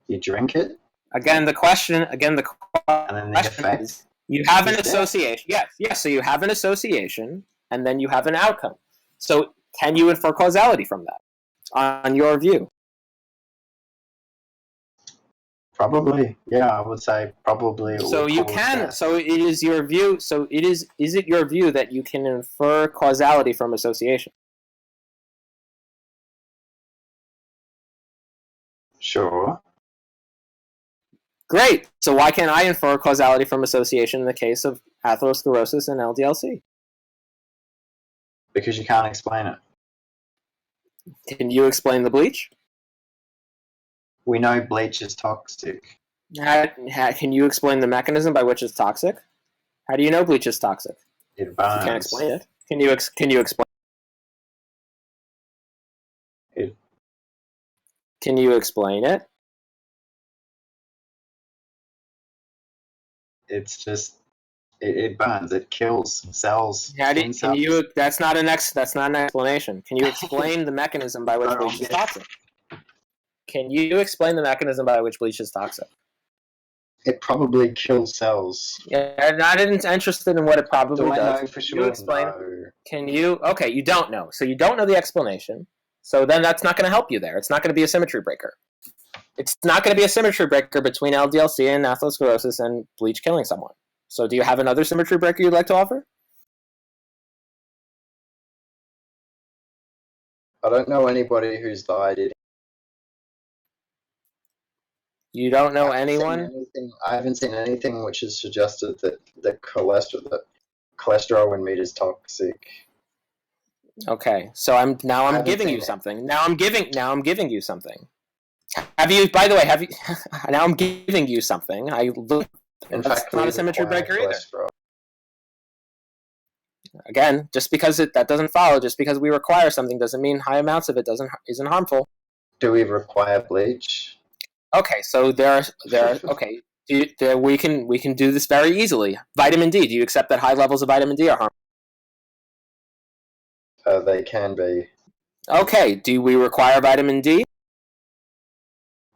You drink it. And then the question is, you have an association. Yes. So you have an association, and then you have an outcome. So can you infer causality from that, on your view? Probably, yeah, I would say probably. So you can. That. So it is your view. So it is. Is it your view that you can infer causality from association? Sure. Great. So why can't I infer causality from association in the case of atherosclerosis and LDLC? Because you can't explain it. Can you explain the bleach? We know bleach is toxic. Can you explain the mechanism by which it's toxic? How do you know bleach is toxic? It burns. You can't explain it. Can you explain it? Can you explain it? It's just it burns. It kills cells. That's not an explanation. Can you explain the mechanism by which bleach is toxic? Can you explain the mechanism by which bleach is toxic? It probably kills cells. Yeah, I'm not interested in what it probably does. I know for sure? Can you explain? No. Can you? Okay, you don't know. So you don't know the explanation. So then that's not going to help you there. It's not going to be a symmetry breaker. It's not going to be a symmetry breaker between LDLC and atherosclerosis and bleach killing someone. So do you have another symmetry breaker you'd like to offer? I don't know anybody who's died eating. You don't know anyone? I haven't seen anything which has suggested that cholesterol in meat is toxic. Okay, so I'm giving you something. Now I'm giving you something. Now I'm giving you something. That's not a symmetry breaker either. Again, just because that doesn't follow, just because we require something doesn't mean high amounts of it isn't harmful. Do we require bleach? Okay, so there are okay. We can do this very easily. Vitamin D. Do you accept that high levels of vitamin D are harmful? They can be. Okay. Do we require vitamin D?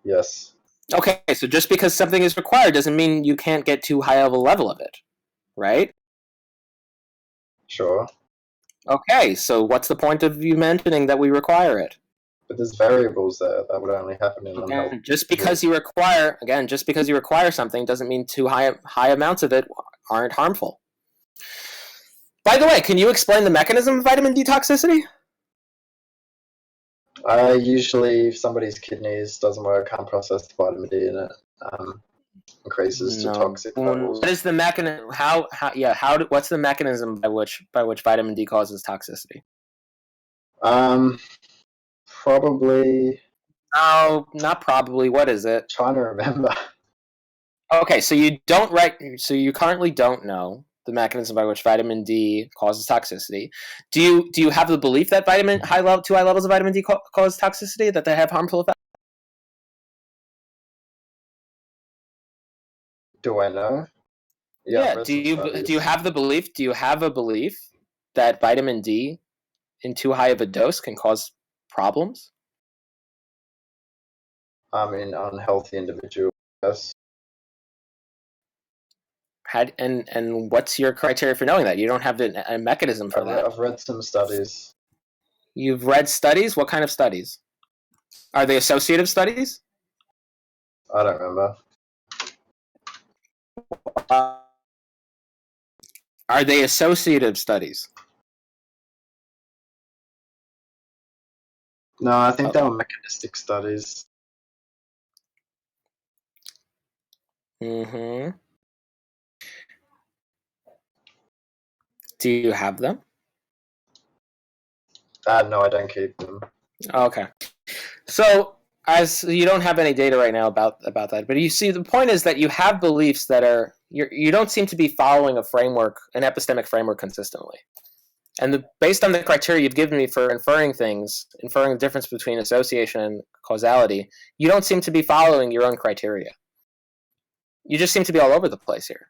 Yes. Okay, so just because something is required doesn't mean you can't get too high of a level of it, right? Sure. Okay, so what's the point of you mentioning that we require it? But there's variables there that would only happen in unhealthy. Just because you require something doesn't mean too high amounts of it aren't harmful. By the way, can you explain the mechanism of vitamin D toxicity? Usually, if somebody's kidneys doesn't work, can't process the vitamin D in it, increases to toxic levels. What is the mechanism? What's the mechanism by which vitamin D causes toxicity? Probably. No, not probably. What is it? Trying to remember. Okay, so you currently don't know the mechanism by which vitamin D causes toxicity. Do you have the belief that too high levels of vitamin D cause toxicity, that they have harmful effects? Do I know? Yeah. Do you have the belief? Do you have a belief that vitamin D in too high of a dose can cause problems? Unhealthy individuals, yes. And what's your criteria for knowing that? You don't have a mechanism for that. I've read some studies. You've read studies? What kind of studies? Are they associative studies? I don't remember. Are they associative studies? No, I think they were mechanistic studies. Mm-hmm. Do you have them? No, I don't keep them. Okay. So, as you don't have any data right now about that, but you see, the point is that you have beliefs that are you don't seem to be following an epistemic framework consistently. And based on the criteria you've given me for inferring the difference between association and causality, you don't seem to be following your own criteria. You just seem to be all over the place here.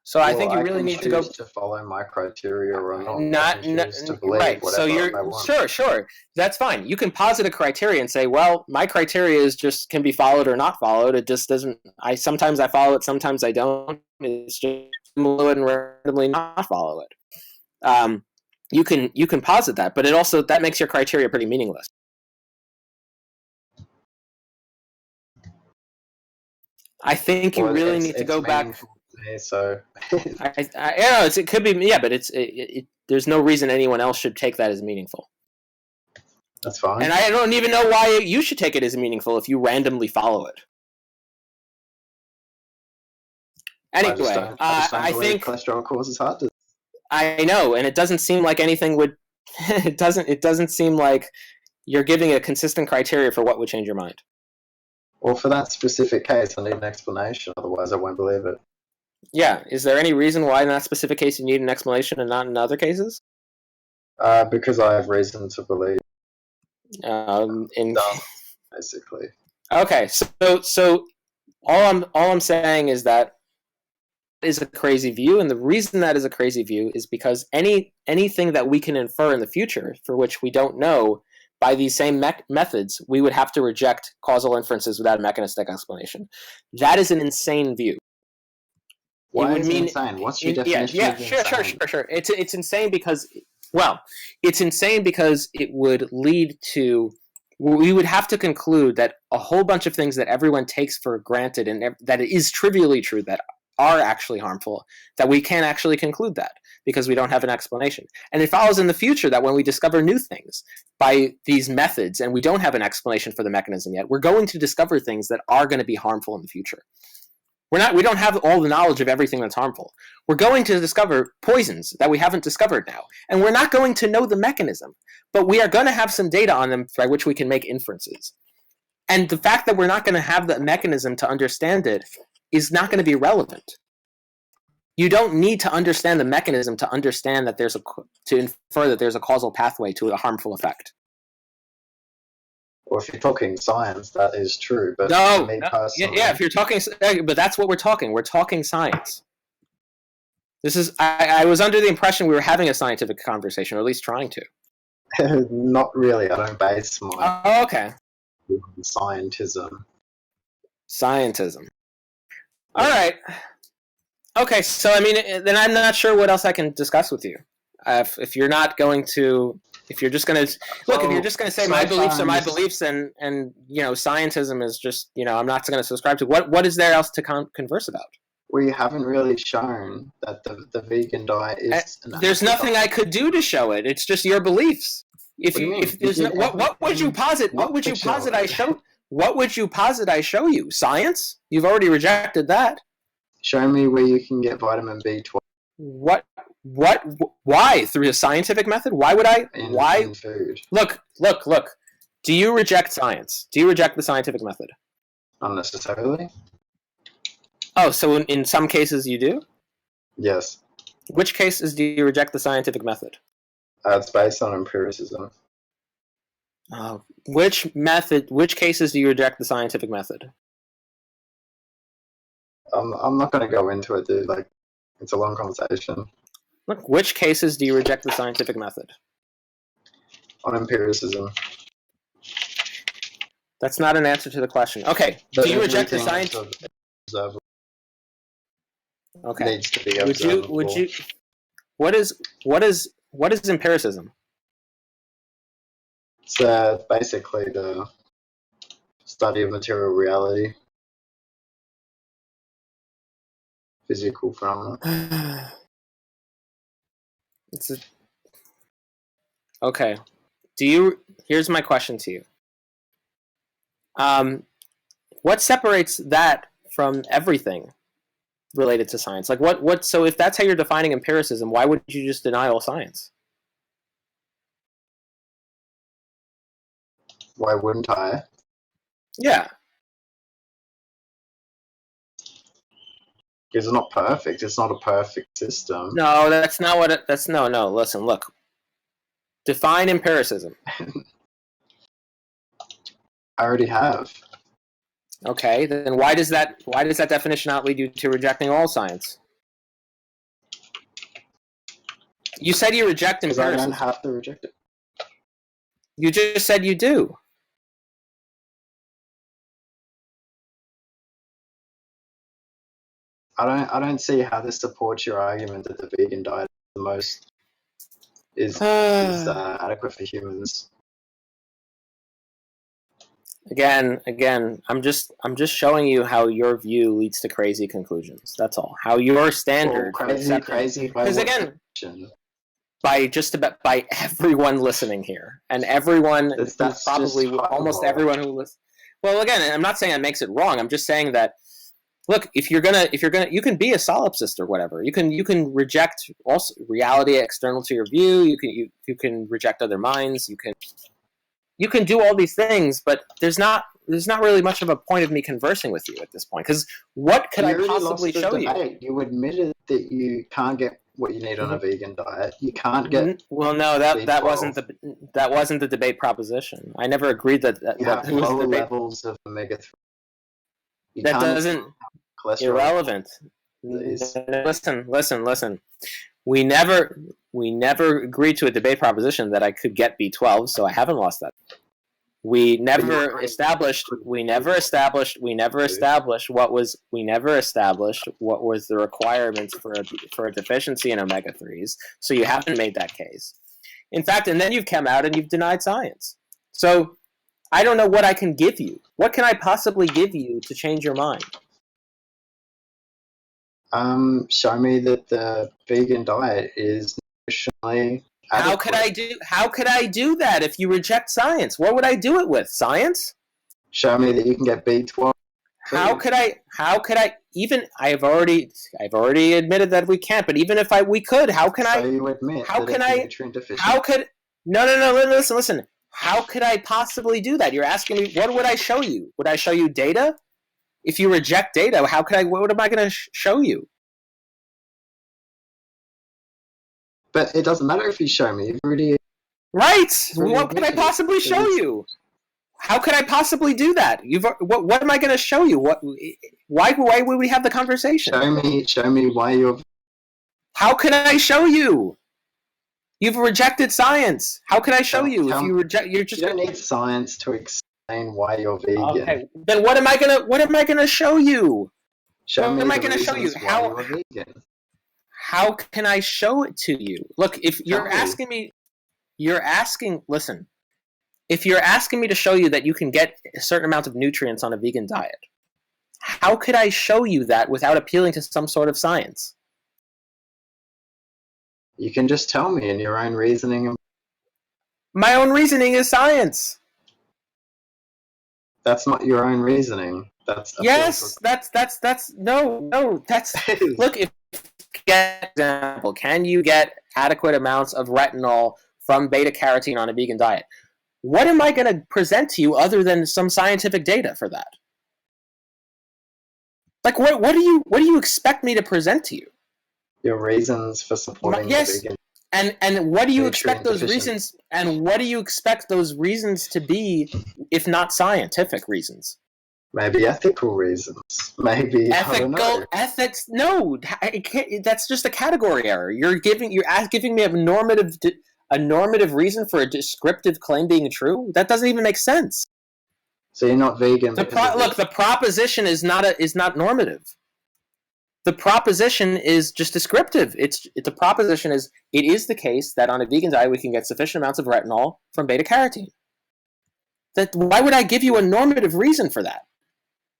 So I think you really need to go to follow my criteria or not to believe right. So sure. That's fine. You can posit a criteria and say, well, my criteria can be followed or not followed. It just doesn't. Sometimes I follow it, sometimes I don't. It's just follow it and randomly not follow it. You can posit that, but that makes your criteria pretty meaningless. I think you really need to go back. So it could be, yeah, but there's no reason anyone else should take that as meaningful. That's fine. And I don't even know why you should take it as meaningful if you randomly follow it. Anyway, I think cholesterol causes heart disease. I know, and it doesn't seem like anything would. It doesn't seem like you're giving a consistent criteria for what would change your mind. Well, for that specific case, I need an explanation. Otherwise, I won't believe it. Yeah. Is there any reason why in that specific case you need an explanation and not in other cases? Because I have reason to believe. Basically. Okay. So all I'm saying is that is a crazy view, and the reason that is a crazy view is because anything that we can infer in the future for which we don't know by these same methods, we would have to reject causal inferences without a mechanistic explanation. That is an insane view. Why is it insane? What's your definition of insane? Sure. It's insane because, it would lead to, we would have to conclude that a whole bunch of things that everyone takes for granted and that it is trivially true that are actually harmful, that we can't actually conclude that because we don't have an explanation. And it follows in the future that when we discover new things by these methods and we don't have an explanation for the mechanism yet, we're going to discover things that are going to be harmful in the future. We don't have all the knowledge of everything that's harmful. We're going to discover poisons that we haven't discovered now. And we're not going to know the mechanism, but we are going to have some data on them by which we can make inferences. And the fact that we're not going to have the mechanism to understand it is not going to be relevant. You don't need to understand the mechanism to understand that to infer that there's a causal pathway to a harmful effect. Well, if you're talking science, that is true. But if you're talking, but that's what we're talking. We're talking science. This is. I was under the impression we were having a scientific conversation, or at least trying to. Not really. I don't base my. Oh, okay. Scientism. All right. Okay, so then I'm not sure what else I can discuss with you. If you're not going to, if you're just going to look, if you're just going to say my beliefs are my beliefs, and scientism is just I'm not going to subscribe to. What is there else to converse about? We haven't really shown that the vegan diet is. There's nothing I could do to show it. It's just your beliefs. If there's no, what would you posit? What would you posit I show? What would you posit I show you? Science? You've already rejected that. Show me where you can get vitamin B12. What? Why? Through a scientific method? Why would I? Why? In food. Look. Do you reject science? Do you reject the scientific method? Not necessarily. Oh, so in some cases you do? Yes. Which cases do you reject the scientific method? It's based on empiricism. Which cases do you reject the scientific method? I'm not going to go into it, dude. Like, it's a long conversation. Look, which cases do you reject the scientific method? On empiricism. That's not an answer to the question. Okay, do you reject the science? Okay. Needs to be observable. Would you? What is empiricism? It's basically the study of material reality, physical phenomena. Okay. Here's my question to you. What separates that from everything related to science? Like what so if that's how you're defining empiricism, why wouldn't you just deny all science? Why wouldn't I? Yeah. Because it's not perfect. It's not a perfect system. No, that's not what it, that's no. Listen, look. Define empiricism. I already have. Okay, then why does that definition not lead you to rejecting all science? You said you reject empiricism. Because I don't have to reject it. You just said you do. I don't see how this supports your argument that the vegan diet is adequate for humans. Again, I'm just showing you how your view leads to crazy conclusions. That's all. How your standard crazy. Because again, by everyone listening here, and everyone that's probably almost everyone who listens. Well, again, I'm not saying that makes it wrong. I'm just saying that. Look, if you're gonna, you can be a solipsist or whatever. You can reject also reality external to your view. You can reject other minds. You can do all these things, but there's not really much of a point of me conversing with you at this point. Because what could I possibly show you? You admitted that you can't get what you need on a vegan diet. You can't get. Well, no, that wasn't the debate proposition. I never agreed that you have lower levels of omega-3. That doesn't. Irrelevant. Listen. We never agreed to a debate proposition that I could get B12, so I haven't lost that. We never established what was the requirements for a deficiency in omega-3s. So you haven't made that case. In fact, and then you've come out and you've denied science. So I don't know what I can give you. What can I possibly give you to change your mind? Show me that the vegan diet is nutritionally adequate. How could I do that if you reject science? What would I do it with? Science? Show me that you can get B12. How could I even I've already admitted that we can't, but even if we could, how can I you admit how that can it's I nutrient deficient? how could no listen. How could I possibly do that? You're asking me what would I show you? Would I show you data? If you reject data, what am I going to show you? But it doesn't matter if you show me. You've already. Right. What could I possibly show you? How could I possibly do that? What am I going to show you? Why would we have the conversation? Show me why you're. How can I show you? You've rejected science. How can I show you? If you reject, you don't need science to explain why you're vegan. Okay. Then what am I gonna show you? Show me what am I gonna show you? How you're vegan. How can I show it to you? Look, if you're asking me, listen. If you're asking me to show you that you can get a certain amount of nutrients on a vegan diet, how could I show you that without appealing to some sort of science? You can just tell me in your own reasoning. My own reasoning is science. That's not your own reasoning. That's yes. That's no. That's look. If example, can you get adequate amounts of retinol from beta carotene on a vegan diet? What am I going to present to you other than some scientific data for that? Like, what do you expect me to present to you? Your reasons for supporting the vegan. And what do you expect those reasons? And what do you expect those reasons to be, if not scientific reasons? Maybe ethical reasons. Maybe ethics. No, that's just a category error. You're giving me a normative reason for a descriptive claim being true. That doesn't even make sense. So you're not vegan. The proposition is not normative. The proposition is just descriptive. The proposition is it is the case that on a vegan diet we can get sufficient amounts of retinol from beta carotene. Why would I give you a normative reason for that?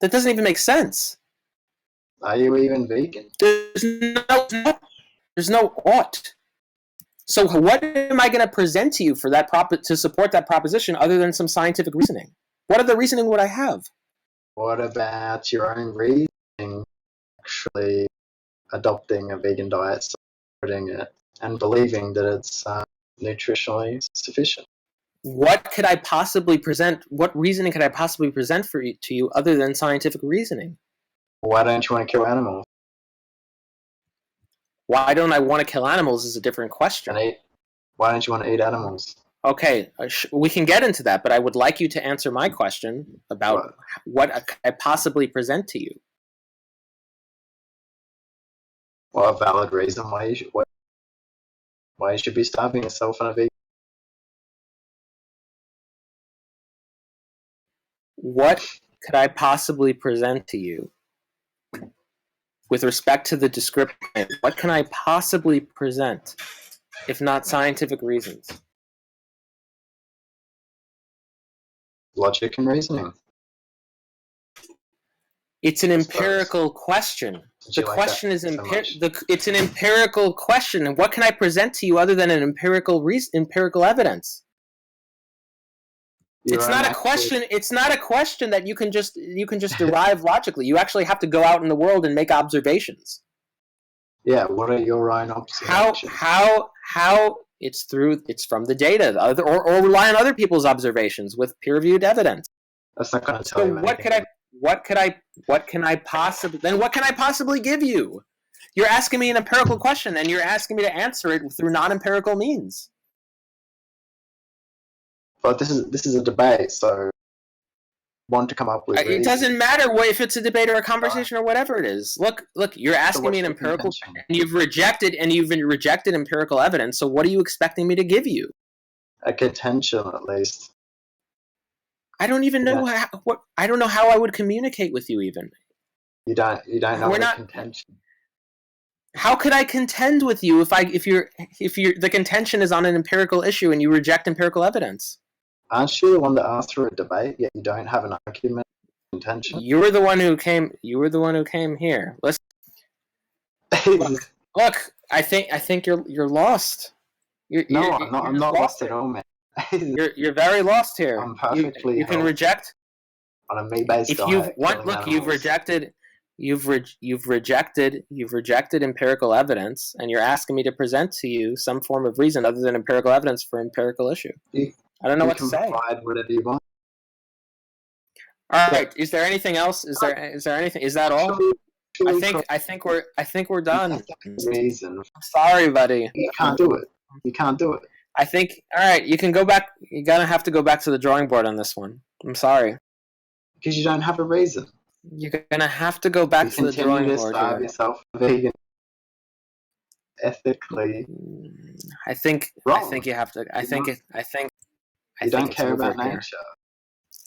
That doesn't even make sense. Are you even vegan? There's no ought. So what am I going to present to you for that to support that proposition other than some scientific reasoning? What other reasoning would I have? What about your own reasoning? Actually adopting a vegan diet, supporting it, and believing that it's nutritionally sufficient. What could I possibly present? What reasoning could I possibly present to you other than scientific reasoning? Why don't you want to kill animals? Why don't I want to kill animals is a different question. Why don't you want to eat animals? Okay, we can get into that, but I would like you to answer my question about what I possibly present to you. Well, a valid reason why you should be starving yourself on a vegan. What could I possibly present to you with respect to the description? What can I possibly present, if not scientific reasons? Logic and reasoning. It's an empirical question. The question is it's an empirical question, and what can I present to you other than an empirical evidence? It's not a question. It's not a question that you can just derive logically. You actually have to go out in the world and make observations. Yeah, what are your own observations? How it's from the data, or rely on other people's observations with peer-reviewed evidence. That's not going to tell you anything. What can I possibly give you? You're asking me an empirical question, and you're asking me to answer it through non-empirical means. But this is a debate, so want to come up with. It doesn't matter if it's a debate or a conversation or whatever it is. Look, you're asking me an empirical, and you've rejected empirical evidence. So what are you expecting me to give you? A contention, at least. I don't even know I don't know how I would communicate with you even. You don't know what a contention. How could I contend with you if the contention is on an empirical issue and you reject empirical evidence? Aren't you the one that asked for a debate, yet you don't have an argument contention? You were the one who came here. Look, I think you're lost. I'm not lost at all, man. You're very lost here. I'm perfectly. You can reject on a meat-based diet. You've rejected empirical evidence, and you're asking me to present to you some form of reason other than empirical evidence for empirical issue. I don't know what to say. Provide whatever you want. All right. Is there anything else? Is there anything? Is that all? I think we're done. Reason. I'm sorry, buddy. You can't do it. I think. All right. You can go back. You're gonna have to go back to the drawing board on this one. I'm sorry. Because you don't have a reason. You're gonna have to go back to the drawing board. Starve yourself vegan. Ethically. I think you have to. You don't care about nature.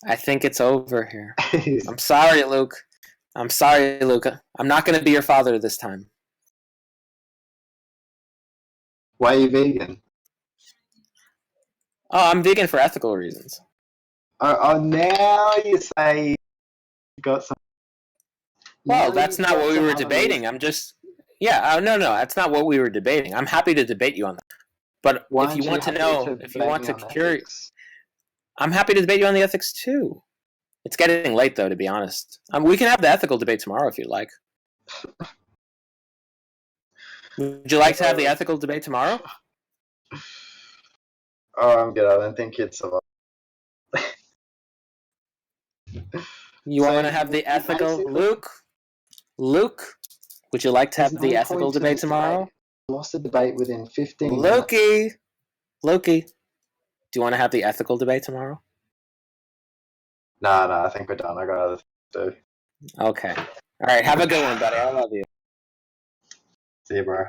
I think it's over here. I'm sorry, Luke. I'm not going to be your father this time. Why are you vegan? Oh, I'm vegan for ethical reasons. Oh, now you say you got some. Well, that's not what we were debating. I'm just. Yeah, no, that's not what we were debating. I'm happy to debate you on that. But Why if you aren't want to happy know, if you debate want me to on cure, ethics? I'm happy to debate you on the ethics too. It's getting late though, to be honest. We can have the ethical debate tomorrow if you'd like. Would you like to have the ethical debate tomorrow? Oh, I'm good. I don't think it's a lot. You So, want to have the ethical, basically- Luke? Would you like to There's have the no ethical point to debate this tomorrow? debate. I lost the debate within 15 minutes. Loki, do you want to have the ethical debate tomorrow? Nah, I think we're done. I got other things to do. Okay. All right. Have a good one, buddy. I love you. See you, bro.